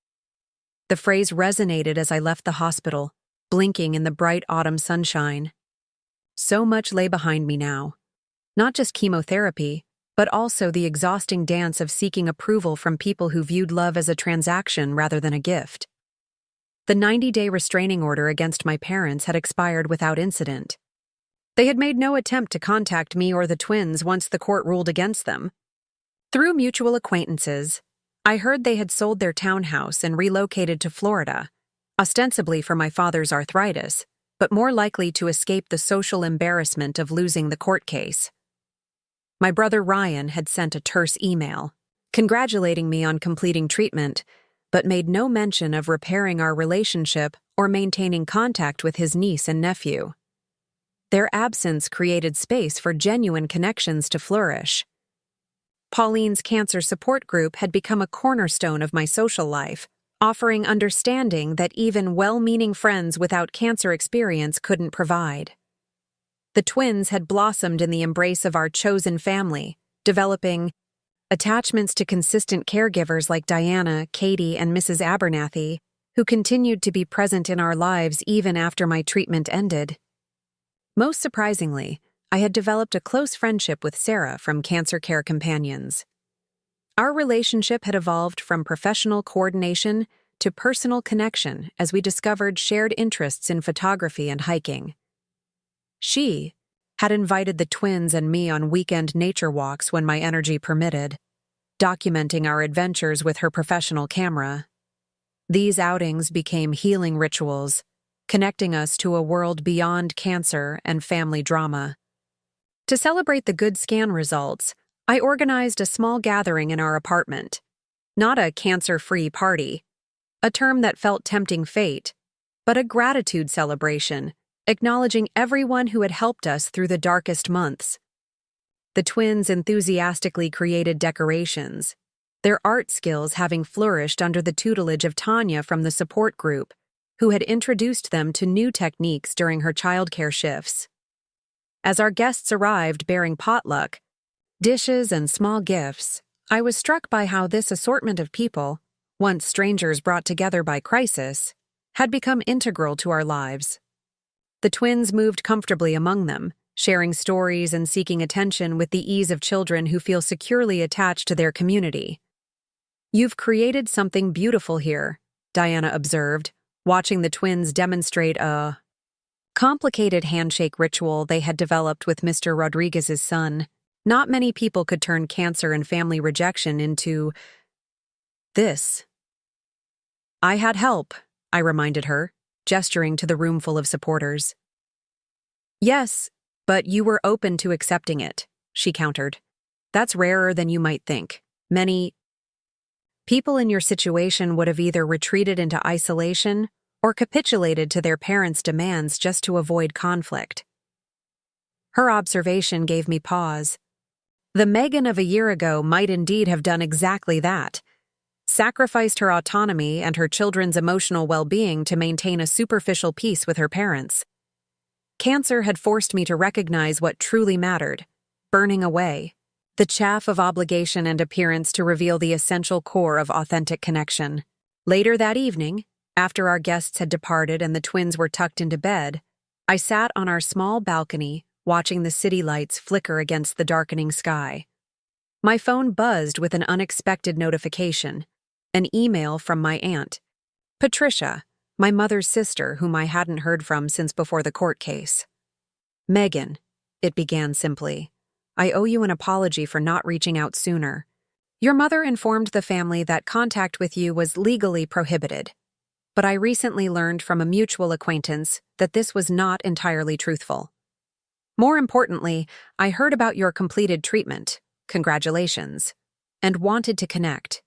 The phrase resonated as I left the hospital, blinking in the bright autumn sunshine. So much lay behind me now. Not just chemotherapy, but also the exhausting dance of seeking approval from people who viewed love as a transaction rather than a gift. The 90-day restraining order against my parents had expired without incident. They had made no attempt to contact me or the twins once the court ruled against them. Through mutual acquaintances, I heard they had sold their townhouse and relocated to Florida, ostensibly for my father's arthritis, but more likely to escape the social embarrassment of losing the court case. My brother Ryan had sent a terse email, congratulating me on completing treatment, but made no mention of repairing our relationship or maintaining contact with his niece and nephew. Their absence created space for genuine connections to flourish. Pauline's cancer support group had become a cornerstone of my social life, offering understanding that even well-meaning friends without cancer experience couldn't provide. The twins had blossomed in the embrace of our chosen family, developing attachments to consistent caregivers like Diana, Katie, and Mrs. Abernathy, who continued to be present in our lives even after my treatment ended. Most surprisingly, I had developed a close friendship with Sarah from Cancer Care Companions. Our relationship had evolved from professional coordination to personal connection as we discovered shared interests in photography and hiking. She had invited the twins and me on weekend nature walks when my energy permitted, documenting our adventures with her professional camera. These outings became healing rituals, connecting us to a world beyond cancer and family drama. To celebrate the good scan results, I organized a small gathering in our apartment. Not a cancer-free party, a term that felt tempting fate, but a gratitude celebration, acknowledging everyone who had helped us through the darkest months. The twins enthusiastically created decorations, their art skills having flourished under the tutelage of Tanya from the support group, who had introduced them to new techniques during her childcare shifts. As our guests arrived bearing potluck, dishes, and small gifts, I was struck by how this assortment of people, once strangers brought together by crisis, had become integral to our lives. The twins moved comfortably among them, sharing stories and seeking attention with the ease of children who feel securely attached to their community. "You've created something beautiful here," Diana observed, watching the twins demonstrate a complicated handshake ritual they had developed with Mr. Rodriguez's son. Not many people could turn cancer and family rejection into this. "I had help," I reminded her, gesturing to the room full of supporters. "Yes, but you were open to accepting it," she countered. "That's rarer than you might think. Many people in your situation would have either retreated into isolation or capitulated to their parents' demands just to avoid conflict." Her observation gave me pause. The Megan of a year ago might indeed have done exactly that, sacrificed her autonomy and her children's emotional well-being to maintain a superficial peace with her parents. Cancer had forced me to recognize what truly mattered, burning away, the chaff of obligation and appearance to reveal the essential core of authentic connection. Later that evening, after our guests had departed and the twins were tucked into bed, I sat on our small balcony, watching the city lights flicker against the darkening sky. My phone buzzed with an unexpected notification, an email from my aunt, Patricia, My mother's sister, whom I hadn't heard from since before the court case. Megan, it began simply, I owe you an apology for not reaching out sooner. Your mother informed the family that contact with you was legally prohibited. But I recently learned from a mutual acquaintance that this was not entirely truthful. More importantly, I heard about your completed treatment, congratulations, and wanted to connect.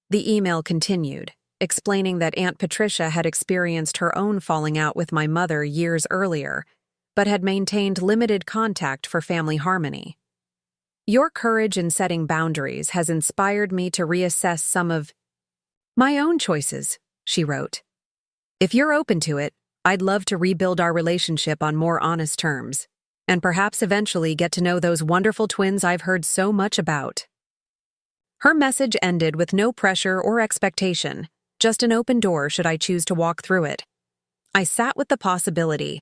The email continued, explaining that Aunt Patricia had experienced her own falling out with my mother years earlier, but had maintained limited contact for family harmony. Your courage in setting boundaries has inspired me to reassess some of my own choices, she wrote. If you're open to it, I'd love to rebuild our relationship on more honest terms, and perhaps eventually get to know those wonderful twins I've heard so much about. Her message ended with no pressure or expectation, just an open door should I choose to walk through it. I sat with the possibility,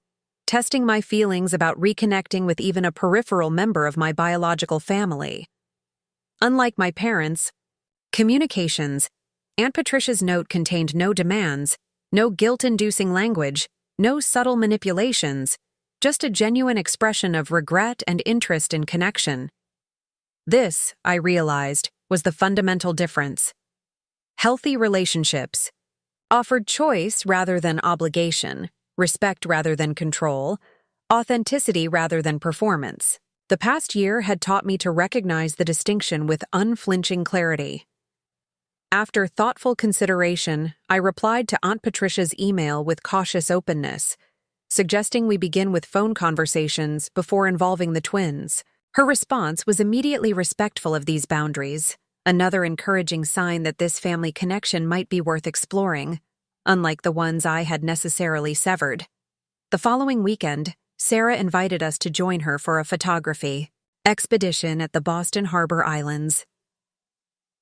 testing my feelings about reconnecting with even a peripheral member of my biological family. Unlike my parents' communications, Aunt Patricia's note contained no demands, no guilt-inducing language, no subtle manipulations, just a genuine expression of regret and interest in connection. This, I realized, was the fundamental difference. Healthy relationships offered choice rather than obligation, respect rather than control, authenticity rather than performance. The past year had taught me to recognize the distinction with unflinching clarity. After thoughtful consideration, I replied to Aunt Patricia's email with cautious openness, suggesting we begin with phone conversations before involving the twins. Her response was immediately respectful of these boundaries, another encouraging sign that this family connection might be worth exploring, unlike the ones I had necessarily severed. The following weekend, Sarah invited us to join her for a photography expedition at the Boston Harbor Islands.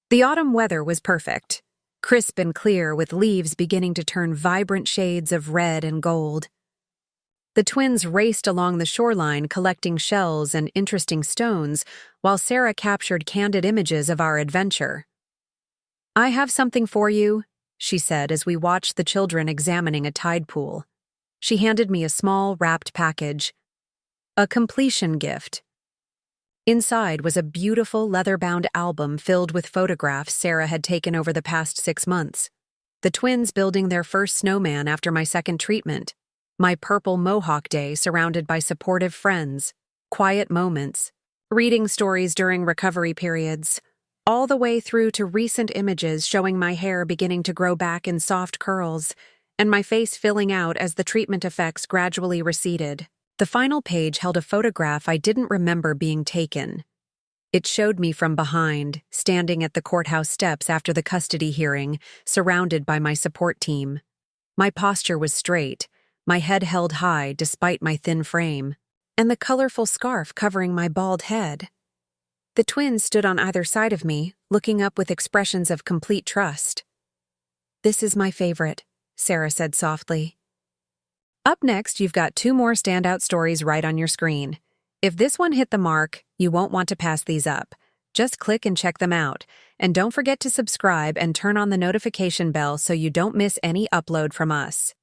The autumn weather was perfect, crisp and clear with leaves beginning to turn vibrant shades of red and gold. The twins raced along the shoreline collecting shells and interesting stones while Sarah captured candid images of our adventure. I have something for you, she said as we watched the children examining a tide pool. She handed me a small wrapped package, a completion gift. Inside was a beautiful leather-bound album filled with photographs Sarah had taken over the past 6 months. The twins building their first snowman after my second treatment, my purple mohawk day surrounded by supportive friends, quiet moments, reading stories during recovery periods, all the way through to recent images showing my hair beginning to grow back in soft curls and my face filling out as the treatment effects gradually receded. The final page held a photograph I didn't remember being taken. It showed me from behind, standing at the courthouse steps after the custody hearing, surrounded by my support team. My posture was straight, my head held high despite my thin frame, and the colorful scarf covering my bald head. The twins stood on either side of me, looking up with expressions of complete trust. "This is my favorite," Sarah said softly. Up next, you've got 2 more standout stories right on your screen. If this one hit the mark, you won't want to pass these up. Just click and check them out. And don't forget to subscribe and turn on the notification bell so you don't miss any upload from us.